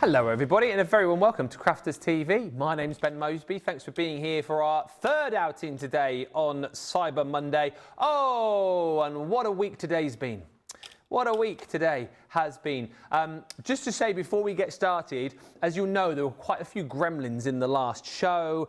Hello everybody and a very warm welcome to Crafters TV. My name's Ben Moseby. Thanks for being here for our third outing today on Cyber Monday. Oh, and what a week today's been. What a week today has been. Just to say before we get started, as you'll know, there were quite a few gremlins in the last show.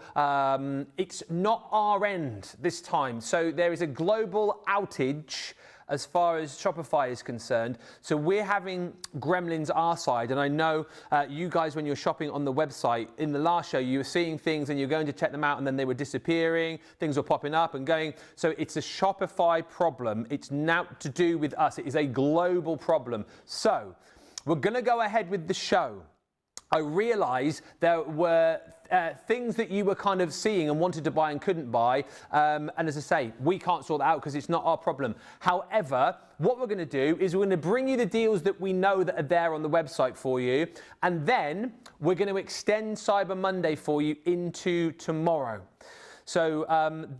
It's not our end this time. So there is a global outage as far as Shopify is concerned. So we're having gremlins our side. And I know you guys, when you're shopping on the website, in the last show, you were seeing things and you're going to check them out and then they were disappearing. Things were popping up and going. So it's a Shopify problem. It's not to do with us. It is a global problem. So we're going to go ahead with the show. I realised there were things that you were kind of seeing and wanted to buy and couldn't buy. And as I say, we can't sort that out because it's not our problem. However, what we're going to do is we're going to bring you the deals that we know that are there on the website for you. And then we're going to extend Cyber Monday for you into tomorrow. So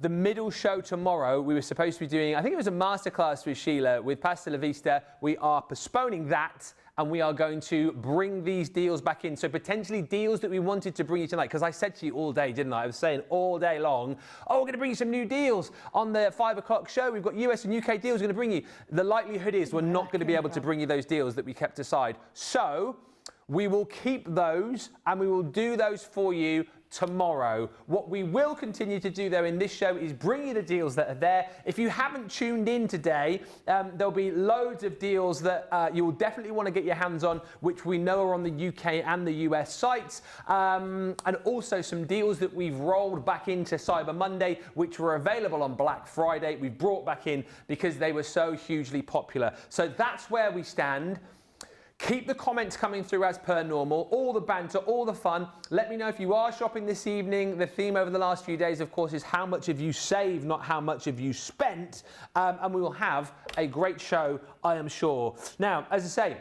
the middle show tomorrow, we were supposed to be doing, I think it was a masterclass with Sheila with Pasta La Vista. We are postponing that. And we are going to bring these deals back in. So potentially deals that we wanted to bring you tonight. Because I said to you all day, didn't I? I was saying all day long, oh, we're going to bring you some new deals. On the 5 o'clock show, we've got US and UK deals we're going to bring you. The likelihood is we're not going to be able to bring you those deals that we kept aside. So we will keep those and we will do those for you tomorrow. What we will continue to do though in this show is bring you the deals that are there. If you haven't tuned in today, there'll be loads of deals that you will definitely want to get your hands on, which we know are on the UK and the US sites. And also some deals that we've rolled back into Cyber Monday, which were available on Black Friday. We've brought back in because they were so hugely popular. So that's where we stand. Keep the comments coming through as per normal, all the banter, all the fun. Let me know if you are shopping this evening. The theme over the last few days, of course, is how much have you saved, not how much have you spent. And we will have a great show, I am sure. Now, as I say,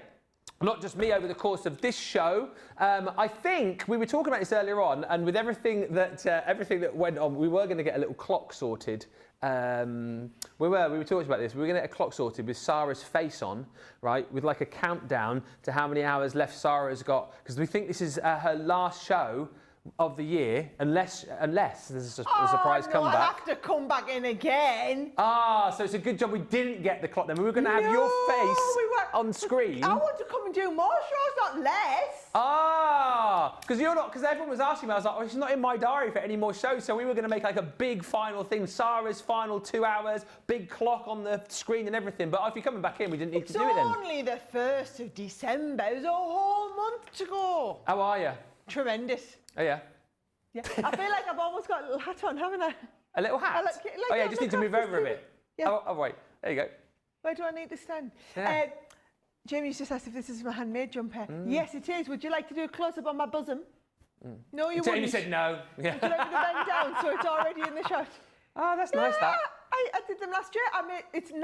not just me over the course of this show. I think we were talking about this earlier on, and with everything that went on, we were going to get a little clock sorted. We were talking about this. We were going to get a clock sorted with Sara's face on, right? With like a countdown to how many hours left Sara's got, because we think this is her last show of the year, unless there's a surprise comeback. I'll have to come back in again. Ah, so it's a good job we didn't get the clock then. We were going to have your face on screen. I want to come and do more shows, not less. Ah, because everyone was asking me. I was like, oh, she's not in my diary for any more shows. So we were going to make like a big final thing. Sara's final 2 hours, big clock on the screen and everything. But if you're coming back in, we didn't need to do it then. It's only the 1st of December. There's a whole month to go. How are you? Tremendous. Oh, yeah? Yeah. I feel like I've almost got a little hat on, haven't I? A little hat? Oh, yeah, you just need to move over a bit. Yeah. Oh, wait. There you go. Where do I need to stand? Yeah. Jamie's just asked if this is my handmade jumper. Yes, it is. Would you like to do a close-up on my bosom? No, you wouldn't. You said no. Yeah. Would you like me to bend down so it's already in the shot? Oh, that's nice, that. I did them last year. It's a £9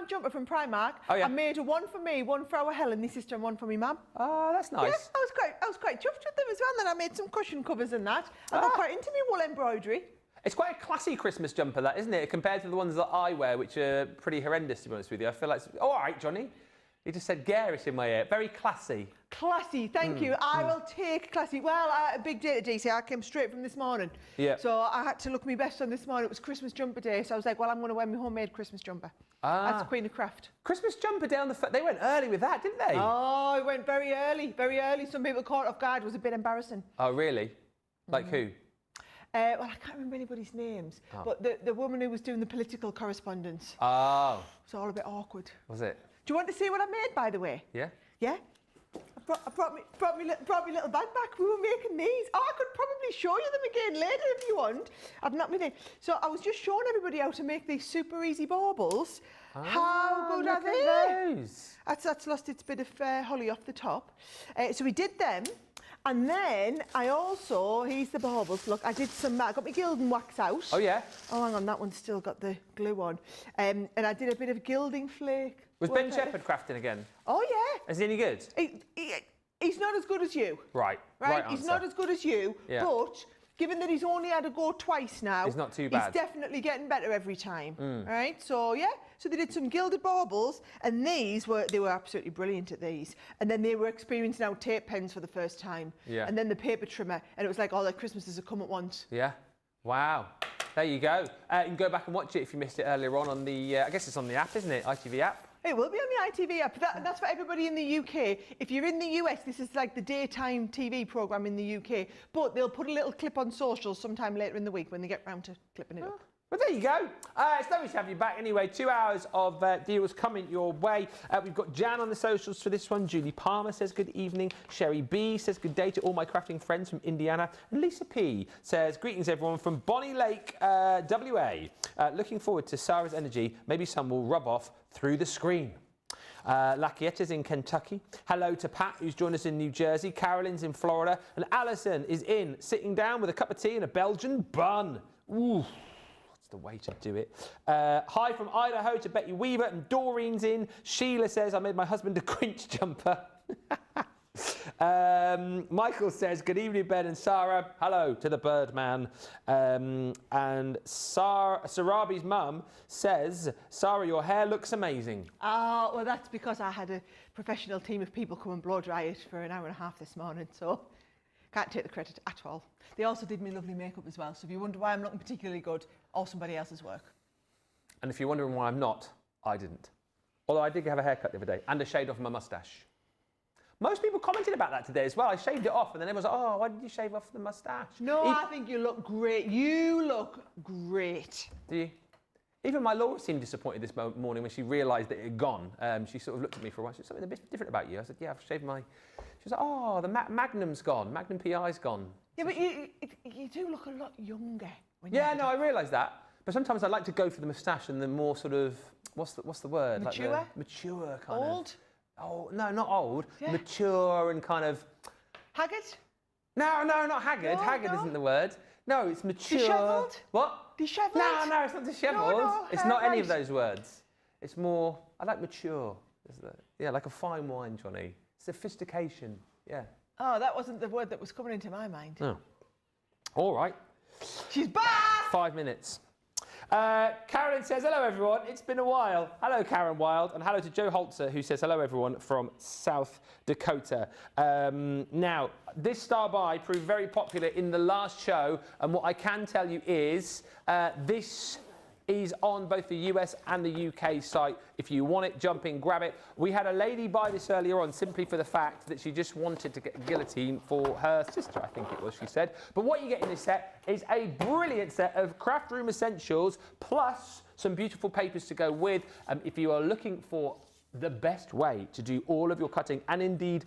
jumper from Primark. Oh, yeah. I made one for me, one for our Helen, my sister, and one for me mum. Oh, that's nice. Yeah, I was quite chuffed with them as well. And then I made some cushion covers and that. I got quite into me wool embroidery. It's quite a classy Christmas jumper, that, isn't it? Compared to the ones that I wear, which are pretty horrendous, to be honest with you. I feel like, all right, Johnny. You just said garish in my ear. Very classy. Classy, thank you. I will take classy. Well, a big day today, so I came straight from this morning. Yeah. So I had to look my best on this morning. It was Christmas jumper day, so I was like, well, I'm going to wear my homemade Christmas jumper. That's Queen of Craft. Christmas jumper day on the... They went early with that, didn't they? Oh, it went very early, very early. Some people caught off guard. It was a bit embarrassing. Oh, really? Like who? Well, I can't remember anybody's names, but the woman who was doing the political correspondence. Oh. It was all a bit awkward. Was it? Do you want to see what I made, by the way? Yeah. Yeah? I brought me little bag back. We were making these. Oh, I could probably show you them again later if you want. I've not been in. So I was just showing everybody how to make these super easy baubles. How good are they? Those. That's lost its bit of holly off the top. So we did them. And then I also, here's the baubles. Look, I got my gilding wax out. Oh, yeah? Oh, hang on, that one's still got the glue on. And I did a bit of gilding flake. Was Ben Shepherd crafting again? Oh, yeah. Is he any good? He's not as good as you. Right. Right? He's not as good as you, but given that he's only had a go twice now, it's not too bad. He's definitely getting better every time. Right? So yeah, so they did some gilded baubles, and they were absolutely brilliant at these. And then they were experiencing out tape pens for the first time. Yeah. And then the paper trimmer, and it was like all their Christmases had come at once. Yeah. Wow. There you go. You can go back and watch it if you missed it earlier on the, I guess it's on the app, isn't it? ITV app. It will be on the ITV app. That's for everybody in the UK. If you're in the US, this is like the daytime TV programme in the UK. But they'll put a little clip on socials sometime later in the week when they get round to clipping it up. But there you go. It's lovely to have you back anyway. 2 hours of deals coming your way. We've got Jan on the socials for this one. Julie Palmer says good evening. Sherry B says good day to all my crafting friends from Indiana. And Lisa P says greetings everyone from Bonnie Lake, WA. Looking forward to Sarah's energy. Maybe some will rub off through the screen. Lacietta's in Kentucky. Hello to Pat, who's joined us in New Jersey. Carolyn's in Florida. And Alison is sitting down with a cup of tea and a Belgian bun. Ooh. The way to do it. Hi from Idaho to Betty Weaver, and Doreen's in. Sheila says, I made my husband a Grinch jumper. Michael says, good evening, Ben and Sarah. Hello to the Birdman. And Sarabi's mum says, Sarah, your hair looks amazing. Oh, well, that's because I had a professional team of people come and blow dry it for an hour and a half this morning, so can't take the credit at all. They also did me lovely makeup as well, so if you wonder why I'm looking particularly good, or somebody else's work. And if you're wondering why I'm not, I didn't. Although I did have a haircut the other day and a shade off my moustache. Most people commented about that today as well. I shaved it off and then everyone was like, oh, why did you shave off the moustache? No, I think you look great. You look great. Do you? Even my Laura seemed disappointed this morning when she realised that it had gone. She sort of looked at me for a while. She said, something a bit different about you. I said, yeah, I've shaved my... She was like, oh, the Magnum's gone. Magnum PI's gone. Yeah, but you do look a lot younger. When yeah, no, I realise that. But sometimes I like to go for the moustache and the more sort of, what's the word? Mature? Like mature kind of. Old? Oh, no, not old. Yeah. Mature and kind of... Haggard? No, not haggard. No, haggard isn't the word. No, it's mature. Dishevelled? What? Dishevelled? No, it's not dishevelled. No, it's not any of those words. It's more, I like mature. Yeah, like a fine wine, Johnny. Sophistication, yeah. Oh, that wasn't the word that was coming into my mind. No. All right. She's back! 5 minutes. Karen says, hello everyone, it's been a while. Hello Karen Wild, and hello to Joe Holzer, who says hello everyone from South Dakota. Now, this Star Buy proved very popular in the last show, and what I can tell you is this is on both the US and the UK site. If you want it, jump in, grab it. We had a lady buy this earlier on simply for the fact that she just wanted to get a guillotine for her sister, I think it was, she said. But what you get in this set is a brilliant set of craft room essentials, plus some beautiful papers to go with. If you are looking for the best way to do all of your cutting and indeed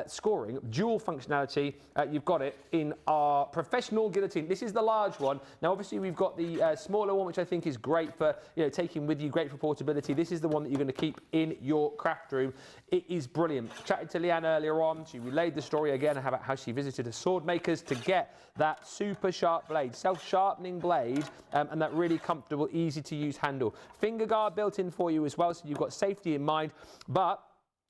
scoring, dual functionality, you've got it in our professional guillotine. This is the large one. Now obviously we've got the smaller one, which I think is great for taking with you, great for portability. This is the one that you're going to keep in your craft room. It is brilliant. Chatted to Leanne earlier on. She relayed the story again about how she visited a sword makers to get that super sharp blade, self-sharpening blade, and that really comfortable, easy to use handle. Finger guard built in for you as well, so you've got safety in mind. But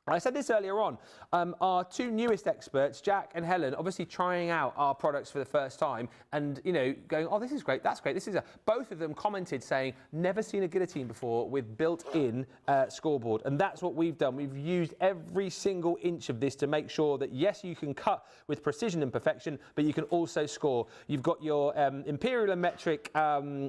I said this earlier on, our two newest experts, Jack and Helen, obviously trying out our products for the first time and, going, oh, this is great, that's great, this is both of them commented saying, never seen a guillotine before with built-in scoreboard. And that's what we've done. We've used every single inch of this to make sure that, yes, you can cut with precision and perfection, but you can also score. You've got your imperial and metric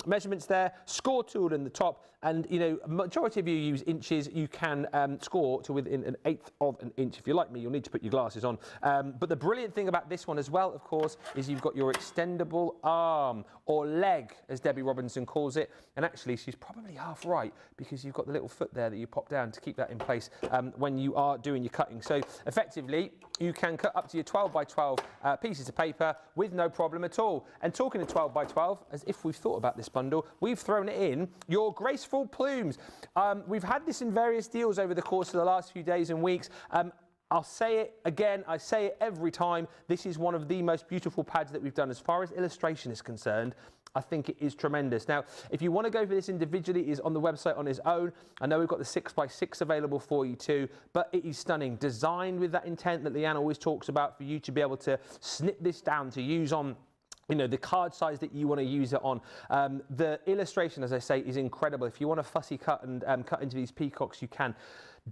measurements there, score tool in the top, and, majority of you use inches. You can score to within an 1/8 of an inch. If you're like me, you'll need to put your glasses on. But the brilliant thing about this one as well, of course, is you've got your extendable arm, or leg, as Debbie Robinson calls it. And actually, she's probably half right, because you've got the little foot there that you pop down to keep that in place when you are doing your cutting. So effectively, you can cut up to your 12 by 12 pieces of paper with no problem at all. And talking of 12 by 12, as if we've thought about this bundle, we've thrown it in your graceful plumes. We've had this in various deals over the course of the last few days and weeks. I'll say it again, I say it every time. This is one of the most beautiful pads that we've done. As far as illustration is concerned, I think it is tremendous. Now, if you want to go for this individually, it is on the website on its own. I know we've got the 6x6 available for you too, but it is stunning. Designed with that intent that Leanne always talks about, for you to be able to snip this down to use on you know, the card size that you want to use it on. The illustration, as I say, is incredible. If you want to fussy cut and cut into these peacocks, you can.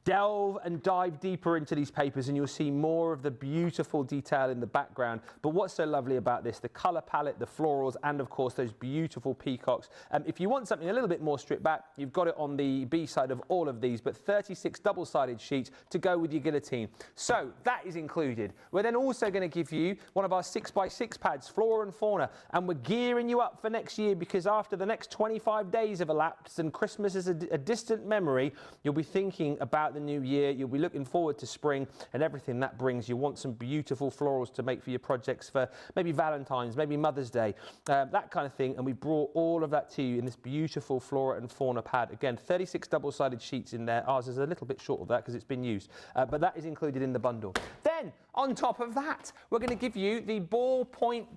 Delve and dive deeper into these papers and you'll see more of the beautiful detail in the background. But what's so lovely about this, the colour palette, the florals, and of course those beautiful peacocks. If you want something a little bit more stripped back, you've got it on the B side of all of these, but 36 double-sided sheets to go with your guillotine. So that is included. We're then also going to give you one of our 6x6 pads, Flora and Fauna, and we're gearing you up for next year, because after the next 25 days have elapsed and Christmas is a distant memory, you'll be thinking about the new year, you'll be looking forward to spring and everything that brings. You want some beautiful florals to make for your projects for maybe Valentine's, maybe Mother's Day, that kind of thing, and we brought all of that to you in this beautiful Flora and Fauna pad. Again, 36 double-sided sheets in there. Ours is a little bit short of that because it's been used, but that is included in the bundle. Then on top of that, we're going to give you the ballpoint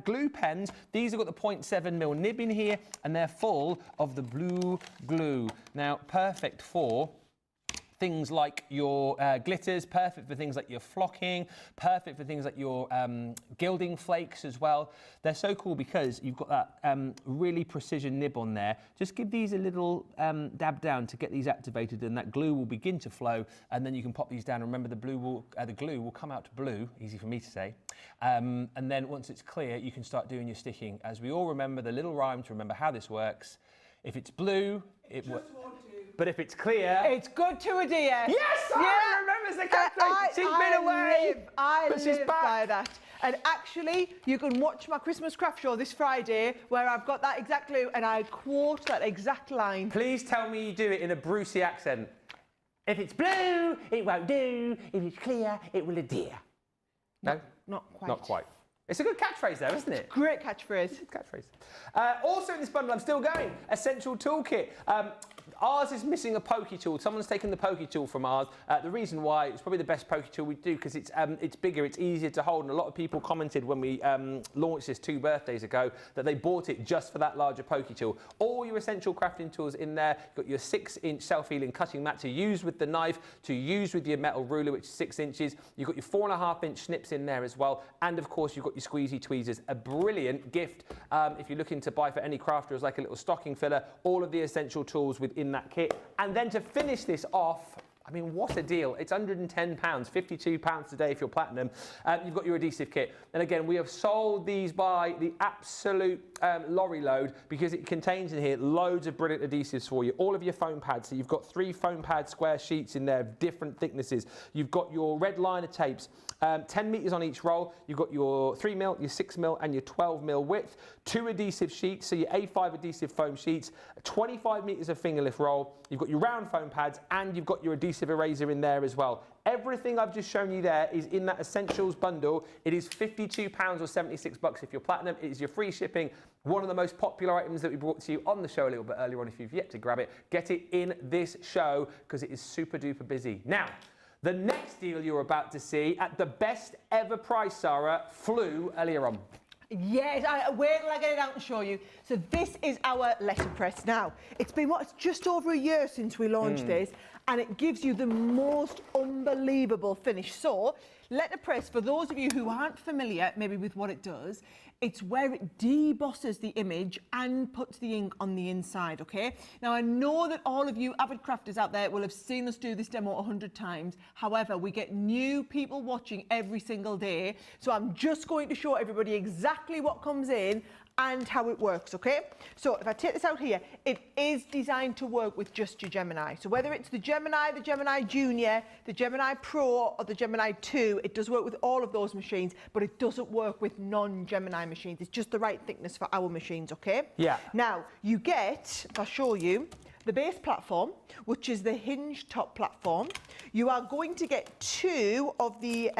glue pens. These have got the 0.7mm nib in here and they're full of the blue glue. Now, perfect for things like your glitters, perfect for things like your flocking, perfect for things like your gilding flakes as well. They're so cool because you've got that really precision nib on there. Just give these a little dab down to get these activated and that glue will begin to flow, and then you can pop these down. Remember, the glue will come out blue, easy for me to say. And then once it's clear, you can start doing your sticking. As we all remember the little rhyme to remember how this works. If it's blue, it works. But if it's clear... It's good to a dear. Yes, Sara remembers the catchphrase. She's been away. I live by that. And actually, you can watch my Christmas craft show this Friday where I've got that exact glue and I quote that exact line. Please tell me you do it in a Brucey accent. If it's blue, it won't do. If it's clear, it will adhere. No? Not quite. Not quite. It's a good catchphrase though, isn't it? Great catchphrase. Also in this bundle, I'm still going, Essential Toolkit. Ours is missing a pokey tool. Someone's taken the pokey tool from ours. The reason why, it's probably the best pokey tool we do because it's bigger, it's easier to hold, and a lot of people commented when we launched this 2 birthdays ago that they bought it just for that larger pokey tool. All your essential crafting tools in there. You've got your 6-inch self-healing cutting mat to use with the knife, to use with your metal ruler, which is 6 inches. You've got your 4.5-inch snips in there as well, and of course you've got your squeezy tweezers. A brilliant gift if you're looking to buy for any crafter as like a little stocking filler. All of the essential tools within that kit. And then to finish this off, I mean, what a deal. It's £110, £52 today if you're platinum. You've got your adhesive kit. And again, we have sold these by the absolute lorry load because it contains in here loads of brilliant adhesives for you. All of your foam pads. So you've got 3 foam pad square sheets in there of different thicknesses. You've got your red liner tapes, 10 meters on each roll. You've got your 3mm, your 6mm, and your 12mm width. 2 adhesive sheets, so your A5 adhesive foam sheets, 25 meters of finger lift roll. You've got your round foam pads, and you've got your adhesive eraser in there as well. Everything I've just shown you there is in that essentials bundle. It is £52 or $76 if you're platinum. It is your free shipping. One of the most popular items that we brought to you on the show a little bit earlier on. If you've yet to grab it, get it in this show because it is super duper busy. Now, the next deal you're about to see at the best ever price, Sara, flew earlier on. Yes, wait till I get it out and show you. So this is our letterpress. Now, it's been it's just over a year since we launched this, and it gives you the most unbelievable finish. So, letterpress, for those of you who aren't familiar maybe with what it does, it's where it debosses the image and puts the ink on the inside, okay? Now, I know that all of you avid crafters out there will have seen us do this demo 100 times. However, we get new people watching every single day. So I'm just going to show everybody exactly what comes in and how it works, okay? So if I take this out here, it is designed to work with just your Gemini. So whether it's the Gemini Junior, the Gemini Pro, or the Gemini 2, it does work with all of those machines, but it doesn't work with non-Gemini machines. It's just the right thickness for our machines, okay? Yeah. Now, you get, if I show you, the base platform, which is the hinged top platform. You are going to get 2 of the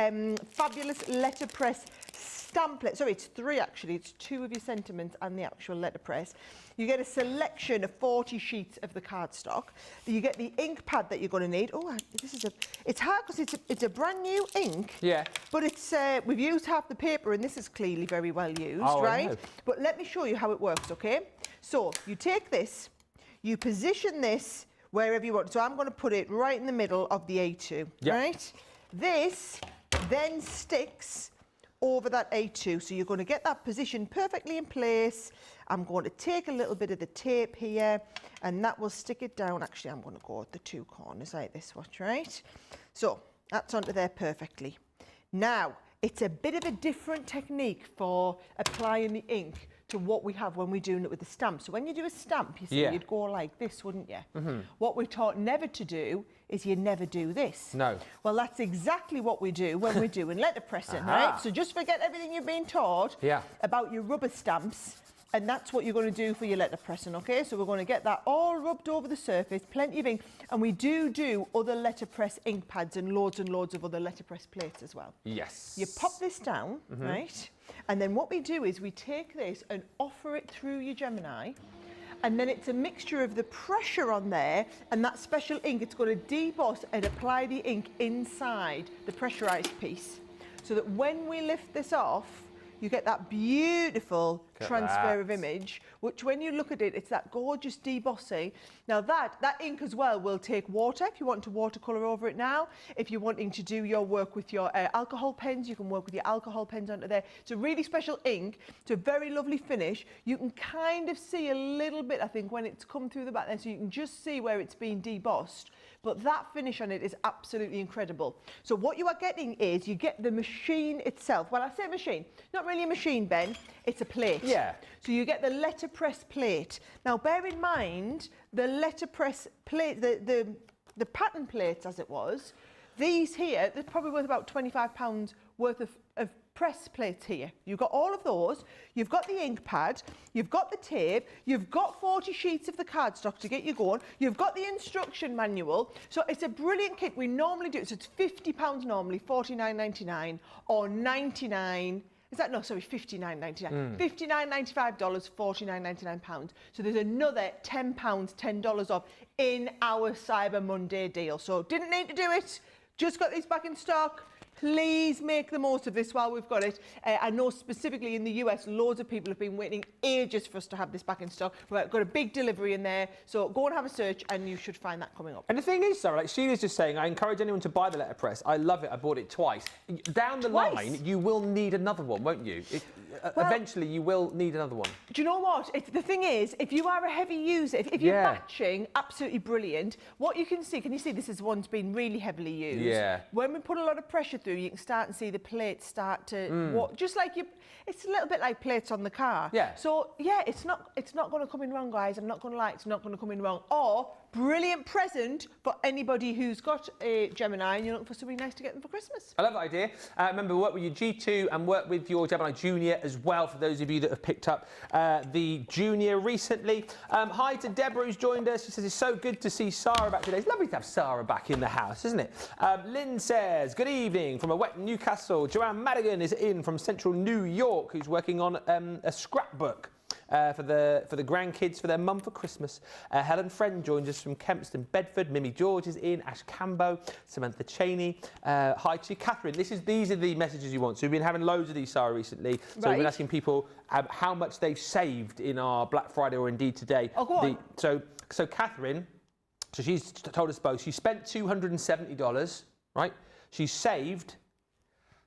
fabulous letterpress stamplets. Sorry, it's 3 actually. It's 2 of your sentiments and the actual letterpress. You get a selection of 40 sheets of the cardstock. You get the ink pad that you're going to need. Oh, it's hard because it's a brand new ink. Yeah. But it's we've used half the paper and this is clearly very well used, oh, right? But let me show you how it works, okay? So you take this, you position this wherever you want. So I'm going to put it right in the middle of the A2, right? This then sticks over that A2. So you're going to get that position perfectly in place. I'm going to take a little bit of the tape here, and that will stick it down. Actually, I'm going to go at the two corners like this, watch, right? So that's onto there perfectly. Now, it's a bit of a different technique for applying the ink to what we have when we're doing it with the stamp. So when you do a stamp, you see, you'd go like this, wouldn't you? What we're taught never to do is you never do this. No. Well, that's exactly what we do when we're doing letterpressing, right? So just forget everything you've been taught about your rubber stamps, and that's what you're going to do for your letterpressing, okay? So we're going to get that all rubbed over the surface, plenty of ink, and we do other letterpress ink pads and loads of other letterpress plates as well. Yes. You pop this down, right? And then what we do is we take this and offer it through your Gemini, and then it's a mixture of the pressure on there and that special ink. It's going to deboss and apply the ink inside the pressurized piece, so that when we lift this off, you get that beautiful transfer of image, which when you look at it, it's that gorgeous debossing. Now that ink as well will take water if you want to watercolour over it now. If you're wanting to do your work with your alcohol pens, you can work with your alcohol pens onto there. It's a really special ink. It's a very lovely finish. You can kind of see a little bit, I think, when it's come through the back there, so you can just see where it's been debossed. But that finish on it is absolutely incredible. So what you are getting is you get the machine itself. Well, I say machine, not really a machine, Ben. It's a plate. Yeah. So you get the letterpress plate. Now, bear in mind, the letterpress plate, the pattern plates, as it was, these here, they're probably worth about £25 worth of press plates here. You've got all of those, you've got the ink pad, you've got the tape, you've got 40 sheets of the cardstock to get you going, you've got the instruction manual. So it's a brilliant kit. We normally do it, so it's £50 normally, $49.99 or $99. Is that, no, sorry, $59.99. $59.95, $49.99. So there's another £10, $10 off in our Cyber Monday deal. So didn't need to do it, just got these back in stock. Please make the most of this while we've got it. I know specifically in the US, loads of people have been waiting ages for us to have this back in stock. We've got a big delivery in there, so go and have a search and you should find that coming up. And the thing is, Sarah, like Sheila's just saying, I encourage anyone to buy the letterpress. I love it. I bought it twice. Down the line, you will need another one, won't you? Well, eventually, you will need another one. Do you know what? The thing is, if you are a heavy user, if you're batching, absolutely brilliant. What you can see, can you see this is one's been really heavily used? Yeah. When we put a lot of pressure through, you can start and see the plates start to just like it's a little bit like plates on the car. Yeah. So yeah, it's not going to come in wrong, guys. I'm not going to lie, it's not going to come in wrong. Or brilliant present for anybody who's got a Gemini and you're looking for something nice to get them for Christmas. I love that idea. Remember, work with your G2 and work with your Gemini Junior as well, for those of you that have picked up the Junior recently. Hi to Deborah, who's joined us. She says it's so good to see Sara back today. It's lovely to have Sara back in the house, isn't it? Lynn says, good evening from a wet Newcastle. Joanne Madigan is in from central New York, who's working on a scrapbook. For the grandkids, for their mum for Christmas. Helen Friend joins us from Kempston, Bedford. Mimi George is in. Ash Cambo, Samantha Cheney. Hi to Catherine. These are the messages you want. So we've been having loads of these, Sarah, recently. So we've been asking people how much they've saved in our Black Friday or indeed today. Oh, go on. So Catherine, so she's told us both. She spent $270, right? She saved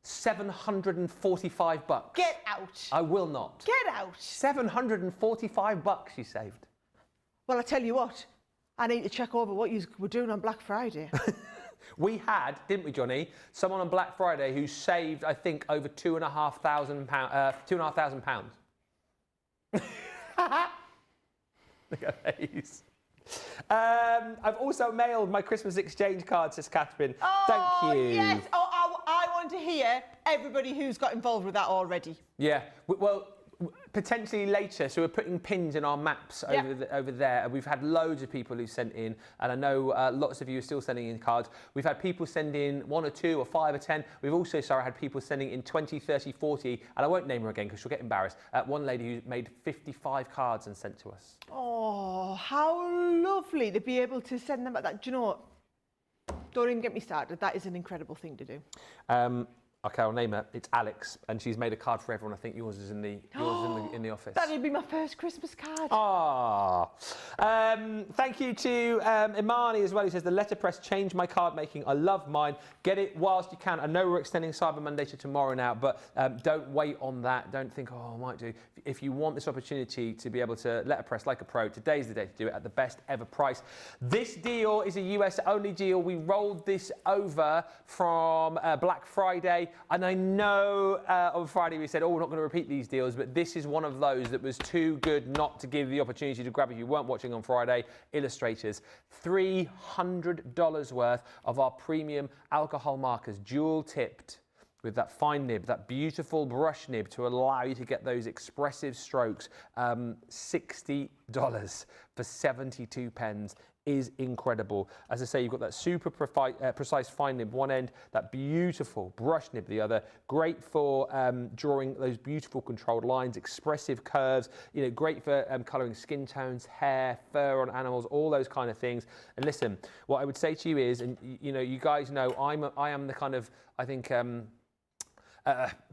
$745. Get out. I will not. Get out. $745 you saved. Well, I tell you what, I need to check over what you were doing on Black Friday. We had, didn't we, Johnny, someone on Black Friday who saved, I think, over £2,500. Look at these. I've also mailed my Christmas exchange card, says Catherine. Oh, thank you. Yes. Oh, I want to hear everybody who's got involved with that already. Yeah. Well, potentially later. So we're putting pins in our maps over there. We've had loads of people who sent in, and I know lots of you are still sending in cards. We've had people send in 1 or 2 or 5 or 10. We've also, Sarah, had people sending in 20, 30, 40, and I won't name her again because she'll get embarrassed. One lady who made 55 cards and sent to us. Oh, how lovely to be able to send them like that. Do you know what? Don't even get me started. That is an incredible thing to do. Okay, I'll name her. It's Alex, and she's made a card for everyone. I think yours is in the in the office. That'll be my first Christmas card. Ah, thank you to Imani as well, who says the letterpress changed my card making. I love mine. Get it whilst you can. I know we're extending Cyber Monday to tomorrow now, but don't wait on that. Don't think, oh, I might do. If you want this opportunity to be able to letterpress like a pro, today's the day to do it at the best ever price. This deal is a US only deal. We rolled this over from Black Friday, and I know on Friday we said, oh, we're not going to repeat these deals, but this is one of those that was too good not to give the opportunity to grab if you weren't watching on Friday. Illustrators, $300 worth of our premium alcohol markers, dual tipped, with that fine nib, that beautiful brush nib to allow you to get those expressive strokes. $60 for 72 pens is incredible. As I say, you've got that super precise fine nib one end, that beautiful brush nib the other. Great for drawing those beautiful controlled lines, expressive curves. You know, great for colouring skin tones, hair, fur on animals, all those kind of things. And listen, what I would say to you is, and you know, you guys know, I am the kind of, I think,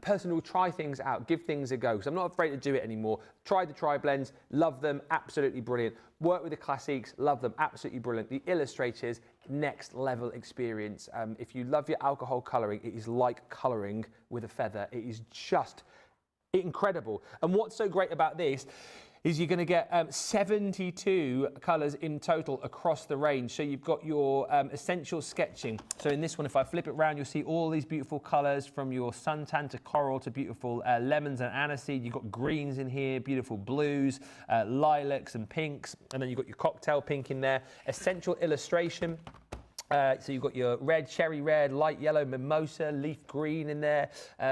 person who will try things out, give things a go. So I'm not afraid to do it anymore. Try the tri-blends, love them, absolutely brilliant. Work with the classics, love them, absolutely brilliant. The Illustrators, next level experience. If you love your alcohol colouring, it is like colouring with a feather. It is just incredible. And what's so great about this is you're going to get 72 colours in total across the range. So you've got your essential sketching. So in this one, if I flip it around, you'll see all these beautiful colours, from your suntan to coral to beautiful lemons and aniseed. You've got greens in here, beautiful blues, lilacs and pinks. And then you've got your cocktail pink in there. Essential illustration. So you've got your red, cherry red, light yellow, mimosa, leaf green in there.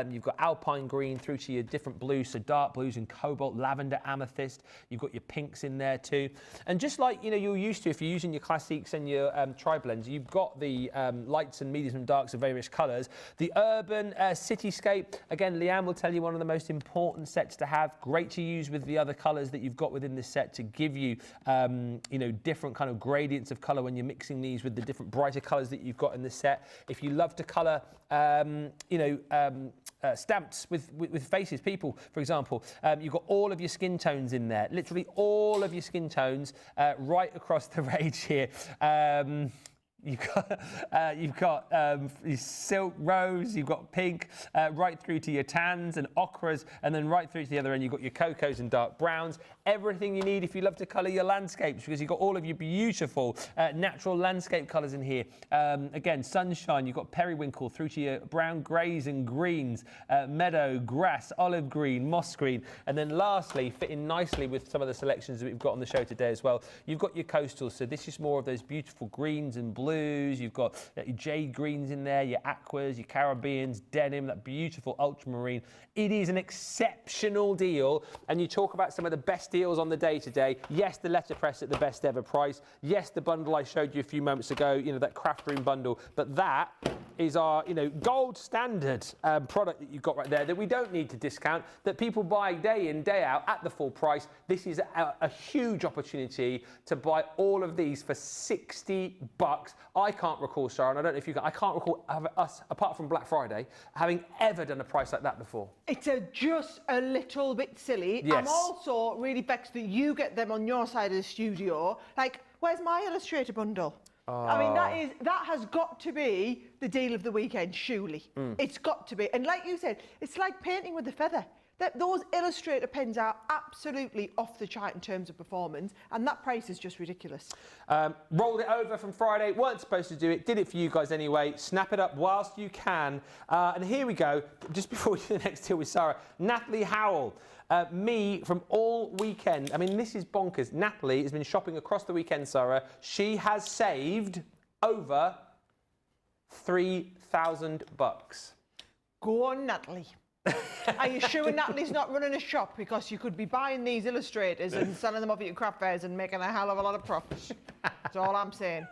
You've got alpine green through to your different blues, so dark blues and cobalt, lavender, amethyst. You've got your pinks in there too. And just like, you know, you're used to, if you're using your classics and your tri-blends, you've got the lights and mediums and darks of various colours. The urban cityscape, again, Leanne will tell you, one of the most important sets to have. Great to use with the other colours that you've got within this set to give you, you know, different kind of gradients of colour when you're mixing these with the different brighter colours that you've got in this set. If you love to colour, you know, stamps with faces, people, for example, you've got all of your skin tones in there, literally all of your skin tones right across the range here. You've got silk rose, you've got pink, right through to your tans and ochres, and then right through to the other end you've got your cocos and dark browns. Everything you need if you love to colour your landscapes, because you've got all of your beautiful natural landscape colours in here. Again, sunshine, you've got periwinkle through to your brown greys and greens, meadow, grass, olive green, moss green, and then lastly, fitting nicely with some of the selections that we've got on the show today as well, you've got your coastals. So this is more of those beautiful greens and blues. You've got your jade greens in there, your aquas, your Caribbeans, denim, that beautiful ultramarine. It is an exceptional deal, and you talk about some of the best deals on the day today. Yes, the letterpress at the best ever price. Yes, the bundle I showed you a few moments ago, you know, that craft room bundle, but that is our, you know, gold standard product that you've got right there that we don't need to discount, that people buy day in, day out at the full price. This is a huge opportunity to buy all of these for $60. I can't recall, Sarah, and I don't know if you can, I can't recall us, apart from Black Friday, having ever done a price like that before. It's just a little bit silly. Yes. I'm also really vexed that you get them on your side of the studio. Like, where's my Illustrator bundle? I mean, that has got to be the deal of the weekend, surely. It's got to be. And like you said, it's like painting with a feather. Those Illustrator pens are absolutely off the chart in terms of performance, and that price is just ridiculous. Rolled it over from Friday, weren't supposed to do it, did it for you guys anyway. Snap it up whilst you can. And here we go, just before we do the next deal with Sarah, Natalie Howell. Me from all weekend. I mean, this is bonkers. Natalie has been shopping across the weekend, Sarah. She has saved over $3,000. Go on, Natalie. Are you sure Natalie's not running a shop? Because you could be buying these Illustrators and selling them off at your craft fairs and making a hell of a lot of profit. That's all I'm saying.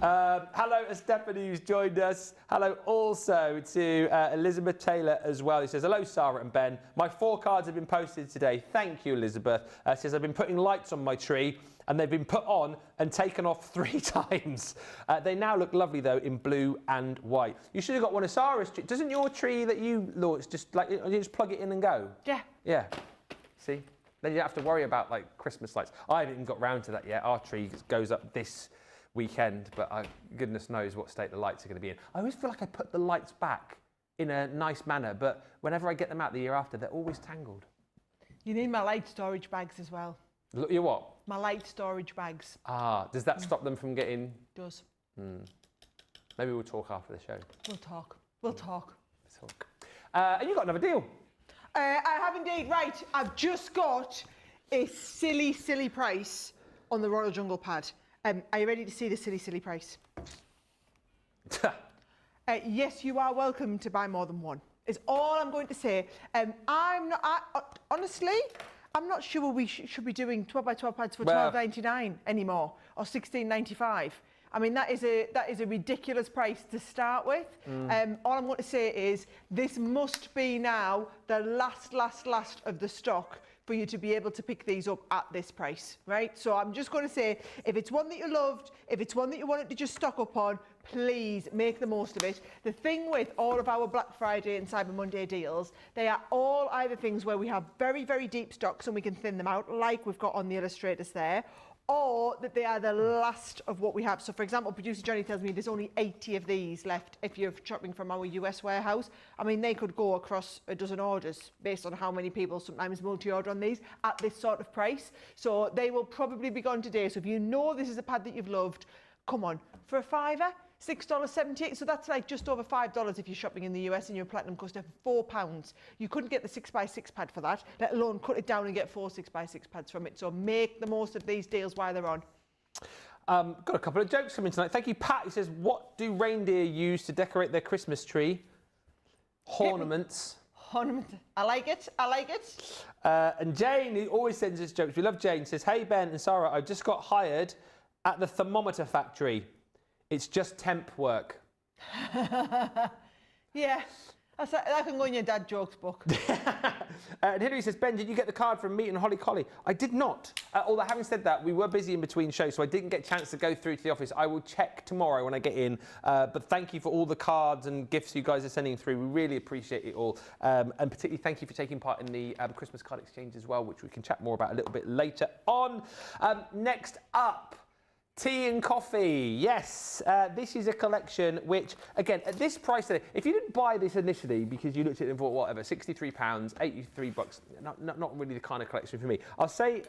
Hello to Stephanie who's joined us. Hello also to Elizabeth Taylor as well. He says, hello Sarah and Ben. My 4 cards have been posted today. Thank you, Elizabeth. Says, I've been putting lights on my tree and they've been put on and taken off 3 times. They now look lovely though in blue and white. You should have got one of Sarah's trees. Doesn't your tree that you launched just like, you just plug it in and go? Yeah. Yeah. See? Then you don't have to worry about like Christmas lights. I haven't even got round to that yet. Our tree goes up this weekend, but goodness knows what state the lights are going to be in. I always feel like I put the lights back in a nice manner, but whenever I get them out the year after, they're always tangled. You need my light storage bags as well. Look, you what? My light storage bags. Ah, does that stop them from getting... Does. Maybe we'll talk after the show. We'll talk. We'll talk. And you got another deal. I have indeed. Right, I've just got a silly, silly price on the Royal Jungle pad. Are you ready to see the silly, silly price? Yes, you are welcome to buy more than one, is all I'm going to say. Honestly, I'm not sure we should be doing 12 by 12 pads for £12.99 anymore, or £16.95. I mean, that is a ridiculous price to start with. All I'm going to say is this must be now the last of the stock for you to be able to pick these up at this price, right? So I'm just going to say, if it's one that you loved, if it's one that you wanted to just stock up on, please make the most of it. The thing with all of our Black Friday and Cyber Monday deals, they are all either things where we have very, very deep stocks and we can thin them out, like we've got on the illustrators there, or that they are the last of what we have. So for example, producer Johnny tells me there's only 80 of these left if you're shopping from our US warehouse. I mean, they could go across a dozen orders based on how many people sometimes multi-order on these at this sort of price. So they will probably be gone today. So if you know this is a pad that you've loved, come on, for a £5, $6.78, so that's like just over $5 if you're shopping in the US and your platinum coaster for £4. You couldn't get the 6x6 pad for that, let alone cut it down and get 4 6x6 pads from it. So make the most of these deals while they're on. Got a couple of jokes coming tonight. Thank you, Pat. He says, what do reindeer use to decorate their Christmas tree? Ornaments. Ornament. I like it. I like it. And Jane, who always sends us jokes, we love Jane, says, hey Ben and Sarah, I just got hired at the thermometer factory. It's just temp work. Yeah, that can go in your dad jokes book. And Hilary says, Ben, did you get the card from me and Holly Collie? I did not. Although having said that, we were busy in between shows, so I didn't get a chance to go through to the office. I will check tomorrow when I get in. But thank you for all the cards and gifts you guys are sending through. We really appreciate it all. And particularly thank you for taking part in the Christmas card exchange as well, which we can chat more about a little bit later on. Next up, tea and coffee. Yes, this is a collection which, again, at this price today, if you didn't buy this initially because you looked at it and thought, whatever, £63, $83, not really the kind of collection for me. I'll say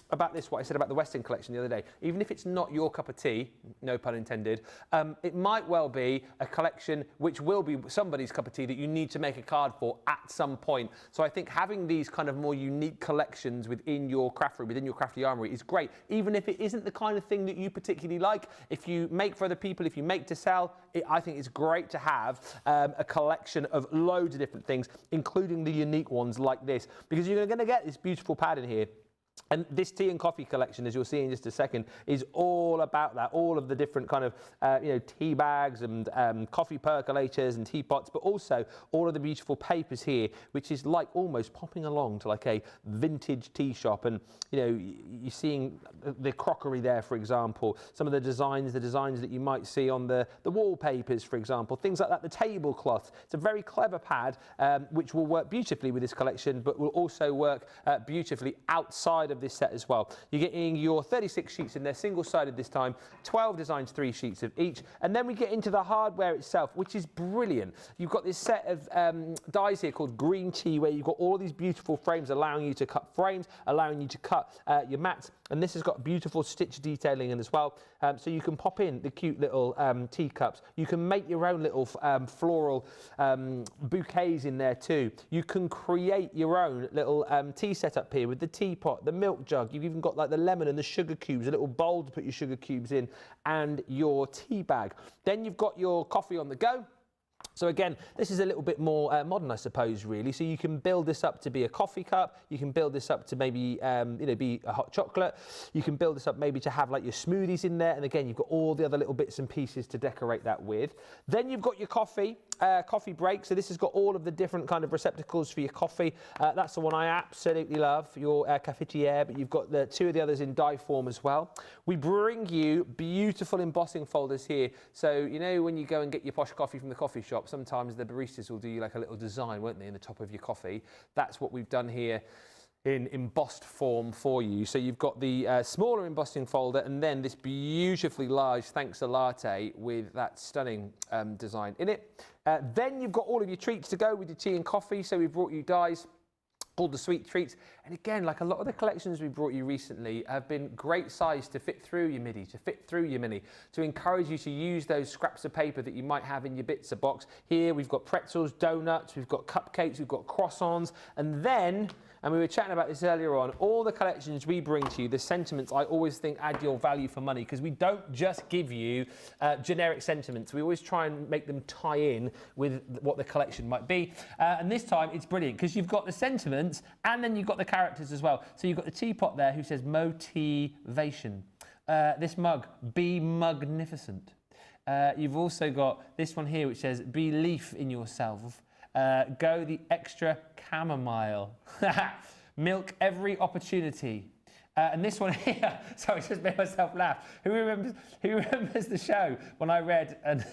about this what I said about the Western collection the other day. Even if it's not your cup of tea, no pun intended, it might well be a collection which will be somebody's cup of tea that you need to make a card for at some point. So I think having these kind of more unique collections within your craft room, within your crafty armoury is great, even if it isn't the kind of thing that you particularly like. If you make for other people, if you make to sell, I think it's great to have a collection of loads of different things, including the unique ones like this, because you're going to get this beautiful pad in here. And this tea and coffee collection, as you'll see in just a second, is all about that. All of the different kind of, tea bags and coffee percolators and teapots, but also all of the beautiful papers here, which is like almost popping along to like a vintage tea shop. And, you're seeing the crockery there, for example, some of the designs that you might see on the wallpapers, for example, things like that, the tablecloth. It's a very clever pad, which will work beautifully with this collection, but will also work beautifully outside of this set as well. You're getting your 36 sheets in there, single-sided this time, 12 designs, 3 sheets of each, and then we get into the hardware itself, which is brilliant. You've got this set of dies here called Green Tea, where you've got all these beautiful frames allowing you to cut frames, allowing you to cut your mats, and this has got beautiful stitch detailing in as well, so you can pop in the cute little teacups. You can make your own little floral bouquets in there too. You can create your own little tea setup here with the teapot, the milk jug. You've even got like the lemon and the sugar cubes, a little bowl to put your sugar cubes in, and your tea bag. Then you've got your coffee on the go. So again, this is a little bit more modern, I suppose, really. So you can build this up to be a coffee cup. You can build this up to maybe, be a hot chocolate. You can build this up maybe to have like your smoothies in there. And again, you've got all the other little bits and pieces to decorate that with. Then you've got your coffee break. So this has got all of the different kind of receptacles for your coffee. That's the one I absolutely love, your cafetiere, but you've got the two of the others in die form as well. We bring you beautiful embossing folders here. So, you know, when you go and get your posh coffee from the coffee shop, sometimes the baristas will do you like a little design, won't they, in the top of your coffee. That's what we've done here in embossed form for you. So you've got the smaller embossing folder and then this beautifully large Thanks a Latte with that stunning design in it. Then you've got all of your treats to go with your tea and coffee. So we've brought you dies, all the sweet treats. And again, like a lot of the collections we brought you recently have been great size to fit through your midi, to fit through your mini, to encourage you to use those scraps of paper that you might have in your Bitzer box. Here we've got pretzels, donuts, we've got cupcakes, we've got croissants, and then, and we were chatting about this earlier on, all the collections we bring to you, the sentiments I always think add your value for money, because we don't just give you generic sentiments. We always try and make them tie in with what the collection might be. And this time it's brilliant because you've got the sentiments and then you've got the characters as well. So you've got the teapot there who says motivation. This mug, be magnificent. You've also got this one here which says belief in yourself. Go the extra chamomile. Milk every opportunity. And this one here, sorry, just made myself laugh. Who remembers the show when I read and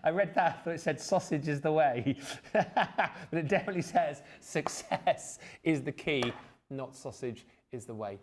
I read that, but it said sausage is the way. But it definitely says success is the key, not sausage is the way.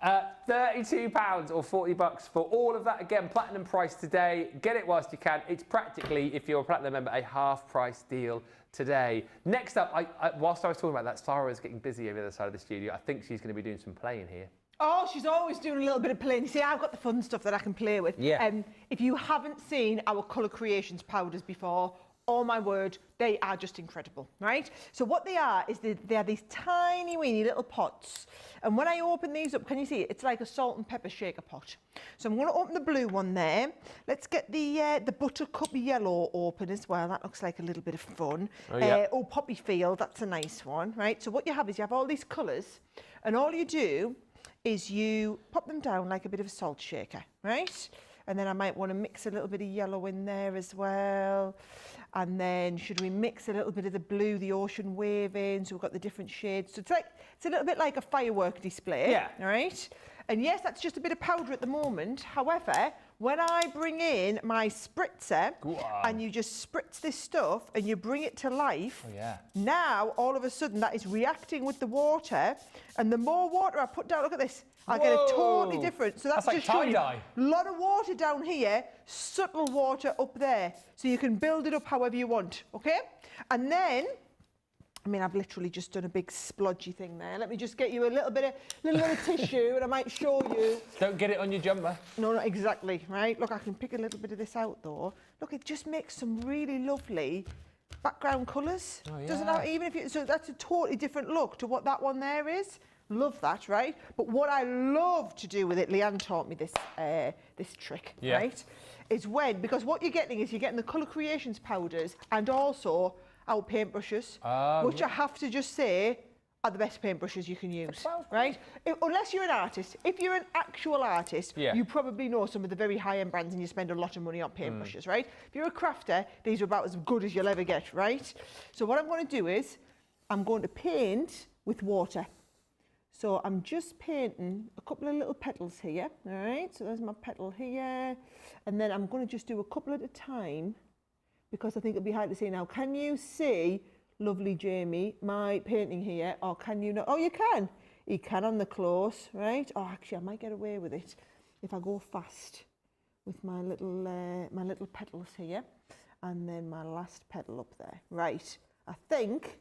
£32 or $40 for all of that. Again, platinum price today. Get it whilst you can. It's practically, if you're a platinum member, a half price deal today. Next up, whilst I was talking about that, Sara is getting busy over the other side of the studio. I think she's going to be doing some playing here. Oh, she's always doing a little bit of playing. You see, I've got the fun stuff that I can play with. Yeah. If you haven't seen our Colour Creations powders before, oh my word, they are just incredible, right? So what they are is they are these tiny weeny little pots. And when I open these up, can you see it? It's like a salt and pepper shaker pot. So I'm going to open the blue one there. Let's get the buttercup yellow open as well. That looks like a little bit of fun. Oh, yeah. Poppy field, that's a nice one, right? So what you have is you have all these colours, and all you do is you pop them down like a bit of a salt shaker, right? And then I might want to mix a little bit of yellow in there as well. And then should we mix a little bit of the blue, the ocean wave in, so we've got the different shades. So it's a little bit like a firework display, yeah. All right? And yes, that's just a bit of powder at the moment. However, when I bring in my spritzer and you just spritz this stuff and you bring it to life, now all of a sudden that is reacting with the water, and the more water I put down, look at this, I get a totally different. So that's like just showing tie-dye. A lot of water down here, subtle water up there. So you can build it up however you want, okay? And then, I mean, I've literally just done a big splodgy thing there. Let me just get you a little bit of tissue and I might show you. Don't get it on your jumper. No, not exactly, right? Look, I can pick a little bit of this out though. Look, it just makes some really lovely background colours. Oh, yeah. Doesn't have, even if you, so that's a totally different look to what that one there is. Love that, right? But what I love to do with it, Leanne taught me this this trick, right? Is because what you're getting is you're getting the Colour Creations powders and also our paintbrushes, which I have to just say are the best paintbrushes you can use, right? Unless you're an artist. If you're an actual artist, you probably know some of the very high-end brands and you spend a lot of money on paintbrushes, right? If you're a crafter, these are about as good as you'll ever get, right? So what I'm going to do is I'm going to paint with water. So I'm just painting a couple of little petals here, all right? So there's my petal here. And then I'm going to just do a couple at a time because I think it'll be hard to see now. Can you see, lovely Jamie, my painting here? Or can you not? Oh, you can. You can on the close, right? Oh, actually, I might get away with it if I go fast with my little petals here. And then my last petal up there. Right. I think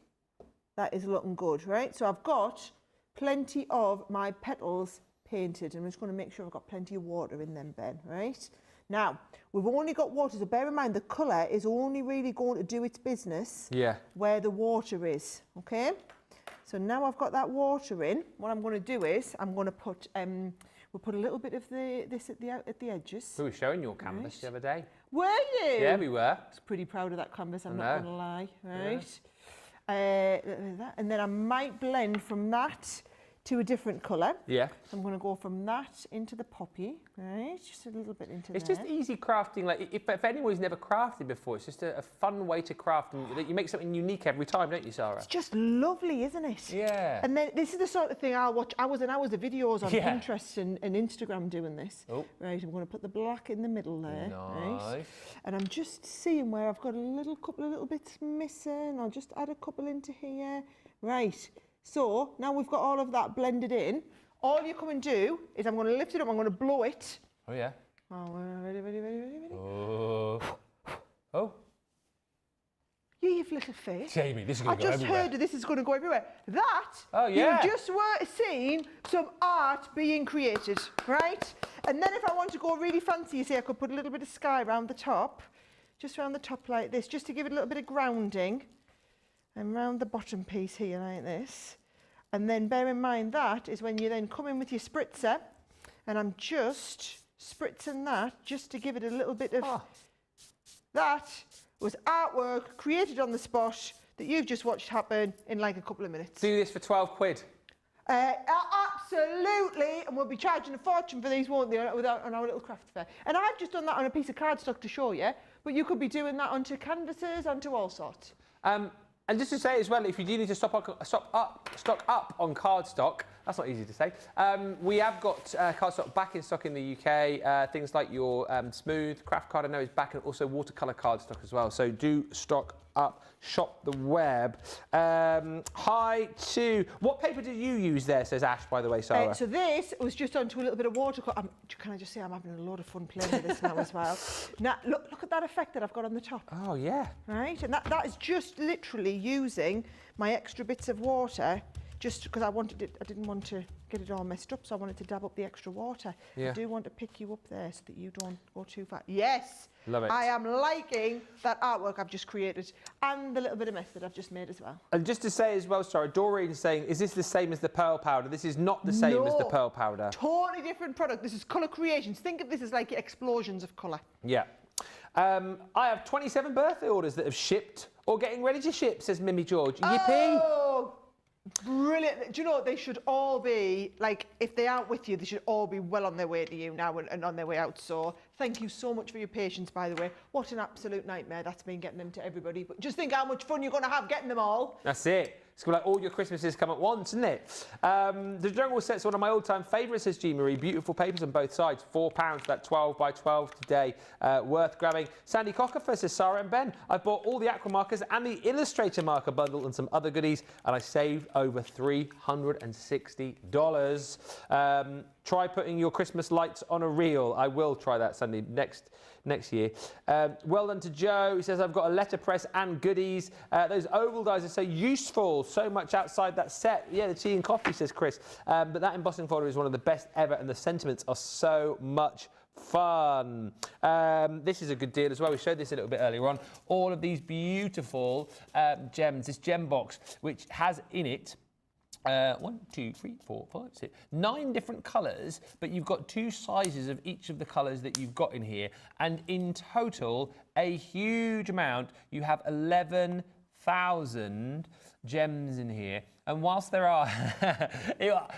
that is looking good, right? So I've got plenty of my petals painted. I'm just going to make sure I've got plenty of water in them, Ben, right? Now, we've only got water, so bear in mind the colour is only really going to do its business where the water is, okay? So now I've got that water in, what I'm going to do is I'm going to put, we'll put a little bit of this at the edges. We were showing your canvas the other day. Were you? Yeah, we were. I was pretty proud of that canvas, I'm not going to lie. Right. And then I might blend from that to a different colour. Yeah. I'm going to go from that into the poppy, right? Just a little bit into It's there. just easy crafting. Like if anybody's never crafted before, it's just a fun way to craft, and you make something unique every time, don't you, Sarah? It's just lovely, isn't it? Yeah. And then this is the sort of thing I'll watch hours and hours of videos on Pinterest and Instagram doing this. Oh. Right, I'm going to put the black in the middle there. Nice. Right? And I'm just seeing where I've got a couple of little bits missing. I'll just add a couple into here. Right. So now we've got all of that blended in. All you come and do is I'm going to lift it up, I'm going to blow it. Oh, yeah. Oh, ready. Oh. Oh. You little face. Jamie, this is going to go everywhere. I just heard that this is going to go everywhere. That, oh, yeah. you just were seeing some art being created, right? And then if I want to go really fancy, you see, I could put a little bit of sky around the top, just around the top like this, just to give it a little bit of grounding. And round the bottom piece here like this. And then bear in mind that is when you then come in with your spritzer, and I'm just spritzing that just to give it a little bit of... Oh. That was artwork created on the spot that you've just watched happen in like a couple of minutes. Do this for 12 quid. Absolutely, and we'll be charging a fortune for these, won't they, on our little craft fair. And I've just done that on a piece of cardstock to show you, but you could be doing that onto canvases, onto all sorts. And just to say as well, if you do need to stock up on cardstock, that's not easy to say, we have got cardstock back in stock in the UK. Things like your smooth craft card, I know, is back, and also watercolour cardstock as well. So do stock up, shop the web. Hi to... What paper did you use there, says Ash, by the way, Sarah? So this was just onto a little bit of watercolour. Can I just say I'm having a lot of fun playing with this now as well. Now, look at that effect that I've got on the top. Oh, yeah. Right, and that is just literally using my extra bits of water, just because I didn't want to get it all messed up, so I wanted to dab up the extra water. Yeah. I do want to pick you up there so that you don't go too far. Yes! Love it. I am liking that artwork I've just created and the little bit of mess that I've just made as well. And just to say as well, Sarah, Doreen is saying, is this the same as the pearl powder? This is not the same as the pearl powder. Totally different product. This is Colour Creations. Think of this as like explosions of colour. Yeah. I have 27 birthday orders that have shipped or getting ready to ship, says Mimi George. Yippee! Oh, brilliant. Do you know what? They should all be, like, if they aren't with you, they should all be well on their way to you now and on their way out. So thank you so much for your patience, by the way. What an absolute nightmare that's been getting them to everybody. But just think how much fun you're going to have getting them all. That's it. It's like all your Christmases come at once, isn't it? The jungle set's one of my all-time favourites, says Jean Marie. Beautiful papers on both sides. £4, that 12 by 12 today. Worth grabbing. Sandy Cockerfer says, Sarah and Ben, I've bought all the aqua markers and the Illustrator marker bundle and some other goodies, and I saved over $360. Try putting your Christmas lights on a reel. I will try that, Sandy, next year. Well done to Joe. He says, I've got a letterpress and goodies. Those oval dies are so useful. So much outside that set. Yeah, the tea and coffee, says Chris. But that embossing folder is one of the best ever, and the sentiments are so much fun. This is a good deal as well. We showed this a little bit earlier on. All of these beautiful gems, this gem box, which has in it 1, 2, 3, 4, 5, 6, 9 different colours, but you've got 2 sizes of each of the colours that you've got in here, and in total a huge amount. You have 11,000 gems in here. And whilst there are,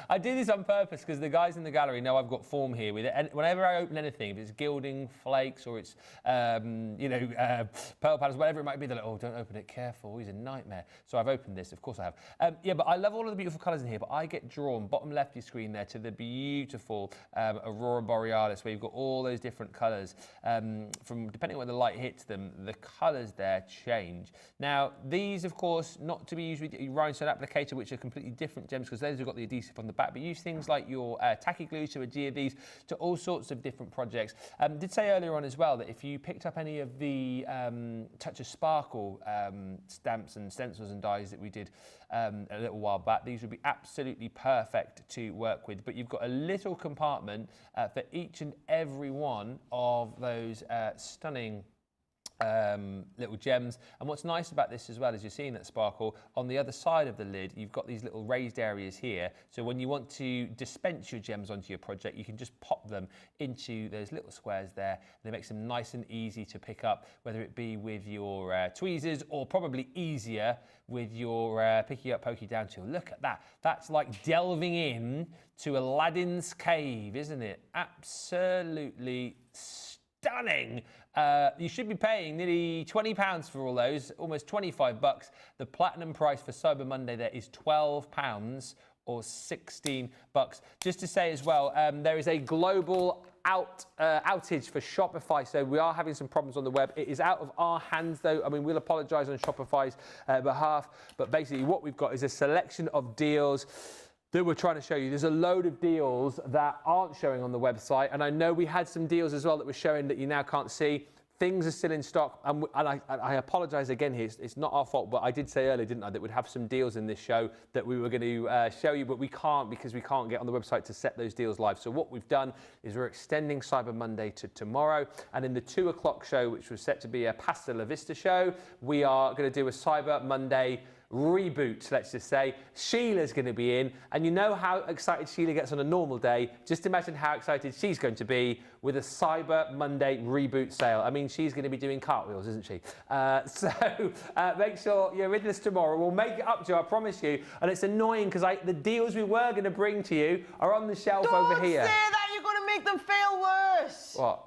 I do this on purpose because the guys in the gallery know I've got form here with it. And whenever I open anything, if it's gilding, flakes, or it's, pearl powders, whatever it might be, they're like, oh, don't open it, careful, he's a nightmare. So I've opened this, of course I have. Yeah, but I love all of the beautiful colours in here, but I get drawn, bottom left of your screen there, to the beautiful Aurora Borealis, where you've got all those different colours. From depending on where the light hits them, the colours there change. Now, these, of course, not to be used with your rhinestone applicator, which are completely different gems because those have got the adhesive on the back, but use things like your tacky glue to adhere these to all sorts of different projects. Did say earlier on as well that if you picked up any of the Touch of Sparkle stamps and stencils and dies that we did a little while back, these would be absolutely perfect to work with. But you've got a little compartment for each and every one of those stunning little gems. And what's nice about this as well is you're seeing that sparkle on the other side of the lid. You've got these little raised areas here, so when you want to dispense your gems onto your project, you can just pop them into those little squares there, and it makes them nice and easy to pick up, whether it be with your tweezers or probably easier with your picky up pokey down tool. Look at that. That's like delving in to Aladdin's cave, isn't it? Absolutely stunning. You should be paying nearly £20 for all those, almost 25 bucks. The platinum price for Cyber Monday there is £12 or 16 bucks. Just to say as well, there is a global outage for Shopify, so we are having some problems on the web. It is out of our hands though. I mean, we'll apologise on Shopify's behalf, but basically what we've got is a selection of deals that we're trying to show you. There's a load of deals that aren't showing on the website, and I know we had some deals as well that were showing that you now can't see. Things are still in stock, and I apologise again here. It's not our fault, but I did say earlier, didn't I, that we'd have some deals in this show that we were going to show you, but we can't because we can't get on the website to set those deals live. So what we've done is we're extending Cyber Monday to tomorrow, and in the 2 o'clock show, which was set to be a Pasta La Vista show, we are going to do a Cyber Monday reboot, let's just say. Sheila's going to be in, and you know how excited Sheila gets on a normal day. Just imagine how excited she's going to be with a Cyber Monday reboot sale. I mean, she's going to be doing cartwheels, isn't she? So make sure you're with us tomorrow. We'll make it up to you, I promise you. And it's annoying because the deals we were going to bring to you are on the shelf over here. Don't say that, you're going to make them feel worse. What?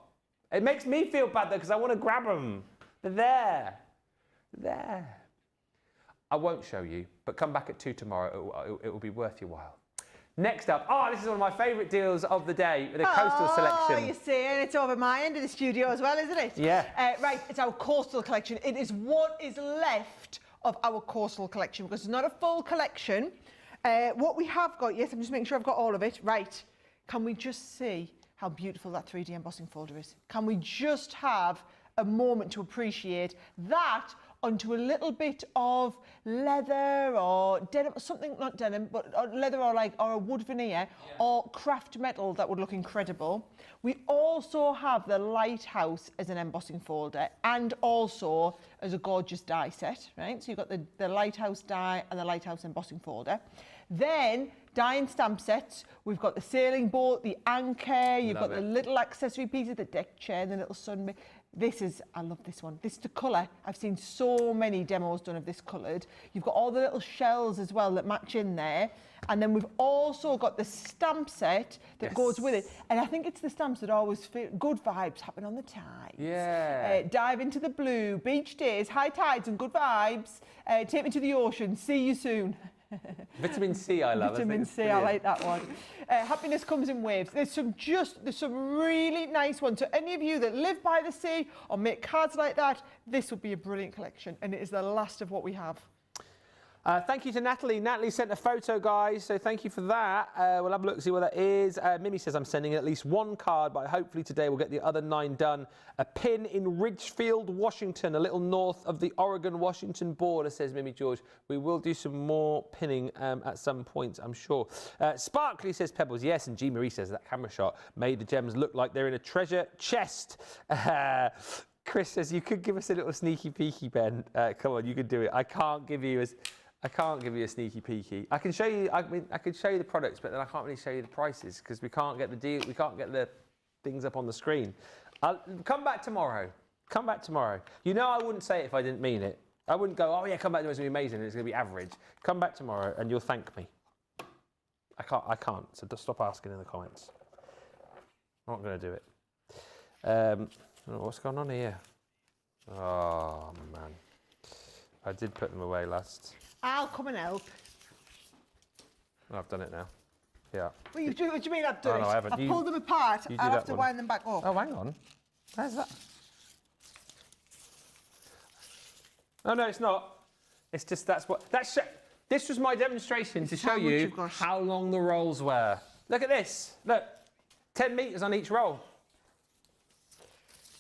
It makes me feel bad though because I want to grab them. They're there. They're there. I won't show you, but come back at 2 tomorrow. It will be worth your while. Next up, this is one of my favourite deals of the day, the coastal selection. Oh, you see, and it's over my end of the studio as well, isn't it? Yeah. Right, it's our coastal collection. It is what is left of our coastal collection because it's not a full collection. What we have got, yes, I'm just making sure I've got all of it. Right, can we just see how beautiful that 3D embossing folder is? Can we just have a moment to appreciate that onto a little bit of leather or denim, something, not denim, but leather or a wood veneer or craft metal that would look incredible. We also have the lighthouse as an embossing folder and also as a gorgeous die set, right? So you've got the lighthouse die and the lighthouse embossing folder. Then die and stamp sets, we've got the sailing boat, the anchor, you've got the little accessory pieces, the deck chair, the little sun. I love this one. This is the colour. I've seen so many demos done of this coloured. You've got all the little shells as well that match in there. And then we've also got the stamp set that goes with it. And I think it's the stamps that always feel good vibes happen on the tides. Yeah. Dive into the blue, beach days, high tides and good vibes. Take me to the ocean. See you soon. Vitamin C, I love. Vitamin C, I like that one. Happiness comes in waves. There's some really nice ones. So any of you that live by the sea or make cards like that, this would be a brilliant collection. And it is the last of what we have. Thank you to Natalie. Natalie sent a photo, guys, so thank you for that. We'll have a look and see what that is. Mimi says, I'm sending at least one card, but hopefully today we'll get the other 9 done. A pin in Ridgefield, Washington, a little north of the Oregon-Washington border, says Mimi George. We will do some more pinning at some point, I'm sure. Sparkly says, Pebbles, yes, and G. Marie says that camera shot made the gems look like they're in a treasure chest. Chris says, you could give us a little sneaky peeky, Ben. Come on, you can do it. I can't give you a sneaky peeky. I can show you. I could show you the products, but then I can't really show you the prices because we can't get the deal. We can't get the things up on the screen. Come back tomorrow. Come back tomorrow. You know I wouldn't say it if I didn't mean it. I wouldn't go, oh yeah, come back tomorrow. It's gonna be amazing. It's gonna be average. Come back tomorrow and you'll thank me. I can't. So just stop asking in the comments. I'm not gonna do it. What's going on here? Oh man, I did put them away last. I'll come and help. Oh, I've done it now. Yeah. What do you mean I've done it? No, I haven't. I've pulled them apart. I'll have to wind them back up. Oh, hang on. Where's that? Oh, no, it's not. It's just this was my demonstration to show you how long the rolls were. Look at this. Look, 10 metres on each roll.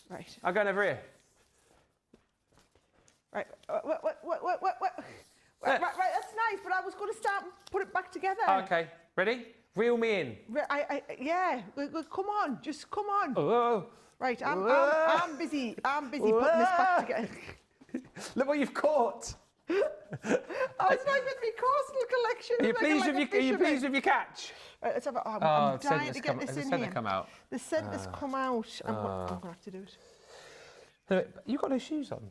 Right. I'll go over here. Right. What? Right, that's nice, but I was going to start and put it back together. Okay, ready? Reel me in. Yeah, come on, just come on. Oh. Right, I'm busy putting this back together. Look what you've caught. I was like with my coastal collection. Are you pleased with your catch? Right, let's have a, I'm dying to get this in here. The come out. The centre's come out. I'm going to have to do it. No, you got no shoes on?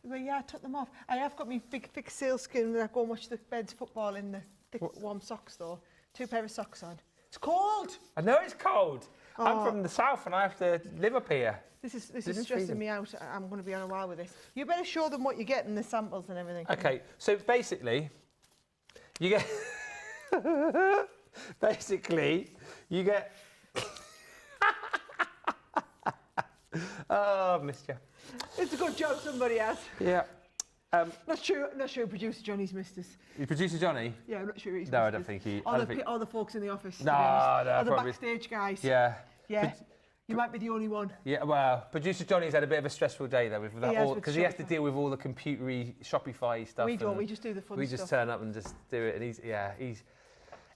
Well, yeah, I took them off. I have got my big thick sealskin that I go and watch the Beds football in the thick warm socks though. 2 pair of socks on. It's cold. I know it's cold. I'm from the south and I have to live up here. This is stressing me out. I'm going to be on a while with this. You better show them what you get in the samples and everything. Okay, so basically, you get... Oh, I've missed you. It's a good job somebody has. Yeah. Not sure producer Johnny's missed us. Your producer Johnny? Yeah, I'm not sure he's No, missed I don't us. think he... All the folks in the office. No, all the probably... backstage guys. Yeah. Yeah. You might be the only one. Yeah, well, producer Johnny's had a bit of a stressful day though with that, because he has to deal with all the computery, Shopify stuff. We don't. We just do the fun stuff. We just turn up and just do it, and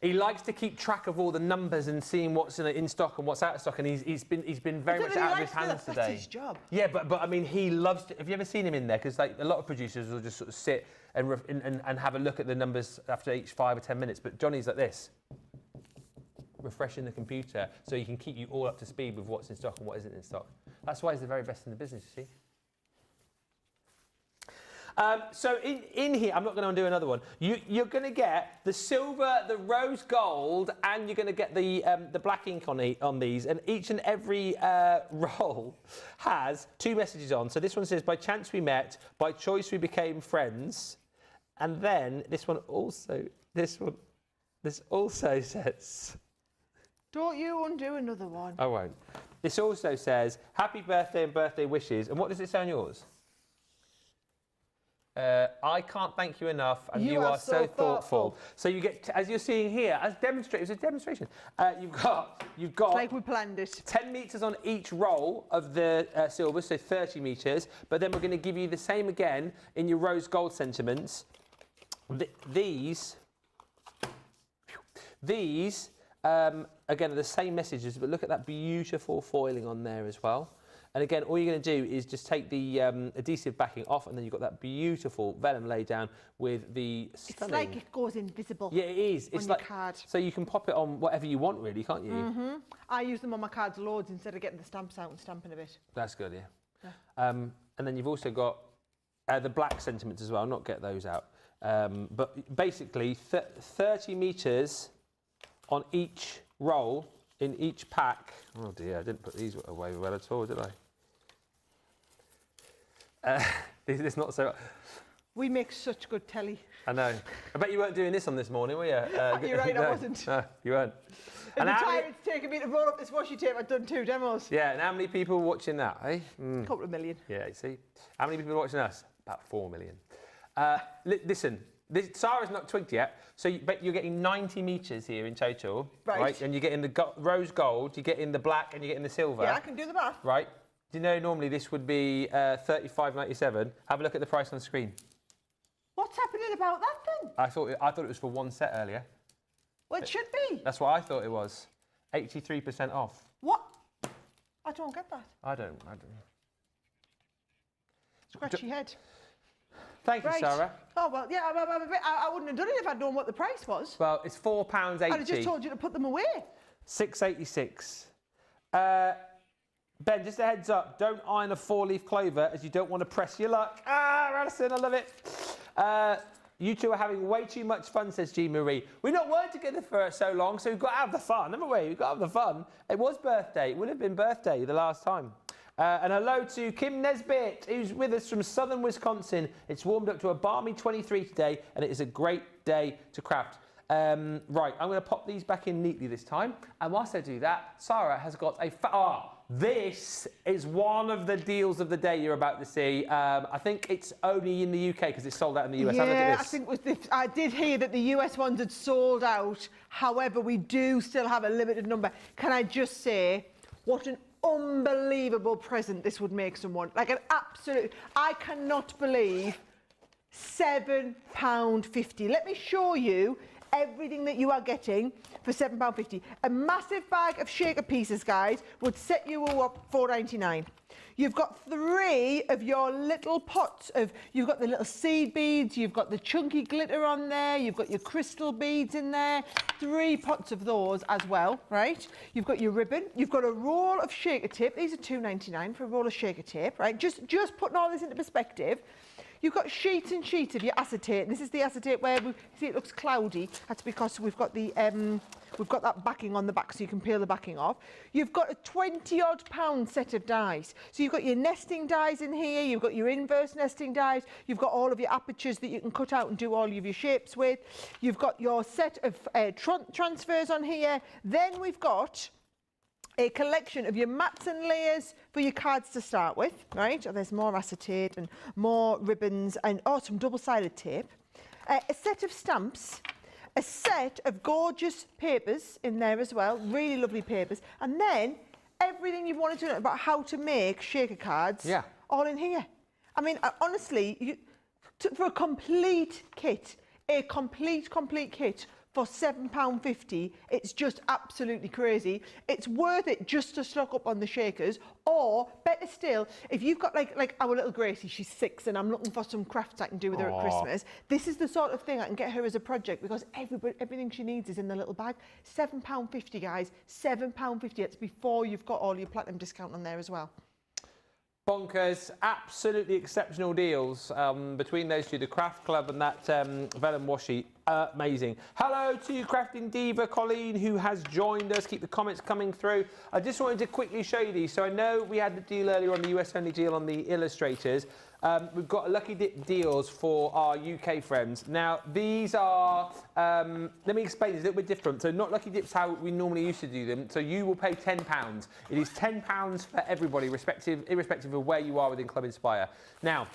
he likes to keep track of all the numbers and seeing what's in stock and what's out of stock, and he's been very much out of his hands today. That's his job. Yeah, but I mean, he loves to. Have you ever seen him in there? Because like a lot of producers will just sort of sit and have a look at the numbers after each 5 or 10 minutes, but Johnny's like this. Refreshing the computer so he can keep you all up to speed with what's in stock and what isn't in stock. That's why he's the very best in the business, you see. So in here, I'm not going to undo another one. You're going to get the silver, the rose gold, and you're going to get the black ink on these. And each and every roll has 2 messages on. So this one says, by chance we met, by choice we became friends. And then this also says... Don't you undo another one. I won't. This also says, happy birthday and birthday wishes. And what does it say on yours? I can't thank you enough, and you are so thoughtful. So you get, as you're seeing here, as demonstrated, it's a demonstration. You've got it's like we planned it. 10 meters on each roll of the silver, so 30 meters. But then we're going to give you the same again in your rose gold sentiments. These, again, are the same messages, but look at that beautiful foiling on there as well. And again, all you're going to do is just take the adhesive backing off, and then you've got that beautiful vellum laid down with the stunning... It's like it goes invisible. Yeah, it is. It's like card. So you can pop it on whatever you want, really, can't you? Mm-hmm. I use them on my cards loads instead of getting the stamps out and stamping a bit. That's good, yeah. And then you've also got the black sentiments as well. Not get those out. But basically, 30 metres on each roll in each pack. Oh dear, I didn't put these away well at all, did I? This is not so... We make such good telly. I know. I bet you weren't doing this on this morning, were you? You're right, I wasn't. No, you weren't. And the time it's taken me to roll up this washi tape, I've done 2 demos. Yeah, and how many people are watching that, eh? A couple of million. Yeah, you see. How many people are watching us? About 4 million. Listen, Sara's not twigged yet, so you're getting 90 metres here in total. Right. And you're getting the rose gold, you're getting the black, and you're getting the silver. Yeah, I can do the math. Right. Do you know normally this would be $35.97? Have a look at the price on the screen. What's happening about that then? I thought it was for one set earlier. Well, it should be. That's what I thought it was. 83% off. What? I don't get that. I don't. Scratchy head. Thank you, Sara. Oh, well, yeah, I wouldn't have done it if I'd known what the price was. Well, it's £4.80. I'd have just told you to put them away. $6.86. Ben, just a heads up, don't iron a 4-leaf clover as you don't want to press your luck. Ah, Radisson, I love it. You two are having way too much fun, says Jean Marie. We've not worked together for so long, so we've got to have the fun, haven't we? We've got to have the fun. It was birthday. It would have been birthday the last time. And hello to Kim Nesbitt, who's with us from southern Wisconsin. It's warmed up to a balmy 23 today, and it is a great day to craft. Right, I'm going to pop these back in neatly this time. And whilst I do that, Sara has got a... this is one of the deals of the day you're about to see. I think it's only in the UK because it's sold out in the US. Yeah, I think I did hear that the US ones had sold out. However, we do still have a limited number. Can I just say, what an unbelievable present this would make someone. Like an absolute... I cannot believe £7.50. Let me show you everything that you are getting for £7.50. A massive bag of shaker pieces, guys, would set you all up £4.99. You've got 3 of your little pots of, you've got the little seed beads, you've got the chunky glitter on there, you've got your crystal beads in there, 3 pots of those as well, right? You've got your ribbon, you've got a roll of shaker tape. These are £2.99 for a roll of shaker tape, right? Just putting all this into perspective. You've got sheets and sheets of your acetate. This is the acetate where we see it looks cloudy. That's because we've got that backing on the back, so you can peel the backing off. You've got a 20-odd pound set of dies. So you've got your nesting dies in here. You've got your inverse nesting dies. You've got all of your apertures that you can cut out and do all of your shapes with. You've got your set of transfers on here. Then we've got a collection of your mats and layers for your cards to start with, right? There's more acetate and more ribbons and some double-sided tape. A set of stamps, a set of gorgeous papers in there as well, really lovely papers, and then everything you've wanted to know about how to make shaker cards, all in here. I mean, honestly, for a complete kit, a complete kit, for £7.50, it's just absolutely crazy. It's worth it just to stock up on the shakers, or better still, if you've got like our little Gracie, she's 6 and I'm looking for some crafts I can do with her at Christmas, this is the sort of thing I can get her as a project, because everything she needs is in the little bag. £7.50, guys, £7.50. It's before you've got all your platinum discount on there as well. Bonkers, absolutely exceptional deals between those two, the Craft Club and that Ben Moseby. Amazing. Hello to Crafting Diva Colleen, who has joined us. Keep the comments coming through. I just wanted to quickly show you these. So I know we had the deal earlier on, the US only deal on the Illustrators. We've got Lucky Dip deals for our UK friends. Now, these are, let me explain, it's a little bit different. So not Lucky Dips how we normally used to do them. So you will pay £10. It is £10 for everybody, irrespective of where you are within Club Inspire. Now,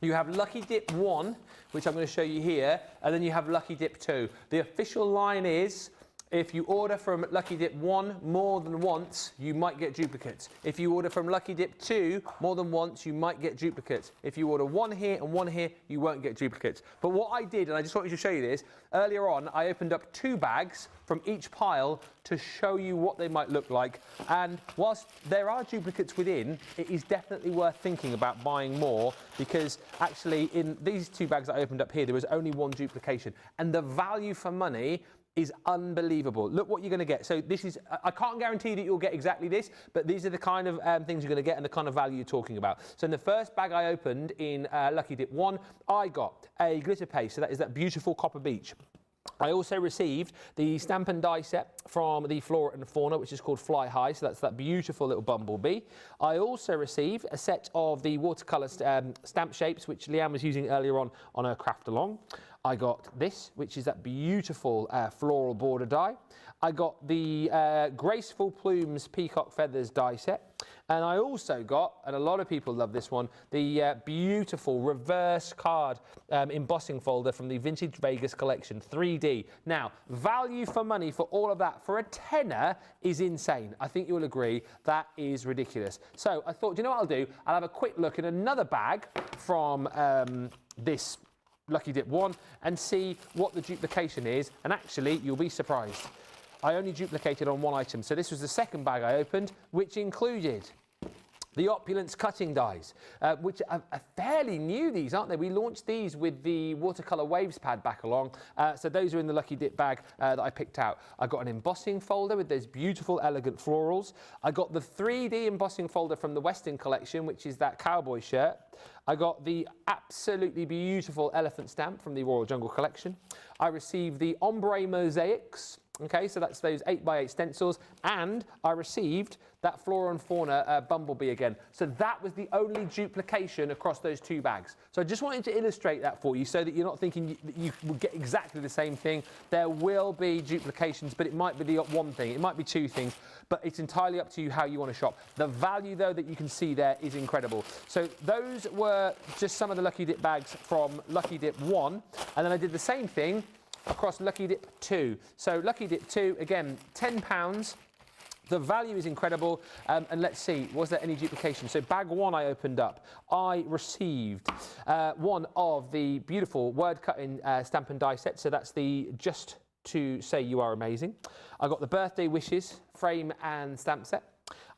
you have Lucky Dip 1, which I'm going to show you here, and then you have Lucky Dip 2. The official line is, if you order from Lucky Dip 1 more than once, you might get duplicates. If you order from Lucky Dip 2 more than once, you might get duplicates. If you order 1 here and 1 here, you won't get duplicates. But what I did, and I just wanted to show you this, earlier on, I opened up 2 bags from each pile to show you what they might look like. And whilst there are duplicates within, it is definitely worth thinking about buying more, because actually in these 2 bags that I opened up here, there was only 1 duplication. And the value for money is unbelievable. Look what you're going to get. So this is, I can't guarantee that you'll get exactly this, but these are the kind of things you're going to get and the kind of value you're talking about. So in the first bag I opened in Lucky Dip 1, I got a glitter paste. So that is that beautiful Copper Beach. I also received the stamp and die set from the Flora and Fauna, which is called Fly High, so that's that beautiful little bumblebee. I also received a set of the watercolour stamp shapes, which Leanne was using earlier on her craft along. I got this, which is that beautiful floral border die. I got the Graceful Plumes Peacock Feathers die set. And I also got, and a lot of people love this one, the beautiful reverse card embossing folder from the Vintage Vegas collection, 3D. Now, value for money for all of that, for a tenner, is insane. I think you'll agree, that is ridiculous. So I thought, do you know what I'll do? I'll have a quick look in another bag from this Lucky Dip 1 and see what the duplication is, and actually you'll be surprised. I only duplicated on 1 item, so this was the second bag I opened, which included the Opulence cutting dies, which are fairly new, these, aren't they? We launched these with the Watercolour Waves pad back along, so those are in the Lucky Dip bag that I picked out. I got an embossing folder with those beautiful, elegant florals. I got the 3D embossing folder from the Western collection, which is that cowboy shirt. I got the absolutely beautiful elephant stamp from the Royal Jungle collection. I received the ombre mosaics. Okay, so that's those 8x8 stencils, and I received that Flora and Fauna bumblebee again. So that was the only duplication across those 2 bags. So I just wanted to illustrate that for you so that you're not thinking that you will get exactly the same thing. There will be duplications, but it might be the 1 thing, it might be 2 things, but it's entirely up to you how you want to shop. The value, though, that you can see there is incredible. So those were just some of the Lucky Dip bags from Lucky Dip 1, and then I did the same thing across Lucky Dip 2. So Lucky Dip 2, again, £10. The value is incredible. And let's see, was there any duplication? So bag 1 I opened up. I received one of the beautiful word cutting stamp and die set. So that's the Just to say you are amazing. I got the birthday wishes frame and stamp set.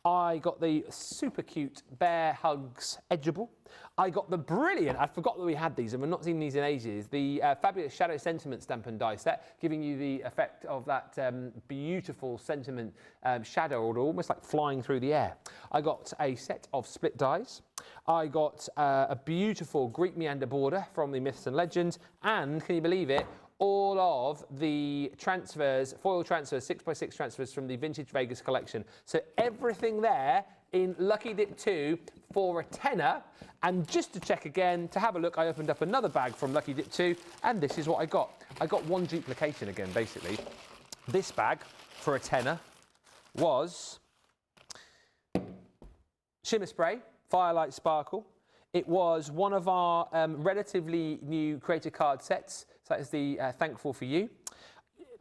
I got the super cute Bear Hugs Edgeable. I got the brilliant, I forgot that we had these and we've not seen these in ages, the fabulous Shadow Sentiment stamp and die set, giving you the effect of that beautiful sentiment shadow, or almost like flying through the air. I got a set of split dies. I got a beautiful Greek meander border from the Myths and Legends, and can you believe it, all of the transfers, foil transfers, 6x6 transfers from the Vintage Vegas collection. So everything there in Lucky Dip 2 for a tenner. And just to check again, to have a look, I opened up another bag from Lucky Dip 2, and this is what I got. I got one duplication again, basically. This bag for a tenner was Shimmer Spray, Firelight Sparkle. It was one of our relatively new creator card sets. So that is the Thankful for You.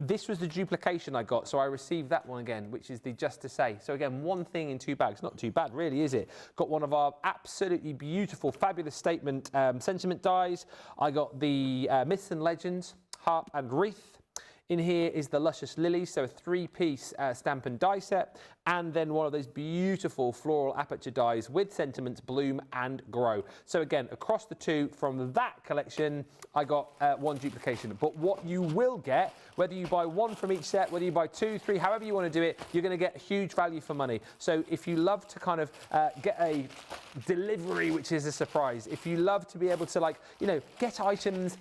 This was the duplication I got, so I received that one again, which is the Just to Say. So again, one thing in two bags. Not too bad, really, is it? Got one of our absolutely beautiful, fabulous statement sentiment dies. I got the Myths and Legends, Harp and Wreath. In here is the Luscious Lilies, so a 3-piece stamp and die set, and then one of those beautiful floral aperture dies with sentiments Bloom and Grow. So again, across the two from that collection, I got one duplication. But what you will get, whether you buy one from each set, whether you buy 2, 3, however you want to do it, you're going to get huge value for money. So if you love to kind of get a delivery, which is a surprise, if you love to be able to, like, you know, get items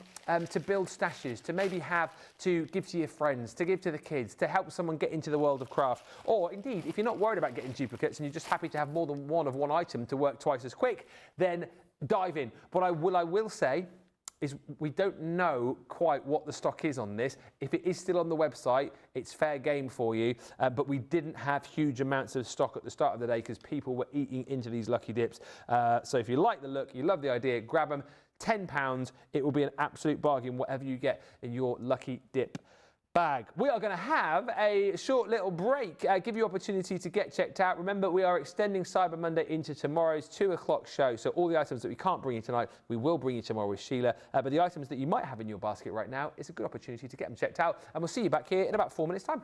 to build stashes, to maybe have to give to your friends, to give to the kids, to help someone get into the world of craft. Or indeed, if you're not worried about getting duplicates and you're just happy to have more than one of one item to work twice as quick, then dive in. But I will say is we don't know quite what the stock is on this. If it is still on the website, it's fair game for you. But we didn't have huge amounts of stock at the start of the day because people were eating into these Lucky Dips. So if you like the look, you love the idea, grab them. £10, it will be an absolute bargain, whatever you get in your Lucky Dip bag. We are going to have a short little break, give you opportunity to get checked out. Remember, we are extending Cyber Monday into tomorrow's 2 o'clock show. So all the items that we can't bring you tonight, we will bring you tomorrow with Sheila. But the items that you might have in your basket right now, it's a good opportunity to get them checked out. And we'll see you back here in about 4 minutes' time.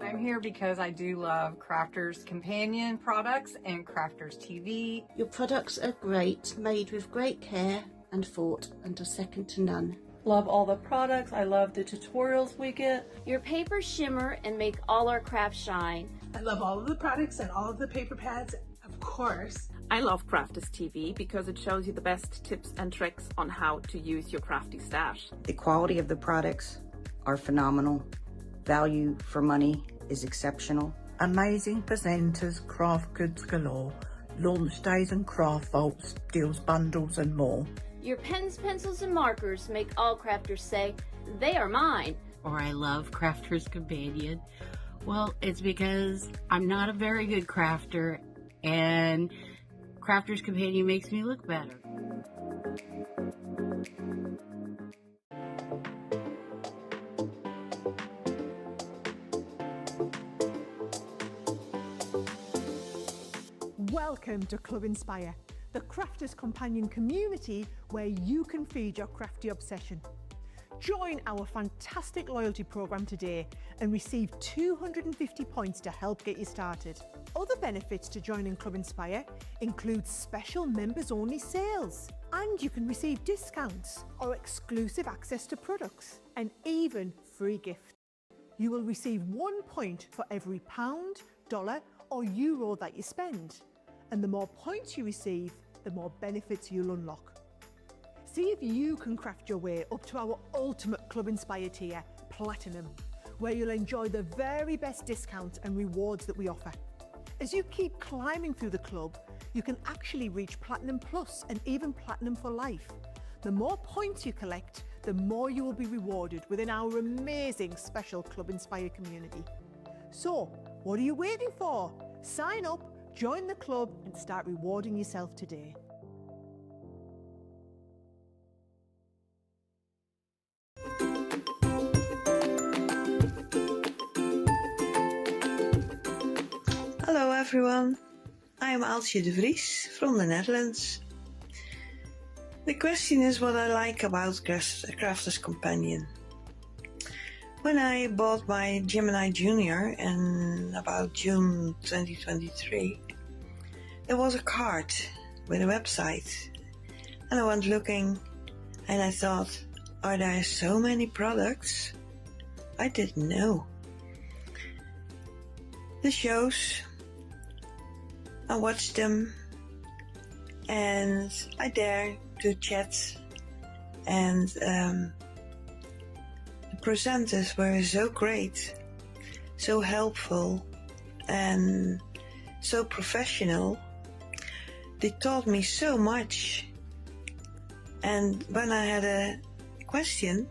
I'm here because I do love Crafters Companion products and Crafters TV. Your products are great, made with great care and thought, and are second to none. Love all the products. I love the tutorials we get. Your papers shimmer and make all our crafts shine. I love all of the products and all of the paper pads, of course. I love Crafters TV because it shows you the best tips and tricks on how to use your crafty stash. The quality of the products are phenomenal. Value for money is exceptional. Amazing presenters, craft goods galore, launch days and craft vaults, deals bundles and more. Your pens, pencils, and markers make all crafters say, they are mine. Or I love Crafters Companion. Well, it's because I'm not a very good crafter, and Crafters Companion makes me look better. Welcome to Club Inspire, the Crafters Companion community where you can feed your crafty obsession. Join our fantastic loyalty program today and receive 250 points to help get you started. Other benefits to joining Club Inspire include special members-only sales, and you can receive discounts or exclusive access to products, and even free gifts. You will receive 1 point for every pound, dollar or euro that you spend. And the more points you receive, the more benefits you'll unlock. See if you can craft your way up to our ultimate Club Inspire tier, Platinum, where you'll enjoy the very best discounts and rewards that we offer. As you keep climbing through the club, you can actually reach Platinum Plus and even Platinum for life. The more points you collect, the more you will be rewarded within our amazing special Club Inspire community. So, what are you waiting for? Sign up, join the club and start rewarding yourself today. Hello everyone, I am Aaltje de Vries from the Netherlands. The question is what I like about Crafterscompanion. When I bought my Gemini Junior in about June 2023, there was a card with a website, and I went looking and I thought, are there so many products? I didn't know. The shows, I watched them, and I dare to chat, and the presenters were so great, so helpful, and so professional. They taught me so much, and when I had a question,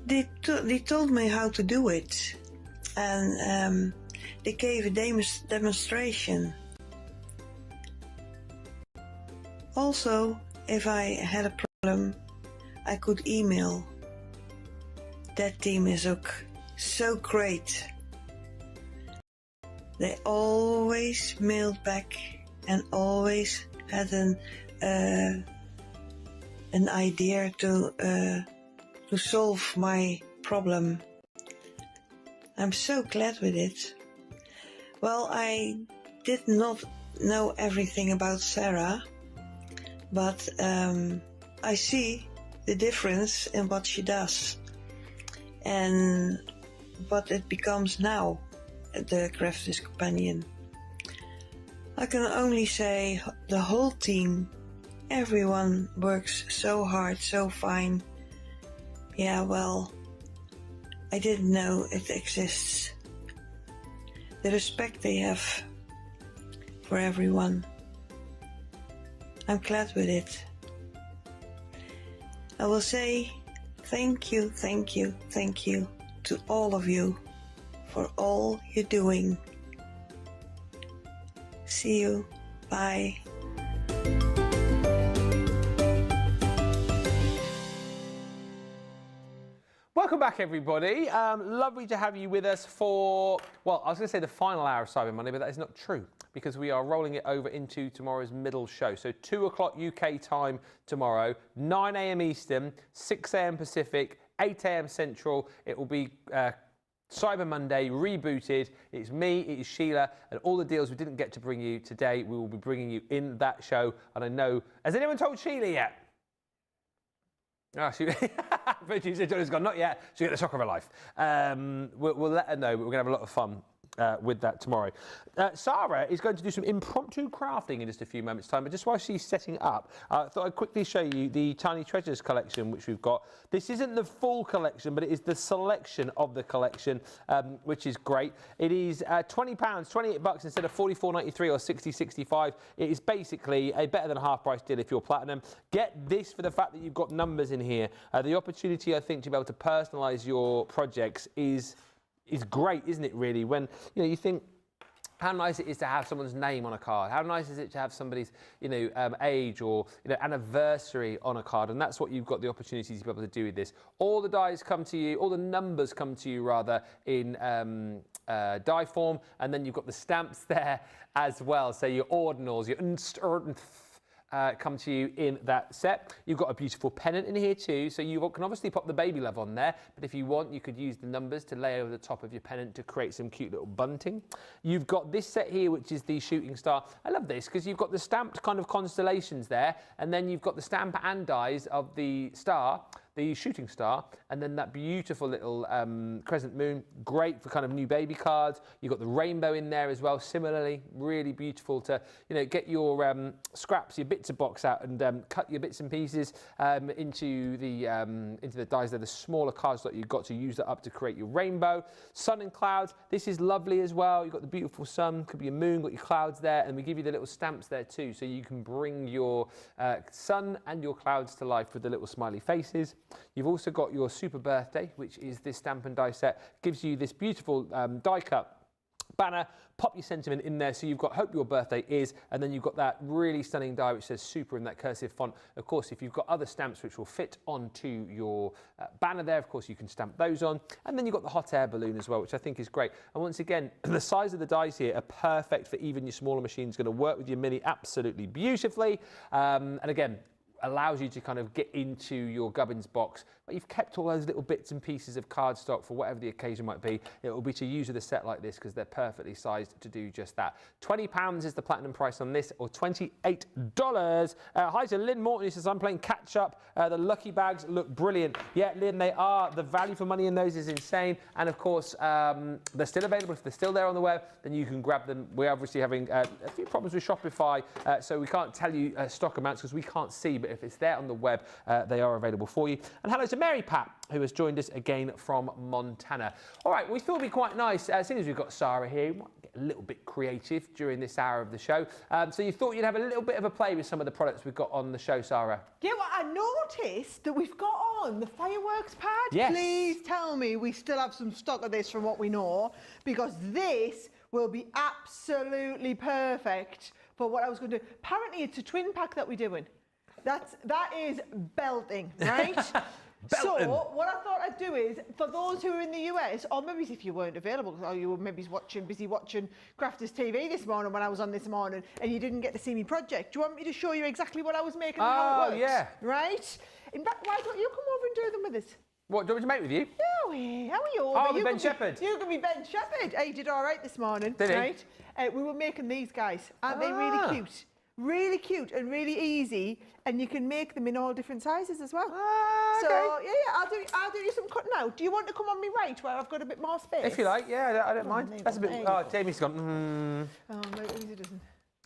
they told me how to do it, and they gave a demonstration. Also, if I had a problem, I could email. That team is so great. They always mailed back and always had an idea to solve my problem. I'm so glad with it. Well, I did not know everything about Sara, but I see the difference in what she does and what it becomes now, the Crafterscompanion. I can only say the whole team, everyone works so hard, so fine. Yeah, well, I didn't know it exists. The respect they have for everyone. I'm glad with it. I will say thank you, thank you, thank you to all of you for all you're doing. See you. Bye. Welcome back, everybody. Lovely to have you with us for, well, I was going to say the final hour of Cyber Monday, but that is not true because we are rolling it over into tomorrow's middle show. So 2 o'clock UK time tomorrow, 9 a.m. Eastern, 6 a.m. Pacific, 8 a.m. Central. It will be Cyber Monday rebooted. It's me, it is Sheila, and all the deals we didn't get to bring you today, we will be bringing you in that show. And I know, has anyone told Sheila yet? Oh, producer Johnny's gone, not yet. She'll get the shock of her life. We'll let her know, but we're going to have a lot of fun with that tomorrow. Sara is going to do some impromptu crafting in just a few moments' time, but just while she's setting up, I thought I'd quickly show you the Tiny Treasures collection, which we've got. This isn't the full collection, but it is the selection of the collection, which is great. It is £20, $28 instead of $44.93 or $60.65. It is basically a better than half price deal if you're platinum. Get this for the fact that you've got numbers in here. The opportunity, I think, to be able to personalise your projects is great, isn't it, really? When you think how nice it is to have someone's name on a card. How nice is it to have somebody's age or anniversary on a card, and that's what you've got the opportunity to be able to do with this. All the dies come to you, all the numbers come to you rather in die form, and then you've got the stamps there as well. So your ordinals, your come to you in that set. You've got a beautiful pennant in here too, so you can obviously pop the baby love on there, but if you want, you could use the numbers to lay over the top of your pennant to create some cute little bunting. You've got this set here, which is the shooting star. I love this because you've got the stamped kind of constellations there, and then you've got the stamp and dies of the star, the shooting star, and then that beautiful little crescent moon, great for kind of new baby cards. You've got the rainbow in there as well, similarly, really beautiful to get your scraps, your bits of box out and cut your bits and pieces into the dies there, the smaller cards that you've got to use that up to create your rainbow. Sun and clouds, this is lovely as well. You've got the beautiful sun, could be a moon, got your clouds there, and we give you the little stamps there too, so you can bring your sun and your clouds to life with the little smiley faces. You've also got your Super Birthday, which is this stamp and die set. Gives you this beautiful die cut banner, pop your sentiment in there. So you've got Hope Your Birthday Is, and then you've got that really stunning die which says Super in that cursive font. Of course, if you've got other stamps which will fit onto your banner there, of course, you can stamp those on. And then you've got the hot air balloon as well, which I think is great. And once again, the size of the dies here are perfect for even your smaller machines. Going to work with your Mini absolutely beautifully. And again, allows you to kind of get into your gubbins box, but you've kept all those little bits and pieces of cardstock for whatever the occasion might be. It will be to use with a set like this because they're perfectly sized to do just that. £20 is the platinum price on this, or $28. Hi to Lynn Morton, who says, I'm playing catch up. The lucky bags look brilliant. Yeah, Lynn, they are. The value for money in those is insane. And of course, they're still available. If they're still there on the web, then you can grab them. We're obviously having a few problems with Shopify, so we can't tell you stock amounts because we can't see, but if it's there on the web, they are available for you. And hello to Mary Pat, who has joined us again from Montana. All right, we thought it'd be quite nice, as soon as we've got Sara here, we might get a little bit creative during this hour of the show. So you thought you'd have a little bit of a play with some of the products we've got on the show, Sara? Yeah, well, I noticed that we've got on the fireworks pad. Yes. Please tell me we still have some stock of this from what we know, because this will be absolutely perfect for what I was going to do. Apparently, it's a twin pack that we're doing. That is belting, right? Belting. So what I thought I'd do is, for those who are in the US, or maybe if you weren't available, or you were maybe busy watching Crafters TV this morning when I was on this morning, and you didn't get to see me project, do you want me to show you exactly what I was making and how it works? Yeah. Right? In fact, why don't you come over and do them with us? What, do you want me to make with you? No, how are you? Oh, with Ben Shepherd. You can be Ben Shepherd. He did all right this morning. Did he? Right? We were making these guys. Aren't they really cute? Really cute and really easy, and you can make them in all different sizes as well. Okay. So yeah, I'll do you some cutting out. Do you want to come on me right where I've got a bit more space? If you like, yeah, I don't mind. That's a bit. Oh, Jamie's gone. Oh, maybe he doesn't.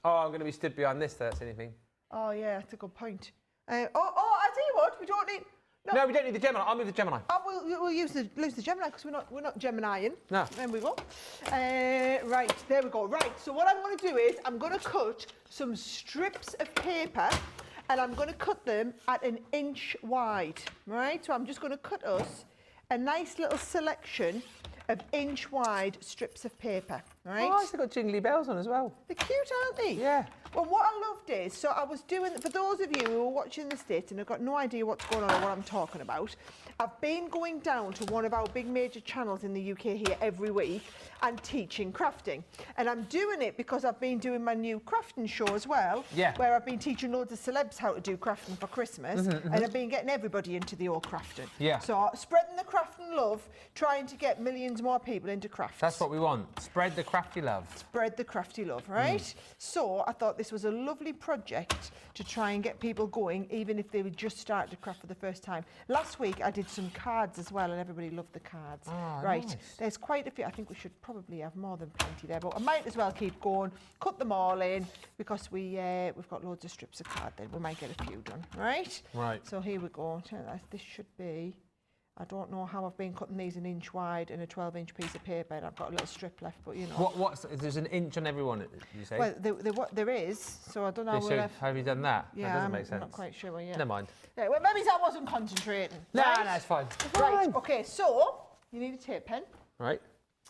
Oh, I'm going to be stood behind this. That's anything. Oh yeah, that's a good point. I tell you what, we don't need. No, we don't need the Gemini. I'll move the Gemini. Oh, we'll use the Gemini because we're not Gemini-ing. No. There we go. Right, there we go. Right, so what I'm going to do is I'm going to cut some strips of paper, and I'm going to cut them at 1 inch wide. Right, so I'm just going to cut us a nice little selection of 1 inch wide strips of paper. Right. Oh, they've got jingly bells on as well. They're cute, aren't they? Yeah. Well, what I loved is, so I was doing, for those of you who are watching the States and have got no idea what's going on or what I'm talking about, I've been going down to one of our big major channels in the UK here every week and teaching crafting. And I'm doing it because I've been doing my new crafting show as well, where I've been teaching loads of celebs how to do crafting for Christmas, and I've been getting everybody into the old crafting. Yeah. So spreading the crafting love, trying to get millions more people into crafts. That's what we want. Spread the crafty love. Spread the crafty love, right? So I thought this was a lovely project to try and get people going, even if they would just start to craft for the first time. Last week I did some cards as well, and everybody loved the cards. Right, nice. There's quite a few. I think we should probably have more than plenty there, but I might as well keep going, cut them all in, because we've got loads of strips of card then. We might get a few done, right? Right. So here we go. This should be, I don't know how I've been cutting these 1 inch wide in a 12-inch piece of paper, and I've got a little strip left, but you know. There's 1 inch on every one, did you say? Well, there is, so I don't know. So have you done that? Yeah, that doesn't make sense. I'm not quite sure yet. Never mind. Yeah, well, maybe I wasn't concentrating. No, right? no, it's fine. Right, okay, so you need a tape pen. Right.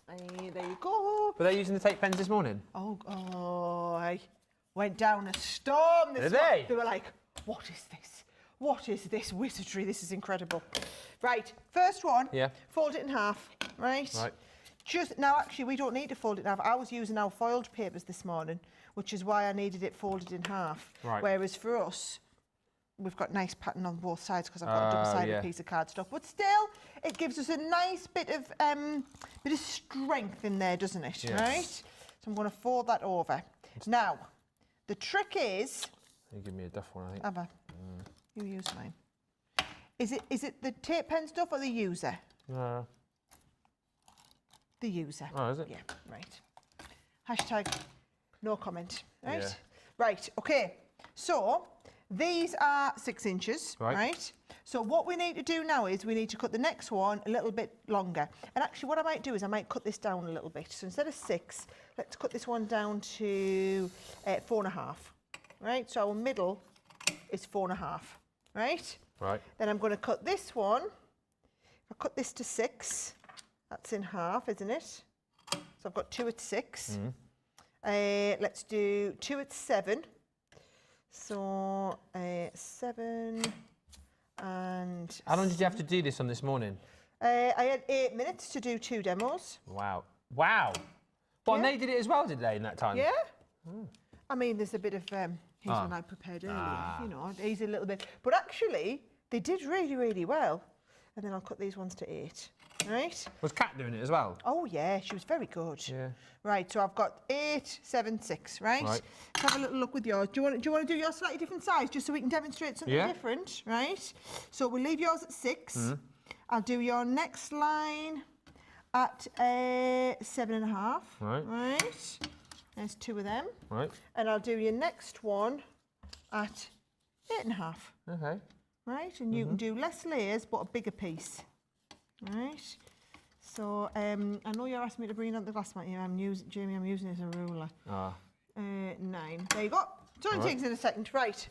There you go. Were they using the tape pens this morning? Oh, I went down a storm this morning. They were like, what is this? What is this wizardry? This is incredible. Right, first one, fold it in half, right? Right. Just, now actually we don't need to fold it in half. I was using our foiled papers this morning, which is why I needed it folded in half. Right. Whereas for us, we've got nice pattern on both sides because I've got a double-sided piece of cardstock. But still, it gives us a nice bit of strength in there, doesn't it? Yes. Right? So I'm going to fold that over. Now, the trick is... You give me a duff one, I think. Have I? You use mine. Is it the tape pen stuff or the user? No. The user. Oh, is it? Yeah, right. Hashtag no comment, right? Yeah. Right, okay. So, these are 6 inches, right? So what we need to do now is we need to cut the next one a little bit longer. And actually what I might do is I might cut this down a little bit. So instead of 6, let's cut this one down to 4.5, right? So our middle is 4.5, right? Right. Then I'm going to cut this one. If I cut this to 6, that's in half, isn't it? So I've got 2 at 6. Let's do 2 at 7. So 7 and... How long did you have to do this on this morning? I had 8 minutes to do 2 demos. Wow. Wow. Well, and they did it as well, did they, in that time? Yeah. I mean, there's a bit of... here's one I prepared earlier. You know, he's a little bit... But actually, they did really, really well. And then I'll cut these ones to 8. Right? Was Kat doing it as well? Oh, yeah, she was very good. Yeah. Right, so I've got 8, 7, 6, right? Let's have a little look with yours. Do you want to do yours slightly different size, just so we can demonstrate something different, right? So we'll leave yours at 6. I'll do your next line at 7.5. Right. There's 2 of them. Right. And I'll do your next one at 8.5. Okay. Right, and you can do less layers, but a bigger piece. Right, so I know you're asking me to bring out the glass mat here. Jamie, I'm using it as a ruler. 9. There you go. It only takes in a second. Right.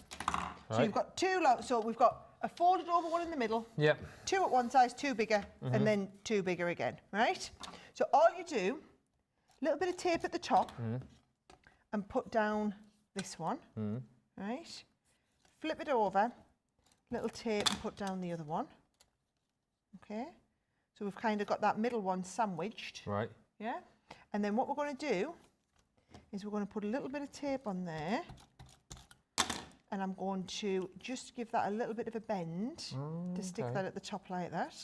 So you've got 2 so we've got a folded over one in the middle. Yep. 2 at one size, 2 bigger, and then 2 bigger again. Right. So all you do, a little bit of tape at the top, and put down this one. Right. Flip it over, little tape, and put down the other one. Okay. So we've kind of got that middle one sandwiched. Right. Yeah. And then what we're going to do is we're going to put a little bit of tape on there. And I'm going to just give that a little bit of a bend to stick that at the top like that.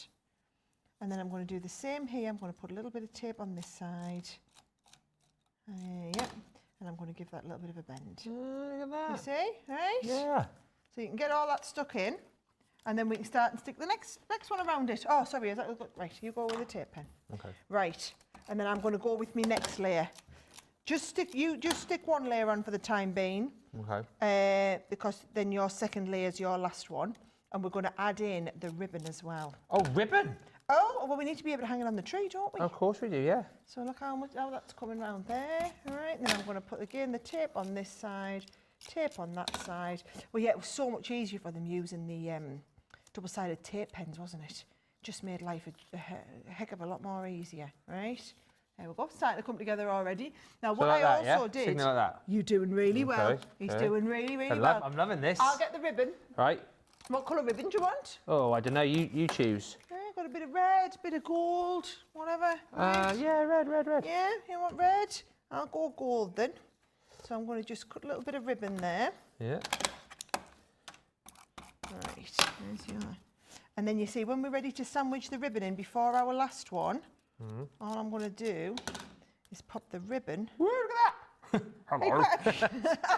And then I'm going to do the same here. I'm going to put a little bit of tape on this side. Yep. And I'm going to give that a little bit of a bend. Look at that. You see? Right? Yeah. So you can get all that stuck in. And then we can start and stick the next one around it. Oh, sorry, is that good? Right, you go with the tape pen. Okay. Right, and then I'm going to go with my next layer. Just stick one layer on for the time being. Okay. Because then your second layer is your last one, and we're going to add in the ribbon as well. Oh, ribbon! Oh, well, we need to be able to hang it on the tree, don't we? Of course we do, yeah. So look how that's coming round there. All right, and then I'm going to put again the tape on this side, tape on that side. Well, yeah, it was so much easier for them using the double-sided tape pens, wasn't it? Just made life a heck of a lot more easier, right? There we go, starting to come together already. Now, what I also did... Signal like that. You're doing really well. He's doing really, really well. I'm loving this. I'll get the ribbon. Right. What colour ribbon do you want? Oh, I don't know. You choose. Yeah, got a bit of red, bit of gold, whatever. Right? Yeah, red. Yeah, you want red? I'll go gold then. So I'm going to just cut a little bit of ribbon there. Yeah. Right, there's the other. And then you see, when we're ready to sandwich the ribbon in before our last one, all I'm going to do is pop the ribbon. Woo, look at that! Hello.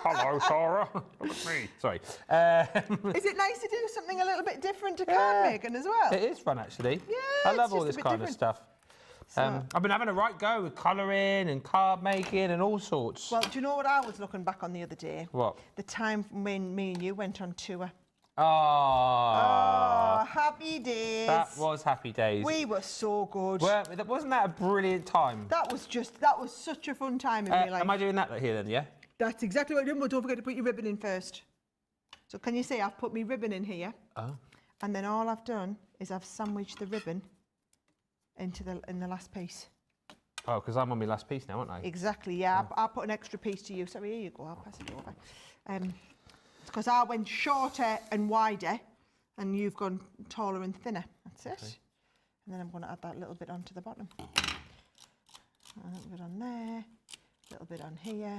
Hello, Sara. Look at me. Sorry. Is it nice to do something a little bit different to card making as well? It is fun, actually. Yeah, I love all this kind of stuff. So, I've been having a right go with colouring and card making and all sorts. Well, do you know what I was looking back on the other day? What? The time when me and you went on tour. Oh, happy days. That was happy days. We were so good. Wasn't that a brilliant time? That was such a fun time in my life. Am I doing that here then, yeah? That's exactly what I'm doing, but don't forget to put your ribbon in first. So can you see I've put my ribbon in here? Oh. And then all I've done is I've sandwiched the ribbon in the last piece. Oh, because I'm on my last piece now, aren't I? Exactly, yeah. I'll put an extra piece to you. So here you go, I'll pass it over. Because I went shorter and wider, and you've gone taller and thinner. That's it. Okay. And then I'm going to add that little bit onto the bottom. A little bit on there, a little bit on here.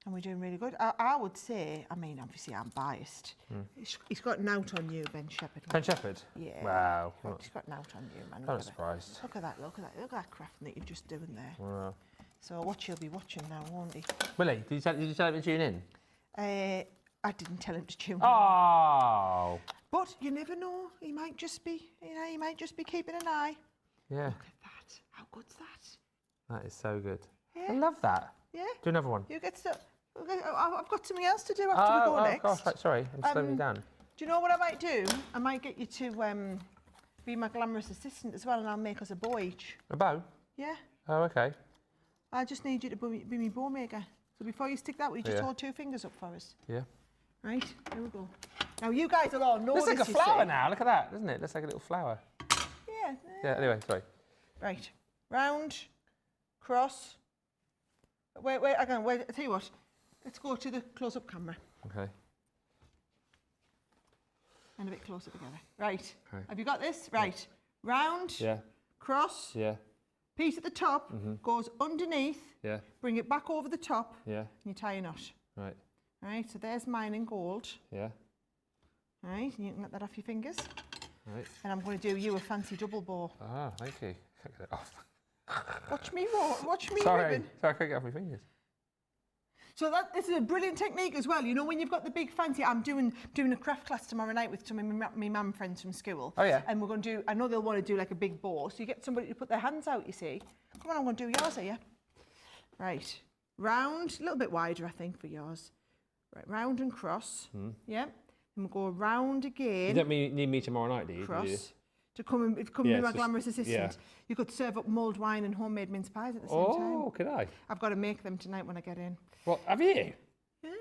And we're doing really good. I would say, I mean, obviously I'm biased. He's got an out on you, Ben Shepherd. Ben Shepherd? Yeah. Wow. He's got an out on you, man. I'm not surprised. Look at that, look at that crafting that you're just doing there. Wow. So what you'll be watching now, won't he? Really? Did you tell him to tune in? I didn't tell him to tune in. Oh. But you never know. He might just be, he might just be keeping an eye. Yeah. Look at that. How good's that? That is so good. Yeah. I love that. Yeah. Do another one. You get stuff. I've got something else to do after we go next. Oh gosh, right, sorry. I'm slowing you down. Do you know what I might do? I might get you to be my glamorous assistant as well, and I'll make us a bow each. A bow? Yeah. Oh, okay. I just need you to be my bow maker. So before you stick that, will you just hold 2 fingers up for us? Yeah. Right, here we go. Now you guys will all know this. Looks like a flower now, look at that, doesn't it? Looks like a little flower. Yeah. Yeah, anyway, sorry. Right, round, cross. Wait, hang on, wait, I tell you what. Let's go to the close-up camera. Okay. And a bit closer together. Right. Okay. Have you got this? Right. Round. Yeah. Cross. Yeah. Piece at the top goes underneath. Yeah. Bring it back over the top. Yeah. And you tie a knot. Right. Right. So there's mine in gold. Yeah. Right. And you can get that off your fingers. Right. And I'm going to do you a fancy double bow. Ah, thank you. Can't get it off. Watch me, watch me. Sorry. Ribbon. Sorry, I can't get off my fingers. So this is a brilliant technique as well. You know, when you've got the big fancy, I'm doing a craft class tomorrow night with some of my mum friends from school. Oh yeah. And we're going to do, I know they'll want to do like a big bow, so you get somebody to put their hands out, you see. Come on, I'm going to do yours here. Right. Round, a little bit wider, I think, for yours. Right, round and cross. Yeah. And we'll go round again. You don't need me tomorrow night, do you? Cross. To come and be my glamorous assistant. Yeah. You could serve up mulled wine and homemade mince pies at the same time. Oh, could I? I've got to make them tonight when I get in. What, have you? Yeah.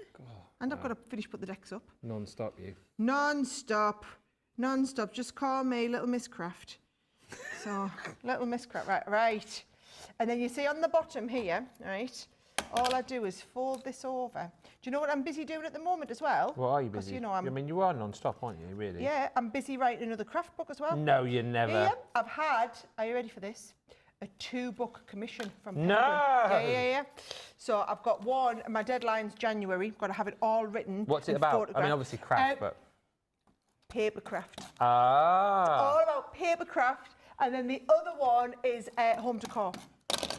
And I've got to finish put the decks up. Non-stop, you. Non-stop. Non-stop. Just call me Little Miss Craft. So, Little Miss Craft. Right. And then you see on the bottom here, right, all I do is fold this over. Do you know what I'm busy doing at the moment as well? What are you busy? You know, I mean, you are non-stop, aren't you, really? Yeah, I'm busy writing another craft book as well. No, you never. Yeah, I've had, are you ready for this? A 2-book commission from No! Yeah. So I've got one, my deadline's January, got to have it all written. What's it about? I mean, obviously craft, but... Papercraft. Ah. All about papercraft. And then the other one is home decor.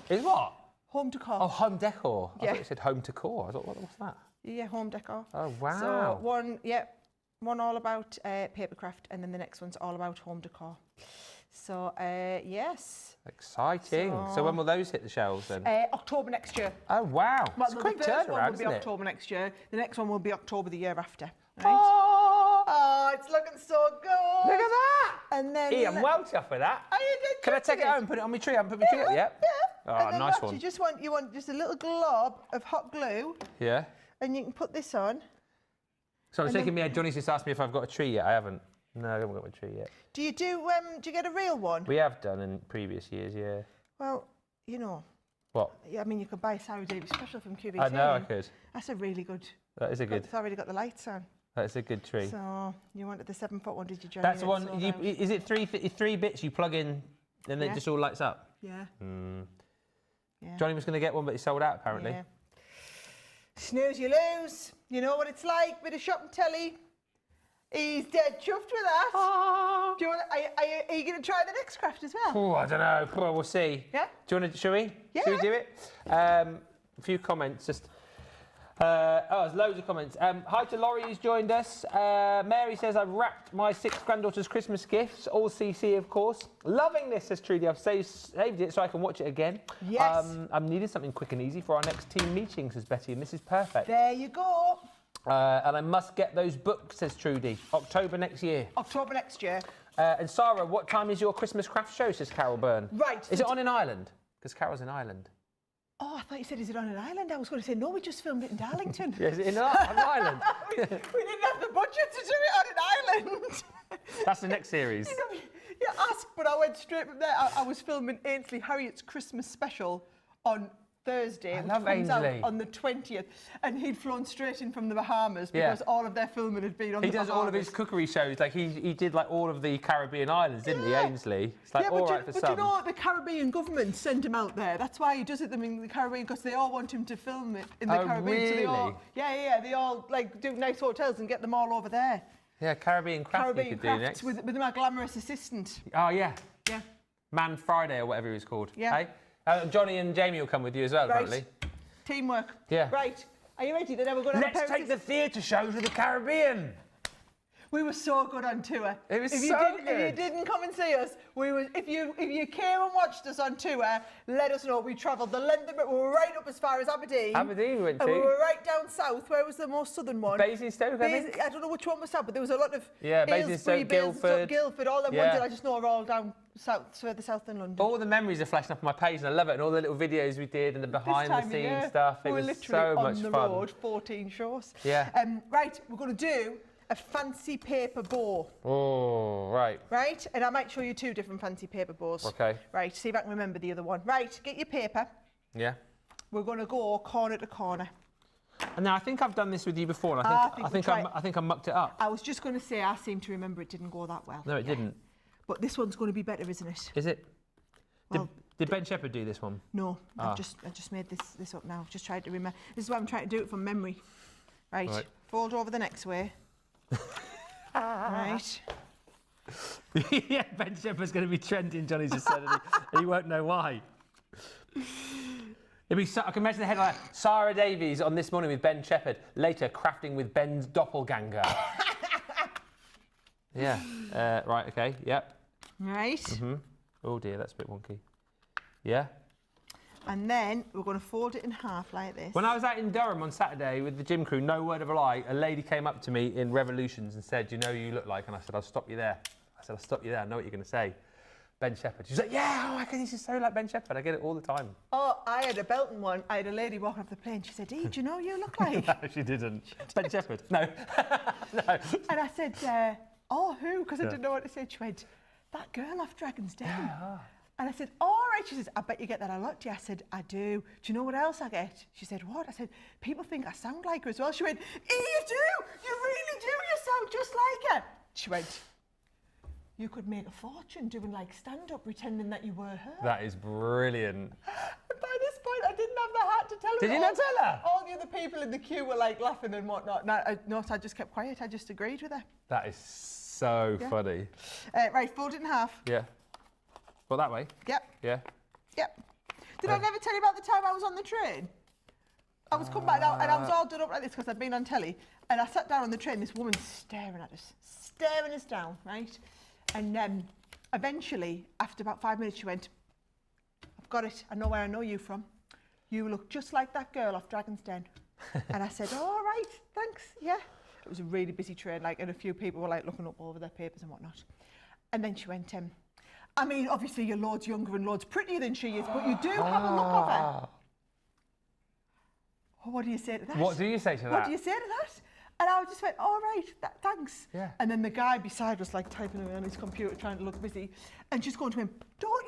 Is what? Home decor. Oh, home decor. I Yeah. thought you said home decor. I thought, what's that? Yeah, home decor. Oh, wow. So one all about papercraft, and then the next one's all about home decor. So, yes. Exciting. So when will those hit the shelves then? October next year. Oh, wow. Well, It's a quick the first one turnaround, will be isn't it? October next year. The next one will be October the year after. Right? Oh, it's looking so good. Look at that. And then... Hey, I'm well chuffed with that. Oh, you did. Can I take it home and put it on my tree? I haven't put my tree up yet. Yeah. Oh, And then nice what, one. You want just a little glob of hot glue, Yeah. and you can put this on. So I was thinking, Johnny's just asked me if I've got a tree yet. I haven't. No, I haven't got my tree yet. Do you get a real one? We have done in previous years, yeah. Well, you know. What? Yeah, I mean, you could buy Sara Davies special from QVC. I know I could. That's a really good. That is a good. It's already got the lights on. That's a good tree. So you wanted the 7-foot one, did you, Johnny? That's the one. Is it three bits you plug in, and it just all lights up? Yeah. Yeah. Johnny was going to get one, but he sold out apparently. Yeah. Snooze, you lose. You know what it's like. Bit of shopping telly. He's dead chuffed with that. Do you want? Are you going to try the next craft as well? Oh, I don't know. Well, we'll see. Yeah. Do you want to? Shall we? Yeah. Shall we do it? A few comments. Just. There's loads of comments. Hi to Laurie who's joined us. Mary says, I've wrapped my 6 granddaughters' Christmas gifts, all CC of course. Loving this, says Trudy. I've saved it so I can watch it again. Yes. I'm needing something quick and easy for our next team meeting, says Betty, and this is perfect. There you go. And I must get those books, says Trudy. October next year. October next year. And Sarah, what time is your Christmas craft show, says Carol Byrne. Right. Is it on in Ireland? Because Carol's in Ireland. Oh, I thought you said, is it on an island? I was going to say, no, we just filmed it in Darlington. Yes, in Ireland. we didn't have the budget to do it on an island. That's the next series. You asked, but I went straight from there. I was filming Ainsley Harriet's Christmas special on Thursday, which comes out on the 20th, and he'd flown straight in from the Bahamas because all of their filming had been on the Bahamas. He does all of his cookery shows, like he did like all of the Caribbean islands, didn't he, Ainsley? It's like all right for some. But you know, the Caribbean government sent him out there. That's why he does it in the Caribbean, because they all want him to film it in the Caribbean. Really? So they all, they all like do nice hotels and get them all over there. Yeah, Caribbean craft you could do next. With my glamorous assistant. Oh yeah. Yeah. Man Friday or whatever he was called. Yeah. Hey? Johnny and Jamie will come with you as well, apparently. Teamwork. Yeah. Right. Are you ready? Then we're going to Let's take the theatre show to the Caribbean. We were so good on tour. It was good. If you didn't come and see us, if you came and watched us on tour, let us know. We travelled the length of it. We were right up as far as Aberdeen. Aberdeen we went to. And we were right down south. Where was the most southern one? Basingstoke, I think. I don't know which one was south, but there was a lot of Basingstoke, Guildford, all them ones that I just know are all down south, further south than London. All the memories are flashing up on my page, and I love it. And all the little videos we did, and the behind-the-scenes stuff. It was so much fun. We were literally on the road, 14 shows. Yeah. Right, we're going to do a fancy paper bow. Oh, right. Right, and I might show you 2 different fancy paper bows. Okay. Right, see if I can remember the other one. Right, get your paper. Yeah. We're going to go corner to corner. And now I think I've done this with you before, and I think I mucked it up. I was just going to say, I seem to remember it didn't go that well. No, it didn't. But this one's going to be better, isn't it? Is it? Well, did Ben Shepherd do this one? No, I just made this up now. Just tried to remember. This is why I'm trying to do it from memory. Right. Fold over the next way. Right. Yeah, Ben Shepherd's going to be trending, Johnny's just said, and he won't know why. I can imagine the headline, Sara Davies on This Morning with Ben Shepherd, later crafting with Ben's doppelganger. Yeah, right, okay, yep. Right. Mm-hmm. Oh dear, that's a bit wonky. Yeah. And then we're going to fold it in half like this. When I was out in Durham on Saturday with the gym crew, no word of a lie, a lady came up to me in Revolutions and said, "Do you know who you look like?" And I said, "I'll stop you there." I know what you're going to say. Ben Shepherd. She's like, "Yeah, I can. He's just so like Ben Shepherd. I get it all the time." Oh, I had a Belton one. I had a lady walking off the plane. She said, "Hey, do you know who you look like?" No, she didn't. Ben Shepherd. No. No. And I said, "Oh, who?" Because I didn't know what to say. She went, "That girl off Dragon's Den." Yeah. And I said, "All right." She says, "I bet you get that a lot." I said, "I do. Do you know what else I get?" She said, "What?" I said, "People think I sound like her as well." She went, "You do. You really do. You sound just like her." She went, "You could make a fortune doing like stand-up, pretending that you were her." That is brilliant. And by this point, I didn't have the heart to tell her. Did you not tell her? All the other people in the queue were like laughing and whatnot. No, I just kept quiet. I just agreed with her. That is so funny. Right, fold it in half. Yeah. Well, that way? Yep. Yeah. Yep. Did I never tell you about the time I was on the train? I was coming back down and I was all done up like this because I'd been on telly. And I sat down on the train, this woman staring at us, staring us down, right? And eventually, after about 5 minutes, she went, "I've got it. I know where I know you from. You look just like that girl off Dragon's Den." And I said, "All right, thanks, yeah." It was a really busy train, and a few people were looking up over their papers and whatnot. And then she went, "I mean, obviously you're loads younger and loads prettier than she is, but you do have a look of her." Oh, what do you say to that? What do you say to that? What do you say to that? And I just went, "All right, thanks." Yeah. And then the guy beside was typing away on his computer, trying to look busy. And she's going to him, Don't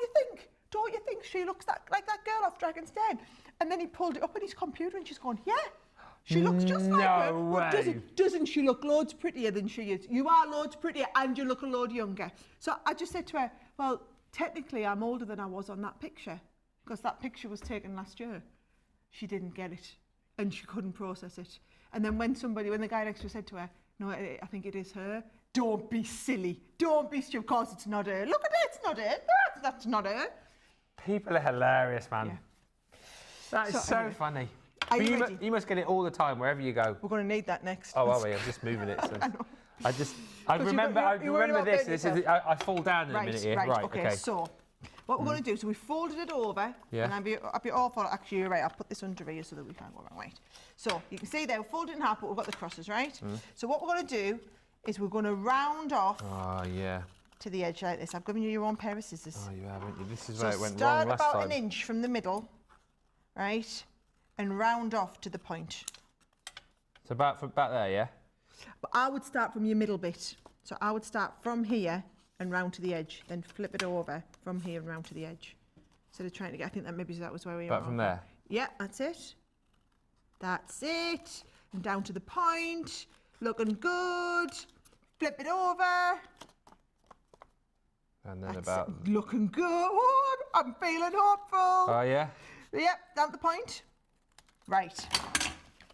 you think she looks like that girl off Dragon's Den?" And then he pulled it up on his computer and she's going, "Yeah, she looks just like her." No way. Doesn't she look loads prettier than she is? You are loads prettier and you look a load younger. So I just said to her, "Well, technically I'm older than I was on that picture because that picture was taken last year." She didn't get it and she couldn't process it. And then when the guy next to her said to her, "No, I think it is her," "Don't be silly. Don't be stupid. Of course it's not her. Look at it, it's not her. That's not her." People are hilarious, man. Yeah. That is so anyway, funny. Are you ready? You must get it all the time, wherever you go. We're going to need that next. Oh, are we? I'm just moving it. So. I you remember this. This is. I fall down in a minute here. Right. Okay. So, what we're going to do? So we folded it over. Yeah. And I'd be awful. Actually, you're right. I'll put this under here so that we can't go wrong. Right. So you can see there, we folded it in half, but we've got the crosses, right? So what we're going to do is we're going to round off. Oh yeah. To the edge like this. I've given you your own pair of scissors. Oh, you haven't. This is where it went start wrong last time. about an inch from the middle, right, and round off to the point. So about there, yeah. But I would start from your middle bit. So I would start from here and round to the edge, then flip it over from here and round to the edge. Instead of trying to get, I think that was where we were. But from there. Yeah, that's it. That's it. And down to the point. Looking good. Flip it over. And then That's about... looking good. I'm feeling hopeful. Oh, yeah? Yep, down to the point. Right.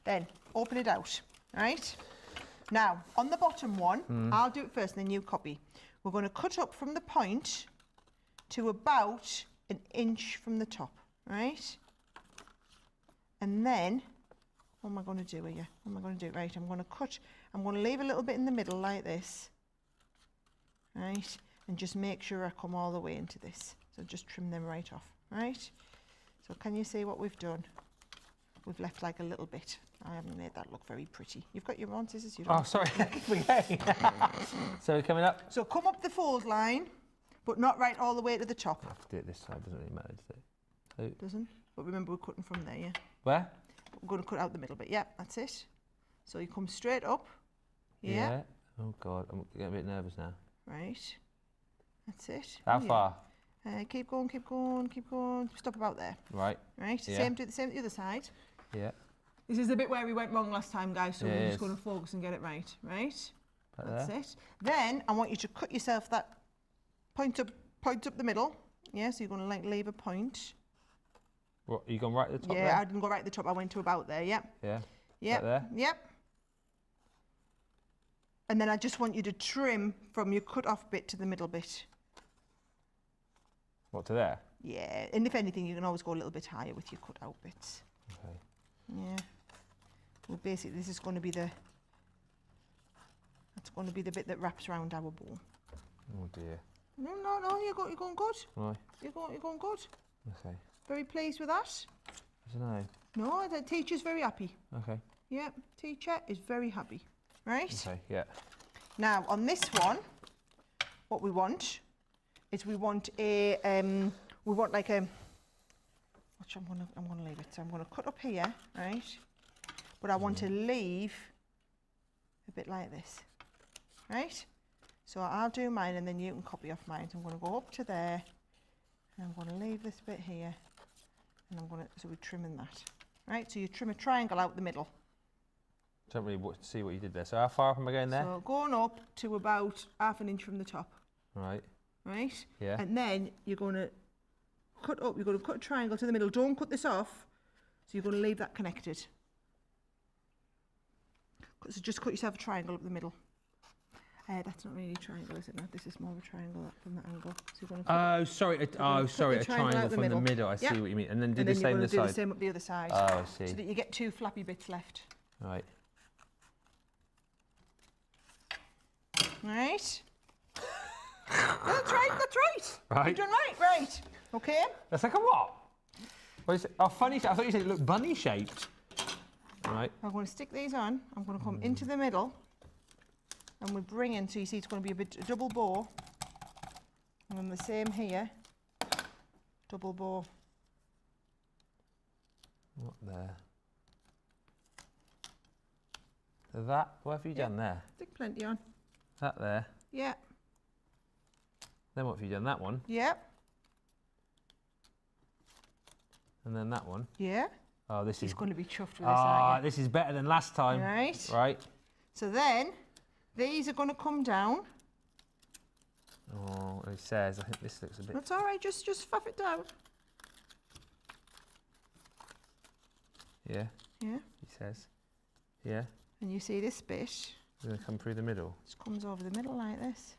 Then, open it out. Right? Now, on the bottom one, I'll do it first and then you copy. We're going to cut up from the point to about an inch from the top. Right? And then, what am I going to do here? What am I going to do? Right, I'm going to leave a little bit in the middle like this. Right? And just make sure I come all the way into this. So just trim them right off, right? So can you see what we've done? We've left a little bit. I haven't made that look very pretty. You've got your own scissors, you don't? Oh, sorry. So we're coming up? So come up the fold line, but not right all the way to the top. I have to do it this side, doesn't really matter, does it? So doesn't? But remember, we're cutting from there, yeah? Where? We're going to cut out the middle bit. Yeah, that's it. So you come straight up. Yeah. Oh, God. I'm getting a bit nervous now. Right. That's it. How far? Keep going, keep going, keep going. Stop about there. Right. Right. Yeah. Same to the other side. Yeah. This is the bit where we went wrong last time, guys. So Yeah, we're it just going is. to focus and get it right. Right. Right That's there. it. Then I want you to cut yourself that point up the middle. Yeah. So you're going to like leave a point. What, you gone right at the top Yeah. there? I didn't go right at the top. I went to about there. Yep. Yeah. Yep. Right there? Yep. And then I just want you to trim from your cut off bit to the middle bit. What, to there? Yeah, and if anything, you can always go a little bit higher with your cut out bits. Okay. Yeah. Well, basically, this is going to be that's going to be the bit that wraps around our ball. Oh dear. No, you're going good. Right. You're going good. Okay. Very pleased with that. I don't know. No, the teacher's very happy. Okay. Yeah, teacher is very happy. Right? Okay, yeah. Now, on this one, what we want is we want like a, which I'm gonna leave it. So I'm gonna cut up here, right? But I want to leave a bit like this, right? So I'll do mine and then you can copy off mine. So I'm gonna go up to there and I'm gonna leave this bit here and so we're trimming that, right? So you trim a triangle out the middle. Don't really see what you did there. So how far up am I going there? So going up to about ½ inch from the top. Right. Right? Yeah. And then you're going to cut up, you're going to cut a triangle to the middle. Don't cut this off. So you're going to leave that connected. So just cut yourself a triangle up the middle. That's not really a triangle, is it? No, this is more of a triangle from that angle. So you're going to Oh, sorry. A triangle from the middle. I see what you mean. And then do the same on the side. do the same up the other side. Oh, I see. So that you get two flappy bits left. Right. Right. That's right. Right. You've done right. Okay. That's like a what? What is it? Oh, funny. I thought you said it looked bunny shaped. Right. I'm going to stick these on. I'm going to come into the middle. And we bring in, so you see it's going to be a double bow. And then the same here. Double bow. What there? That, what have you done there? Stick plenty on. That there. Yeah. Then what have you done? That one. Yeah. And then that one. Yeah. Oh, this He's is going to be chuffed with this, aren't you? this is better than last time. Right. Right. So then, these are going to come down. Oh, it says, I think this looks a bit... That's all right, just faff it down. Yeah. Yeah. He says. Yeah. And you see this bit. It's going to come through the middle. Just comes over the middle like this.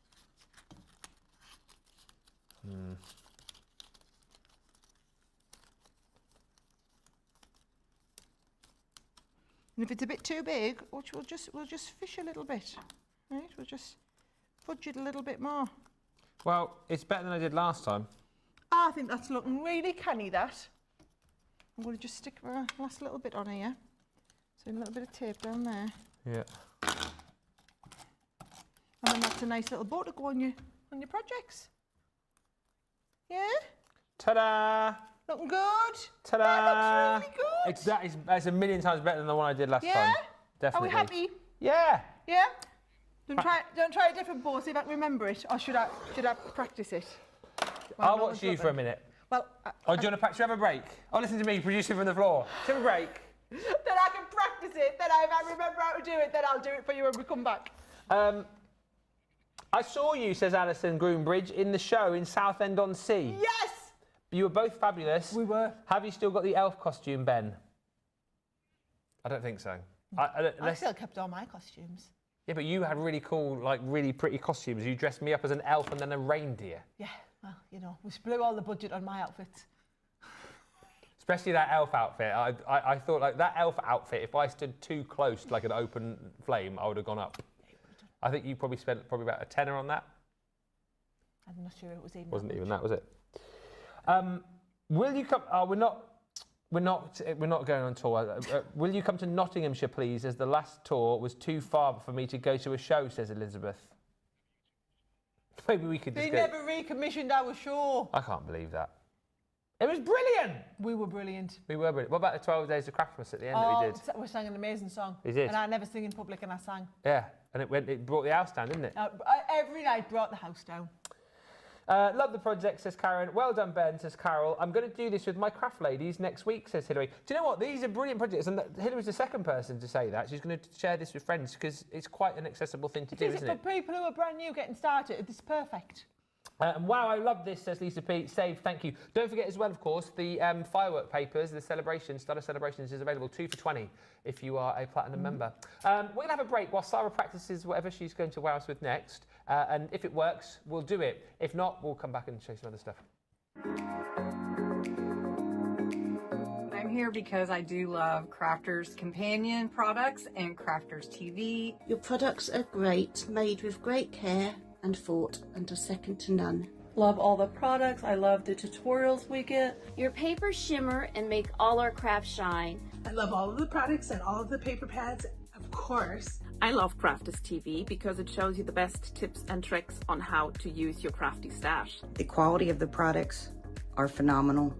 Hmm. And if it's a bit too big, which we'll just fish a little bit, right? We'll just fudge it a little bit more. Well, it's better than I did last time. I think that's looking really canny, that. I'm going to just stick my last little bit on here. So a little bit of tape down there. Yeah. And then that's a nice little bow to go on your projects. Yeah? Ta-da! Looking good? Ta-da! That looks really good. That's a million times better than the one I did last time. Yeah? Definitely. Are we happy? Yeah! Yeah? Don't try a different bow, see if I can remember it. Or should I practice it? I'll watch you for a minute. Well, do you want to practice? Should we have a break? Oh, listen to me, producer from the floor. Should we have a break? Then I can practice it. Then if I remember how to do it, then I'll do it for you when we come back. I saw you, says Alison Groombridge, in the show in Southend-on-Sea. Yes! You were both fabulous. We were. Have you still got the elf costume, Ben? I don't think so. I still kept all my costumes. Yeah, but you had really cool, like really pretty costumes. You dressed me up as an elf and then a reindeer. Yeah, well, you know, we blew all the budget on my outfits. Especially that elf outfit. I thought like that elf outfit, if I stood too close to like an open flame, I would have gone up. I think you probably spent about a tenner on that. I'm not sure it was even. Wasn't even that, was it? Will you come? We're not going on tour. Will you come to Nottinghamshire, please? As the last tour was too far for me to go to a show, says Elizabeth. Maybe we could. They never recommissioned our show. I can't believe that. It was brilliant. We were brilliant. We were brilliant. What about the 12 Days of Craftmas at the end that we did? We sang an amazing song. We did. And I never sing in public, and I sang. Yeah, and it brought the house down, didn't it? Every night brought the house down. Love the project, says Karen. Well done, Ben, says Carol. I'm going to do this with my craft ladies next week, says Hilary. Do you know what? These are brilliant projects, and Hilary's the second person to say that. She's going to share this with friends because it's quite an accessible thing to do, isn't it? For people who are brand new getting started, it's perfect. Wow, I love this, says Lisa P. Saved, thank you. Don't forget as well, of course, the firework papers, the celebrations, Starter Celebrations is available 2 for $20 if you are a Platinum member. We're going to have a break while Sara practices whatever she's going to wow us with next. And if it works, we'll do it. If not, we'll come back and show you some other stuff. I'm here because I do love Crafterscompanion products and Crafters TV. Your products are great, made with great care and thought, and are second to none. Love all the products. I love the tutorials we get. Your papers shimmer and make all our crafts shine. I love all of the products and all of the paper pads, of course. I love Crafters TV because it shows you the best tips and tricks on how to use your crafty stash. The quality of the products are phenomenal.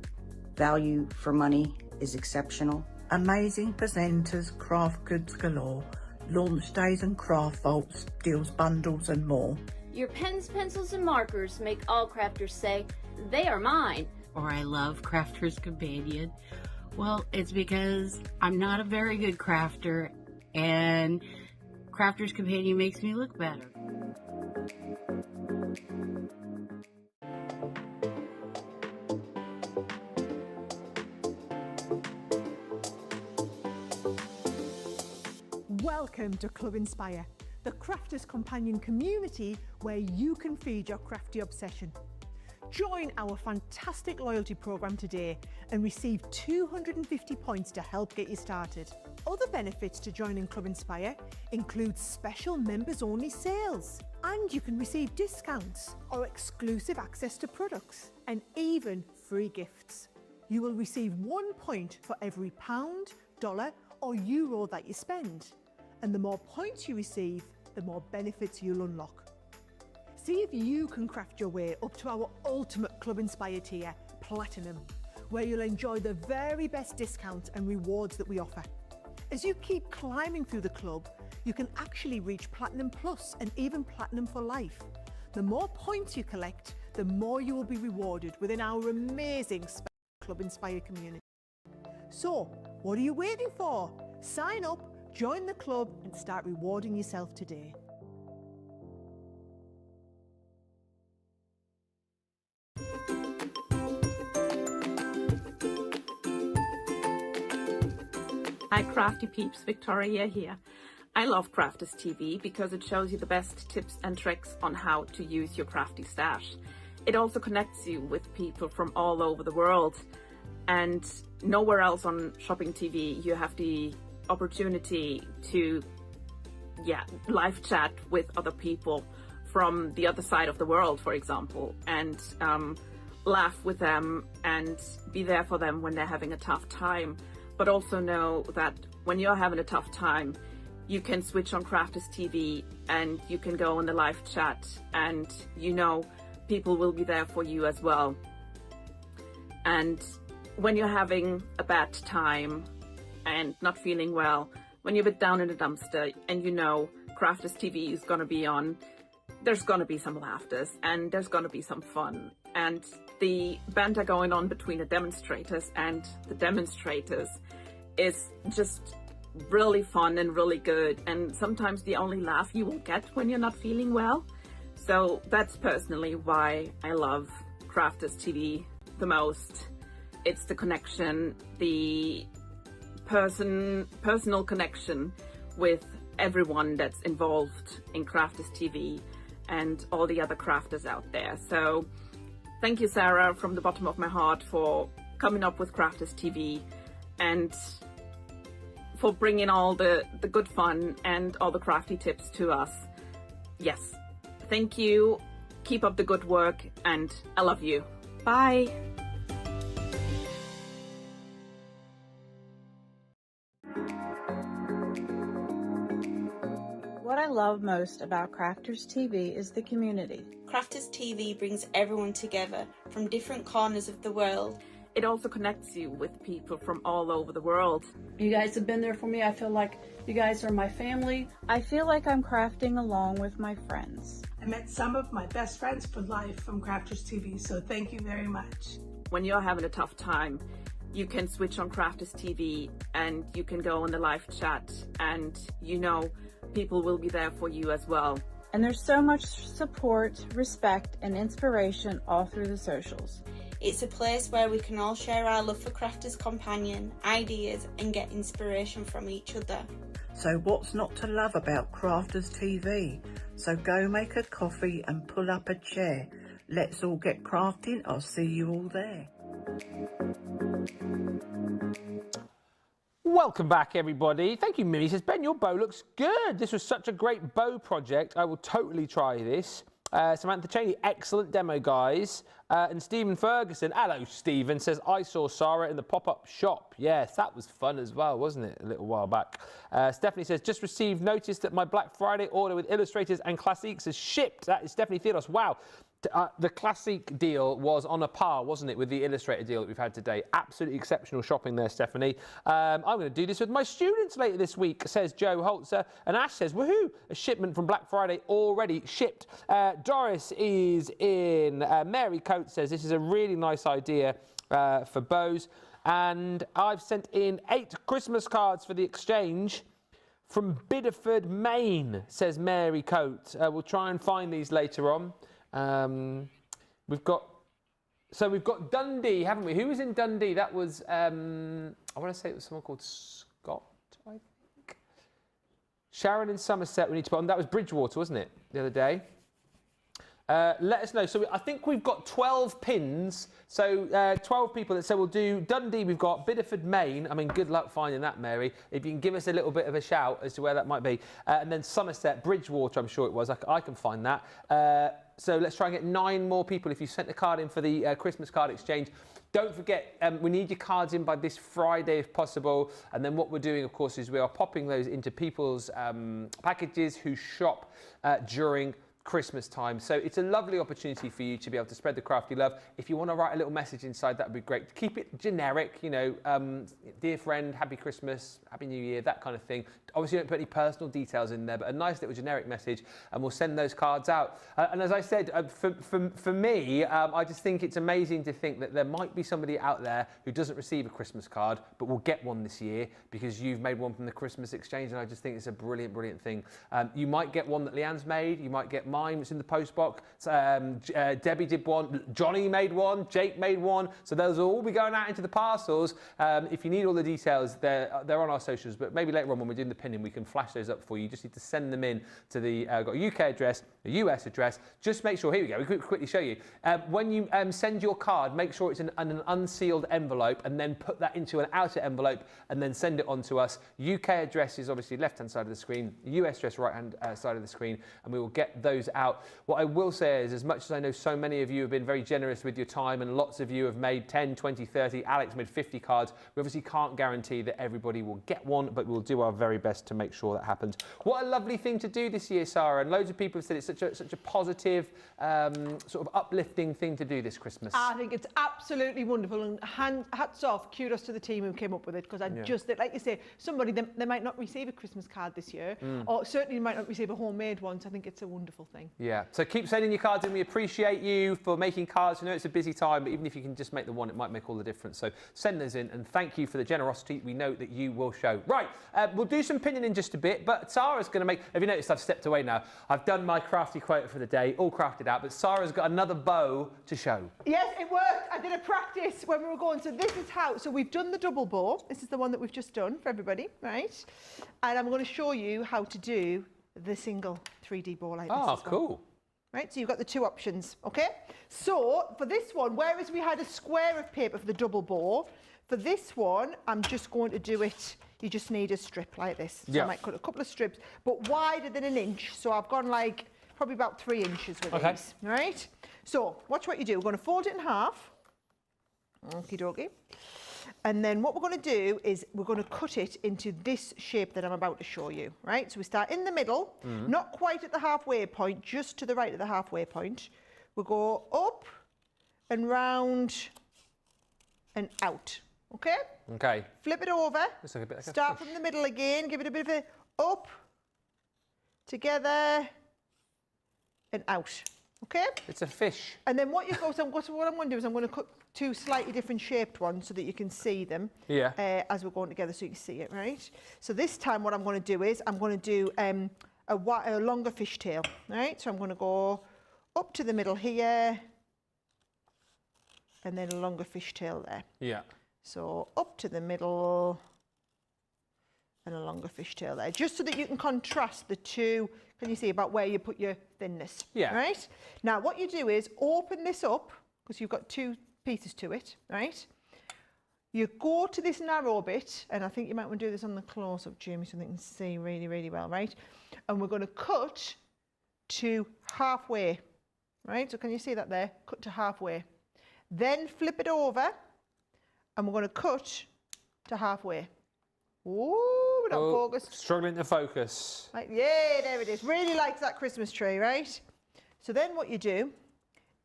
Value for money is exceptional. Amazing presenters, craft goods galore, launch days and craft vaults, deals bundles and more. Your pens, pencils, and markers make all crafters say, they are mine. Or I love Crafterscompanion. Well, it's because I'm not a very good crafter, and Crafterscompanion makes me look better. Welcome to Club Inspire, the Crafters Companion community where you can feed your crafty obsession. Join our fantastic loyalty program today and receive 250 points to help get you started. Other benefits to joining Club Inspire include special members-only sales, and you can receive discounts or exclusive access to products, and even free gifts. You will receive 1 point for every pound, dollar or euro that you spend, and the more points you receive, the more benefits you'll unlock. See if you can craft your way up to our ultimate Club Inspire tier, Platinum, where you'll enjoy the very best discounts and rewards that we offer. As you keep climbing through the club, you can actually reach Platinum Plus and even Platinum for life. The more points you collect, the more you will be rewarded within our amazing Club Inspire community. So, what are you waiting for? Sign up, join the club and start rewarding yourself today. Hi crafty peeps, Victoria here. I love Crafters TV because it shows you the best tips and tricks on how to use your crafty stash. It also connects you with people from all over the world, and nowhere else on Shopping TV you have the opportunity to live chat with other people from the other side of the world, for example, and laugh with them and be there for them when they're having a tough time. But also know that when you're having a tough time, you can switch on Crafters TV and you can go on the live chat, and you know people will be there for you as well. And when you're having a bad time and not feeling well, when you're a bit down in the dumpster and you know Crafters TV is going to be on, there's going to be some laughters and there's going to be some fun. And the banter going on between the demonstrators and the demonstrators is just really fun and really good, and sometimes the only laugh you will get when you're not feeling well. So that's personally why I love Crafters TV the most. It's the connection, the personal connection with everyone that's involved in Crafters TV and all the other crafters out there. So thank you, Sarah, from the bottom of my heart for coming up with Crafters TV and for bringing all the good fun and all the crafty tips to us. Yes, thank you. Keep up the good work, and I love you. Bye. What I love most about Crafters TV is the community. Crafters TV brings everyone together from different corners of the world. It also connects you with people from all over the world. You guys have been there for me. I feel like you guys are my family. I feel like I'm crafting along with my friends. I met some of my best friends for life from Crafters TV, so thank you very much. When you're having a tough time, you can switch on Crafters TV and you can go on the live chat, and you know people will be there for you as well. And there's so much support, respect, and inspiration all through the socials. It's a place where we can all share our love for Crafterscompanion, ideas, and get inspiration from each other. So what's not to love about Crafters TV? So go make a coffee and pull up a chair. Let's all get crafting. I'll see you all there. Welcome back, everybody. Thank you, Mimi. Says, Ben, your bow looks good. This was such a great bow project. I will totally try this. Samantha Cheney, excellent demo, guys. And Stephen Ferguson, hello, Stephen, says, I saw Sara in the pop-up shop. Yes, that was fun as well, wasn't it, a little while back. Stephanie says, just received notice that my Black Friday order with Illustrators and Classiques is shipped. That is Stephanie Theodos. Wow. The Classic deal was on a par, wasn't it, with the Illustrator deal that we've had today. Absolutely exceptional shopping there, Stephanie. I'm going to do this with my students later this week, says Joe Holzer. And Ash says, woohoo, a shipment from Black Friday already shipped. Doris is in. Mary Coates says, this is a really nice idea for bows. And I've sent in 8 Christmas cards for the exchange from Bideford, Maine, says Mary Coates. We'll try and find these later on. We've got Dundee, haven't we? Who was in Dundee? That was I want to say it was someone called Scott, I think. Sharon in Somerset we need to put on. That was Bridgewater, wasn't it, the other day? Let us know. So I think we've got 12 pins. So 12 people that say we'll do Dundee. We've got Bideford, Maine. I mean, good luck finding that, Mary. If you can give us a little bit of a shout as to where that might be. And then Somerset, Bridgewater, I'm sure it was. I can find that. So let's try and get 9 more people. If you sent a card in for the Christmas card exchange, don't forget, we need your cards in by this Friday if possible. And then what we're doing, of course, is we are popping those into people's packages who shop during Christmas time. So it's a lovely opportunity for you to be able to spread the crafty love. If you want to write a little message inside, that would be great. Keep it generic, you know, dear friend, happy Christmas, happy New Year, that kind of thing. Obviously, don't put any personal details in there, but a nice little generic message, and we'll send those cards out. And as I said, for me, I just think it's amazing to think that there might be somebody out there who doesn't receive a Christmas card, but will get one this year because you've made one from the Christmas exchange, and I just think it's a brilliant, brilliant thing. You might get one that Leanne's made, you might get mine, it's in the post box. Debbie did one, Johnny made one, Jake made one, so those will all be going out into the parcels. If you need all the details, they're on our socials, but maybe later on when we're doing the pinning, we can flash those up for you. You just need to send them in to the got a UK address, a US address. Just make sure, here we go, we can quickly show you. When you send your card, make sure it's in an unsealed envelope, and then put that into an outer envelope and then send it on to us. UK address is obviously left-hand side of the screen, US address right-hand side of the screen, and we will get those out. What I will say is, as much as I know so many of you have been very generous with your time, and lots of you have made 10, 20, 30, Alex made 50 cards, we obviously can't guarantee that everybody will get one, but we'll do our very best to make sure that happens. What a lovely thing to do this year, Sara, and loads of people have said it's such a positive, sort of uplifting thing to do this Christmas. I think it's absolutely wonderful, and hats off, kudos to the team who came up with it, because I just think, like you say, somebody, they might not receive a Christmas card this year, or certainly might not receive a homemade one, so I think it's a wonderful thing. Yeah, so keep sending your cards in. We appreciate you for making cards. I know it's a busy time, but even if you can just make the one, it might make all the difference. So send those in, and thank you for the generosity we know that you will show. Right, we'll do some pinning in just a bit, but Sara's going to make, have you noticed I've stepped away now? I've done my crafty quote for the day, all crafted out, but Sara's got another bow to show. Yes, it worked. I did a practice when we were going. So this is how, so we've done the double bow. This is the one that we've just done for everybody, right? And I'm going to show you how to do the single 3D bow like this. Oh, cool. Right, so you've got the 2 options, okay? So for this one, whereas we had a square of paper for the double bow, for this one, I'm just going to do it, you just need a strip like this. So I might cut a couple of strips, but wider than 1 inch. So I've gone like, probably about 3 inches with these, right? So watch what you do. We're going to fold it in half. Okie dokie. And then what we're going to do is we're going to cut it into this shape that I'm about to show you, right? So we start in the middle, not quite at the halfway point, just to the right of the halfway point. We'll go up and round and out. Okay? Okay. Flip it over. Looks like a bit like Start from the middle again. Give it a bit of a up, together, and out. Okay? It's a fish. And then what I'm going to do is I'm going to cut two slightly different shaped ones so that you can see them. Yeah. As we're going together, so you can see it, right? So this time, what I'm going to do is I'm going to do a longer fishtail, right? So I'm going to go up to the middle here, and then a longer fishtail there. Yeah. So up to the middle and a longer fishtail there, just so that you can contrast the two. Can you see about where you put your thinness? Yeah. Right? Now what you do is open this up, because you've got two pieces to it, right? You go to this narrow bit, and I think you might want to do this on the close-up, Jamie, so they can see really, really well, right? And we're going to cut to halfway, right? So can you see that there? Cut to halfway. Then flip it over, and we're going to cut to halfway. Ooh, we're not focused. Struggling to focus. Right, yeah, there it is. Really likes that Christmas tree, right? So then what you do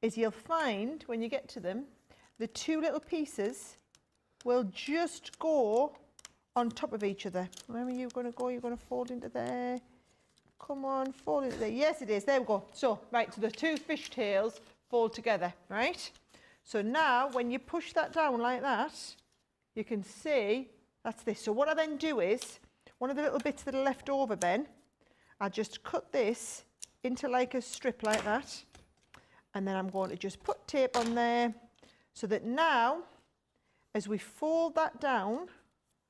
is you'll find, when you get to them, the two little pieces will just go on top of each other. Where are you going to go? You're going to fold into there. Come on, fold into there. Yes, it is. There we go. So, right, so the two fish tails fold together, right? So now, when you push that down like that, you can see that's this. So what I then do is, one of the little bits that are left over, Ben, I just cut this into like a strip like that. And then I'm going to just put tape on there so that now, as we fold that down,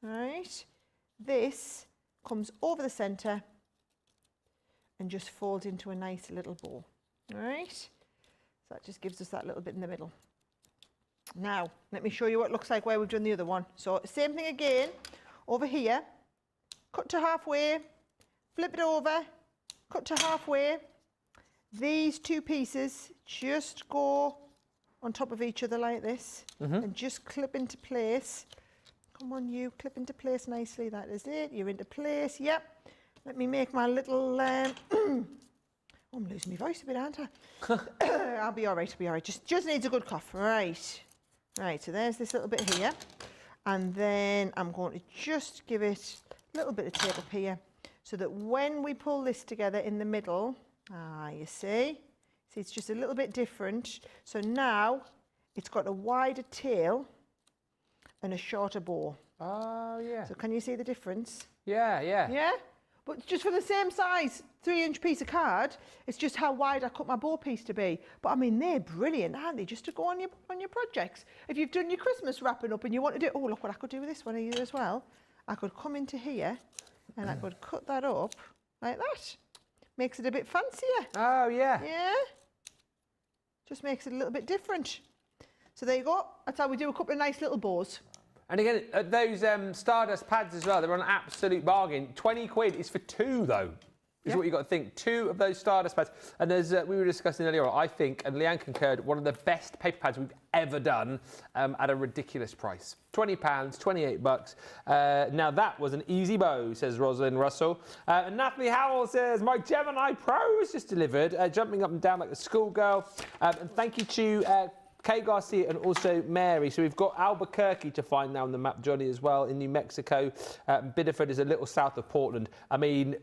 right, this comes over the centre and just folds into a nice little bow, all right? So that just gives us that little bit in the middle. Now, let me show you what it looks like where we've done the other one. So, same thing again, over here, cut to halfway, flip it over, cut to halfway. These two pieces just go on top of each other like this and just clip into place. Come on, you, clip into place nicely. That is it. You're into place. Yep. Let me make my little... oh, I'm losing my voice a bit, aren't I? I'll be all right. I'll be all right. Just needs a good cough. Right. Right, so there's this little bit here. And then I'm going to just give it a little bit of tape up here so that when we pull this together in the middle, you see, it's just a little bit different. So now it's got a wider tail and a shorter bow. Oh, yeah. So can you see the difference? Yeah, yeah. Yeah? But just for the same size 3-inch piece of card, it's just how wide I cut my bow piece to be. But I mean, they're brilliant, aren't they? Just to go on your projects. If you've done your Christmas wrapping up and you want to do, oh, look what I could do with this one here as well. I could come into here and I could cut that up like that. Makes it a bit fancier. Oh, yeah. Yeah? Just makes it a little bit different. So there you go. That's how we do a couple of nice little bows. And again, those Stardust pads as well, they're on an absolute bargain. 20 quid is for two, though, is what you've got to think. Two of those Stardust pads. And there's, we were discussing earlier on, I think, and Leanne concurred, one of the best paper pads we've ever done at a ridiculous price. £20, 28 bucks. Now, that was an easy bow, says Rosalind Russell. And Natalie Howell says, my Gemini Pro was just delivered, jumping up and down like a schoolgirl. And thank you to... Kay Garcia and also Mary. So we've got Albuquerque to find now on the map, Johnny, as well, in New Mexico. Biddeford is a little south of Portland. I mean,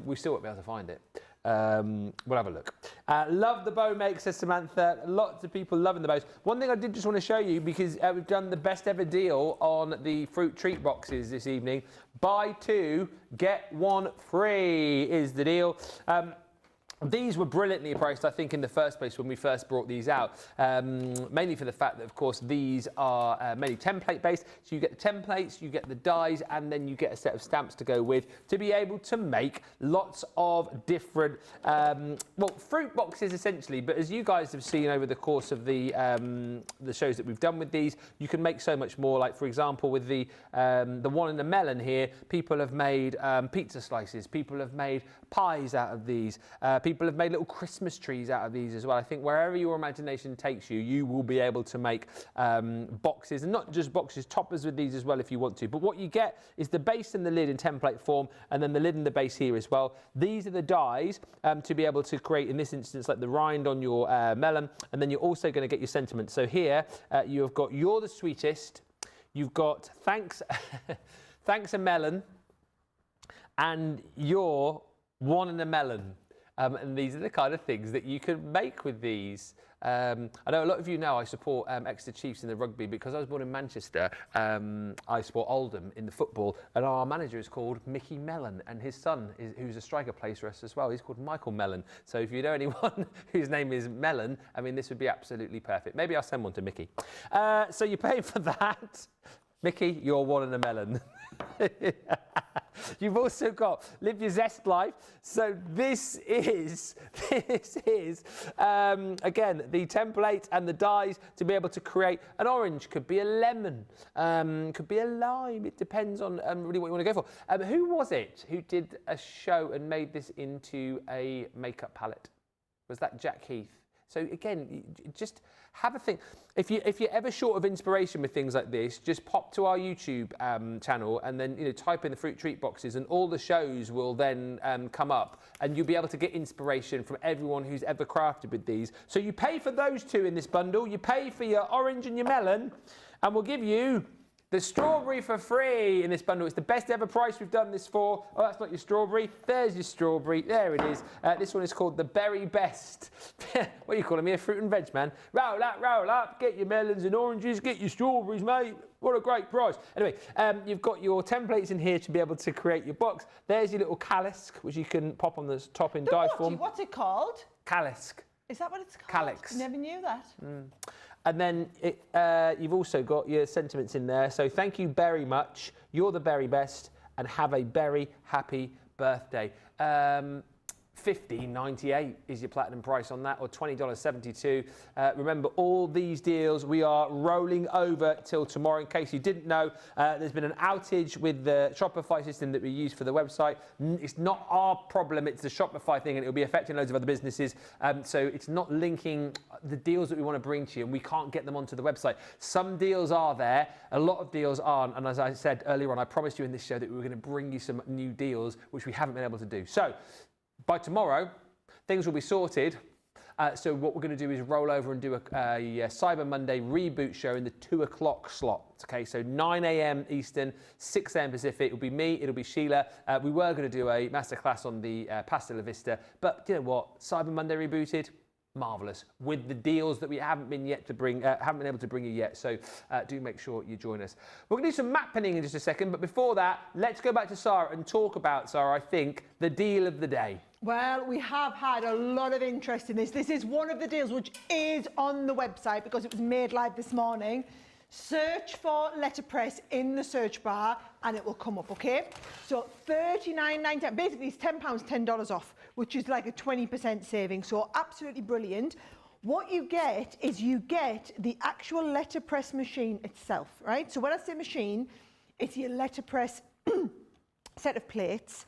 we still won't be able to find it. We'll have a look. Love the bow make, says Samantha. Lots of people loving the bows. One thing I did just want to show you, because we've done the best ever deal on the fruit treat boxes this evening. Buy two, get one free is the deal. These were brilliantly priced, I think, in the first place when we first brought these out, mainly for the fact that, of course, these are mainly template-based. So you get the templates, you get the dies, and then you get a set of stamps to go with to be able to make lots of different, fruit boxes, essentially. But as you guys have seen over the course of the shows that we've done with these, you can make so much more. Like, for example, with the one in the melon here, people have made pizza slices. People have made pies out of these. People have made little Christmas trees out of these as well. I think wherever your imagination takes you, you will be able to make boxes, and not just boxes, toppers with these as well if you want to. But what you get is the base and the lid in template form, and then the lid and the base here as well. These are the dies to be able to create, in this instance, like the rind on your melon, and then you're also going to get your sentiment. So here you have got "You're the sweetest," you've got "Thanks, thanks a melon," and "You're one in a melon." And these are the kind of things that you can make with these. I know a lot of you know I support Exeter Chiefs in the rugby. Because I was born in Manchester, I support Oldham in the football, and our manager is called Mickey Mellon, and his son, who's a striker, plays for us as well. He's called Michael Mellon. So if you know anyone whose name is Mellon, I mean, this would be absolutely perfect. Maybe I'll send one to Mickey. So you're paying for that. Mickey, you're one in a melon. You've also got Live Your Zest Life. So this is again, the template and the dies to be able to create an orange. Could be a lemon, could be a lime. It depends on really what you want to go for. Who was it who did a show and made this into a makeup palette? Was that Jack Heath? So again, just have a think. If you're ever short of inspiration with things like this, just pop to our YouTube channel and then type in the fruit treat boxes, and all the shows will then come up, and you'll be able to get inspiration from everyone who's ever crafted with these. So you pay for those two in this bundle. You pay for your orange and your melon, and we'll give you the strawberry for free in this bundle. It's the best ever price we've done this for. Oh, that's not your strawberry. There's your strawberry. There it is. This one is called the Berry Best. What are you calling me, a fruit and veg man? Roll up, get your melons and oranges, get your strawberries, mate. What a great price. Anyway, you've got your templates in here to be able to create your box. There's your little calyx, which you can pop on the top in die form. What's it called? Calyx. Is that what it's called? Calyx. Never knew that. And then you've also got your sentiments in there. So thank you very much. You're the very best, and have a very happy birthday. $15.98 is your platinum price on that, or $20.72. Remember, all these deals we are rolling over till tomorrow. In case you didn't know, there's been an outage with the Shopify system that we use for the website. It's not our problem, it's the Shopify thing, and it'll be affecting loads of other businesses. So it's not linking the deals that we want to bring to you, and we can't get them onto the website. Some deals are there, a lot of deals aren't, and as I said earlier on, I promised you in this show that we were going to bring you some new deals, which we haven't been able to do. So by tomorrow, things will be sorted. So what we're going to do is roll over and do a Cyber Monday reboot show in the 2 o'clock slot. Okay, so 9 a.m. Eastern, 6 a.m. Pacific. It'll be me, it'll be Sheila. We were going to do a masterclass on the Pasta La Vista, but you know what? Cyber Monday rebooted. Marvellous, with the deals that we haven't been able to bring you yet. So do make sure you join us. We're going to do some map pinning in just a second, but before that, let's go back to Sara and talk about, Sara, I think, the deal of the day. Well, we have had a lot of interest in this. This is one of the deals which is on the website because it was made live this morning. Search for letterpress in the search bar and it will come up, okay? So $39.99, basically it's £10, $10 off, which is like a 20% saving, so absolutely brilliant. What you get is you get the actual letterpress machine itself, right? So when I say machine, it's your letterpress set of plates.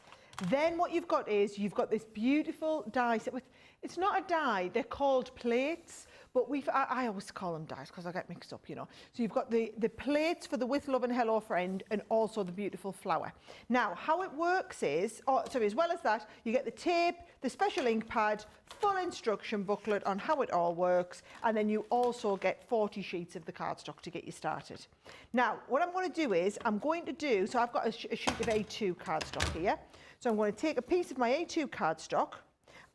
Then what you've got is you've got this beautiful die set with, it's not a die, they're called plates, but I always call them dies because I get mixed up, you know. So you've got the plates for the With Love and Hello Friend, and also the beautiful flower. Now, how it works is, as well as that, you get the tape, the special ink pad, full instruction booklet on how it all works, and then you also get 40 sheets of the cardstock to get you started. Now, what I'm going to do is, so I've got a sheet of A2 cardstock here. So I'm going to take a piece of my A2 cardstock,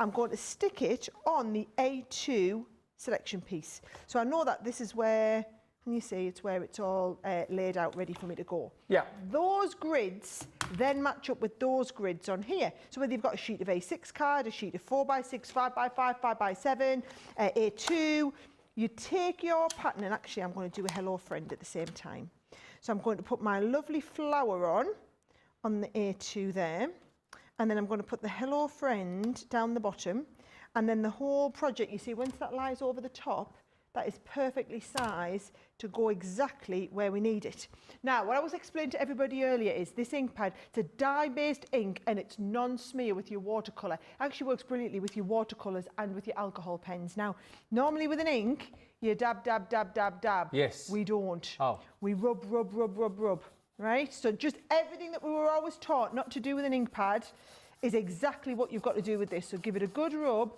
I'm going to stick it on the A2 selection piece. So I know that this is where, can you see, it's where it's all laid out ready for me to go. Yeah. Those grids then match up with those grids on here. So whether you've got a sheet of A6 card, a sheet of 4x6, 5x5, 5x7, A2, you take your pattern, and actually I'm going to do a Hello Friend at the same time. So I'm going to put my lovely flower on the A2 there. And then I'm going to put the Hello Friend down the bottom, and then the whole project, you see, once that lies over the top, that is perfectly sized to go exactly where we need it. Now, what I was explaining to everybody earlier is this ink pad, it's a dye-based ink and it's non-smear with your watercolour. It actually works brilliantly with your watercolours and with your alcohol pens. Now, normally with an ink, you dab, dab, dab, dab, dab. Yes. We don't. Oh. We rub, rub, rub, rub, rub, right? So just everything that we were always taught not to do with an ink pad is exactly what you've got to do with this. So give it a good rub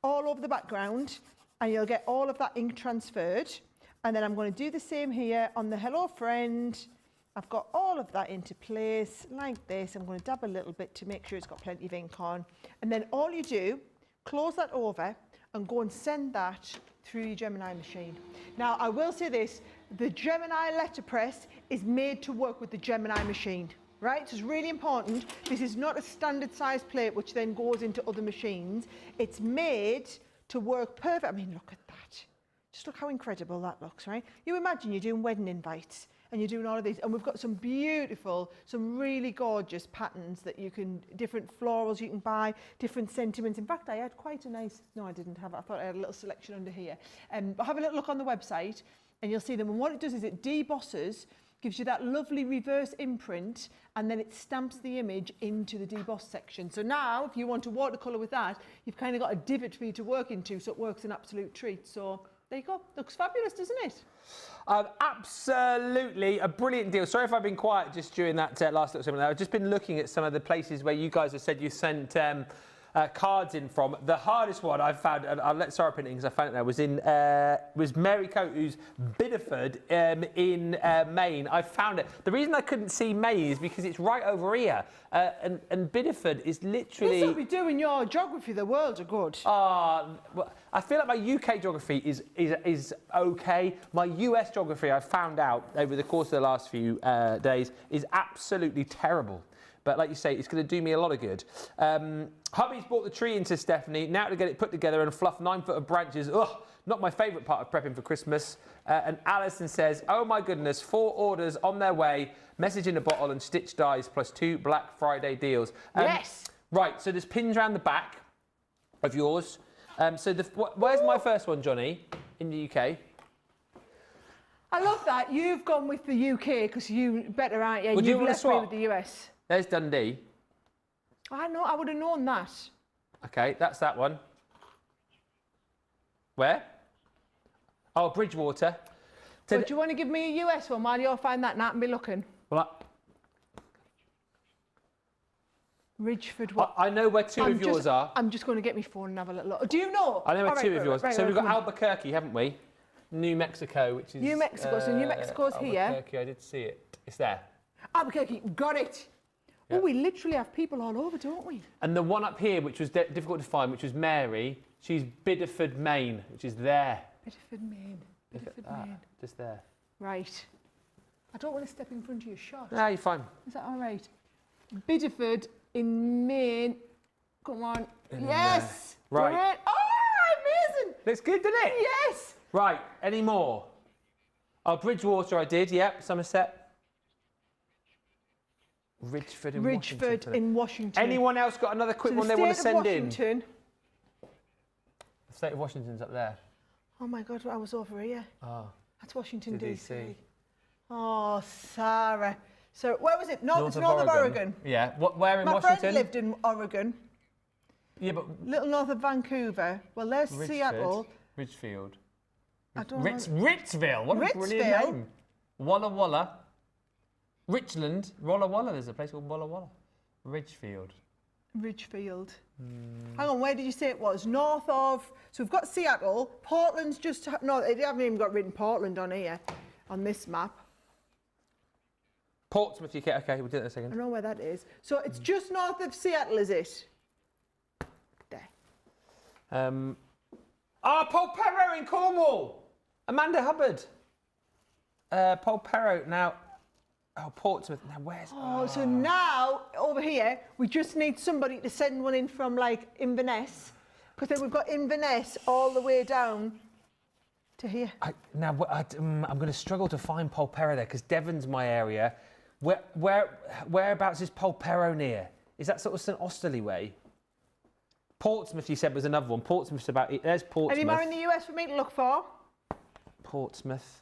all over the background and you'll get all of that ink transferred. And then I'm going to do the same here on the Hello Friend. I've got all of that into place like this. I'm going to dab a little bit to make sure it's got plenty of ink on. And then all you do, close that over and go and send that through your Gemini machine. Now, I will say this, the Gemini letterpress is made to work with the Gemini machine, right? So it's really important. This is not a standard size plate which then goes into other machines. It's made to work perfect. I mean, look at that. Just look how incredible that looks, right? You imagine you're doing wedding invites and you're doing all of these, and we've got some beautiful, some really gorgeous patterns that you can, different florals you can buy, different sentiments. In fact, I had quite a nice, no, I didn't have it. I thought I had a little selection under here. But have a little look on the website and you'll see them. And what it does is it debosses, gives you that lovely reverse imprint, and then it stamps the image into the deboss section. So now, if you want to watercolour with that, you've kind of got a divot for you to work into, so it works an absolute treat. So there you go. Looks fabulous, doesn't it? Absolutely a brilliant deal. Sorry if I've been quiet just during that last little segment. I've just been looking at some of the places where you guys have said you sent cards in from. The hardest one I've found, and I'll let Sara pin it because I found it there, was Mary Coat, who's Bideford in Maine. I found it. The reason I couldn't see Maine is because it's right over here, and Bideford is literally. This will be doing your geography. The world are good. Well, I feel like my UK geography is okay. My US geography, I've found out over the course of the last few days, is absolutely terrible. But like you say, it's going to do me a lot of good. Hubby's brought the tree into Stephanie. Now to get it put together and fluff 9 foot of branches. Ugh, not my favourite part of prepping for Christmas. And Alison says, oh my goodness, 4 orders on their way. Message in a bottle and stitch dies plus 2 Black Friday deals. Yes. Right, so there's pins around the back of yours. So where's my first one, Johnny, in the UK? I love that. You've gone with the UK because you better, aren't you? Well, You've left me with the US. There's Dundee. I know, I would have known that. Okay, that's that one. Where? Oh, Bridgewater. So do you want to give me a US one while you'll find that and be looking? Well, Ridgeford. What? I know where 2 of yours are. I'm just going to get my phone and have a little look. Do you know? I know where 2 of yours. Right, so we've got Albuquerque, haven't we? New Mexico, which is... New Mexico. So New Mexico's here. Albuquerque, I did see it. It's there. Albuquerque, got it. Yep. Oh, we literally have people all over, don't we? And the one up here, which was difficult to find, which was Mary, she's Bideford, Maine, which is there. Bideford, Maine. Bideford, Maine. Just there. Right. I don't want to step in front of your shot. No, you're fine. Is that all right? Bideford in Maine. Come on. Yes. Right. Great. Oh, amazing. Looks good, doesn't it? Yes. Right. Any more? Oh, Bridgewater I did, yep. Somerset. Ridgeford in Washington. Anyone else got another quick one they want to send in? The state of Washington's up there. Oh my God, I was over here. Oh. That's Washington DC. Oh, Sarah. So where was it? North of Oregon. Yeah. Where in My Washington? friend lived in Oregon. Yeah, but little north of Vancouver. Well, there's Seattle. Ridgefield. I don't know. Ritzville. What a brilliant name. Walla Walla. Richland, Walla Walla, there's a place called Walla Walla. Ridgefield. Hang on, where did you say it was? North of, so we've got Seattle, Portland's just, no, they haven't even got written Portland on here, on this map. Portsmouth, UK, okay, we'll do that in a second. I know where that is. So it's just north of Seattle, is it? There. Polperro in Cornwall. Amanda Hubbard. Polperro, now... Oh, Portsmouth. Now, where's... Oh, so now, over here, we just need somebody to send one in from, like, Inverness. Because then we've got Inverness all the way down to here. I'm going to struggle to find Polperro there, because Devon's my area. Whereabouts is Polperro near? Is that sort of St Austerley way? Portsmouth, you said, was another one. Portsmouth's about... There's Portsmouth. Any more in the US for me to look for? Portsmouth.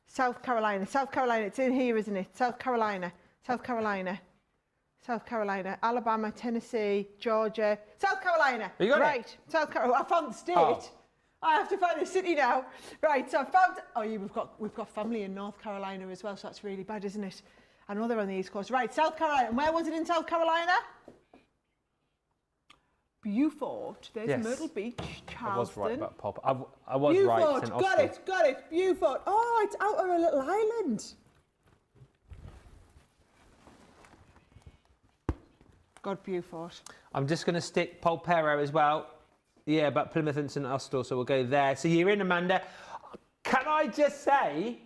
South Carolina. South Carolina. It's in here, isn't it? South Carolina. South Carolina. South Carolina. Alabama, Tennessee, Georgia. South Carolina. You got right. it? South Carolina. I found the state. Oh. I have to find the city now. Right. So I found. Oh, yeah, we've got family in North Carolina as well. So that's really bad, isn't it? I know they're on the East Coast. Right. South Carolina. And where was it in South Carolina? Beaufort. There's Yes. Myrtle Beach, Charleston. I was right about Pop. I was Beaufort. right. St. Austell. Got it. Beaufort. Oh, it's out on a little island. God, Beaufort. I'm just going to stick Polperro as well. Yeah, but Plymouth and St. Austell, so we'll go there. So you're in, Amanda. Can I just say,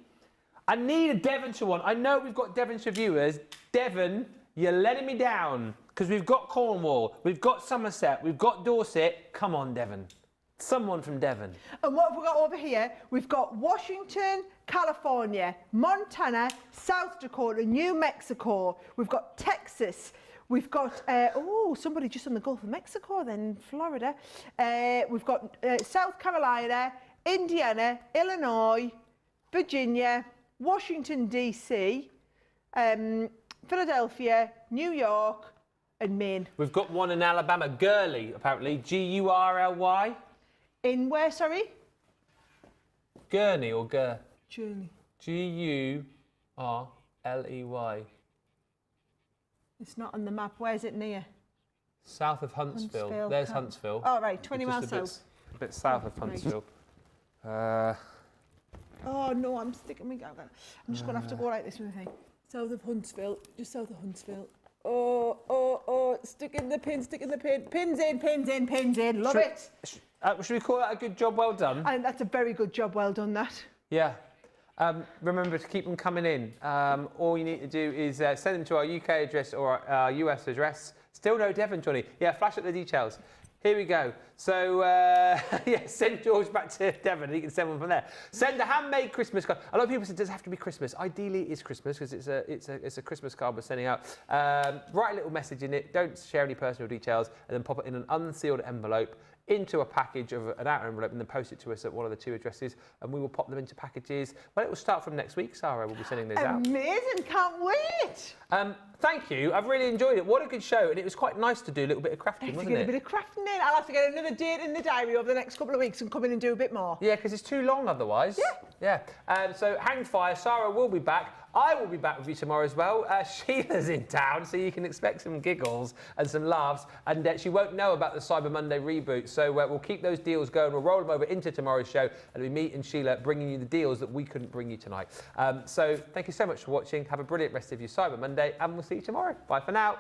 I need a Devonshire one. I know we've got Devonshire viewers. Devon, you're letting me down. Because we've got Cornwall, we've got Somerset, we've got Dorset. Come on, Devon. Someone from Devon. And what have we got over here? We've got Washington, California, Montana, South Dakota, New Mexico. We've got Texas. We've got, somebody just on the Gulf of Mexico then, Florida. We've got South Carolina, Indiana, Illinois, Virginia, Washington, D.C., Philadelphia, New York, and Maine. We've got one in Alabama, Gurley, apparently. G-U-R-L-Y. In where, sorry? Gurney or Gur? Journey. G-U-R-L-E-Y. It's not on the map. Where's it near? South of Huntsville. Huntsville. There's Huntsville. Oh, right, 20 Just miles south. A bit south of Huntsville. Oh, no, I'm sticking me. I'm just going to have to go like this with me. South of Huntsville, just south of Huntsville. Oh, stick in the pin. Pins in. Love it. Should we call that a good job well done? And that's a very good job well done, that. Yeah. Remember to keep them coming in. All you need to do is send them to our UK address or our US address. Still no Devon, Johnny. Yeah, flash up the details. Here we go. So, send George back to Devon and he can send one from there. Send a handmade Christmas card. A lot of people say, does it have to be Christmas? Ideally, it's Christmas because it's a Christmas card we're sending out. Write a little message in it. Don't share any personal details and then pop it in an unsealed envelope into a package of an outer envelope and then post it to us at one of the two addresses and we will pop them into packages. Well, it will start from next week. Sarah will be sending those out. Amazing, can't wait. Thank you. I've really enjoyed it. What a good show. And it was quite nice to do a little bit of crafting, wasn't it? A bit of crafting in. I'll have to get another date in the diary over the next couple of weeks and come in and do a bit more. Yeah, because it's too long otherwise. Yeah. So hang fire. Sarah will be back. I will be back with you tomorrow as well. Sheila's in town, so you can expect some giggles and some laughs. And she won't know about the Cyber Monday reboot. So we'll keep those deals going. We'll roll them over into tomorrow's show. And we meet and Sheila bringing you the deals that we couldn't bring you tonight. So thank you so much for watching. Have a brilliant rest of your Cyber Monday. And we'll see you tomorrow. Bye for now.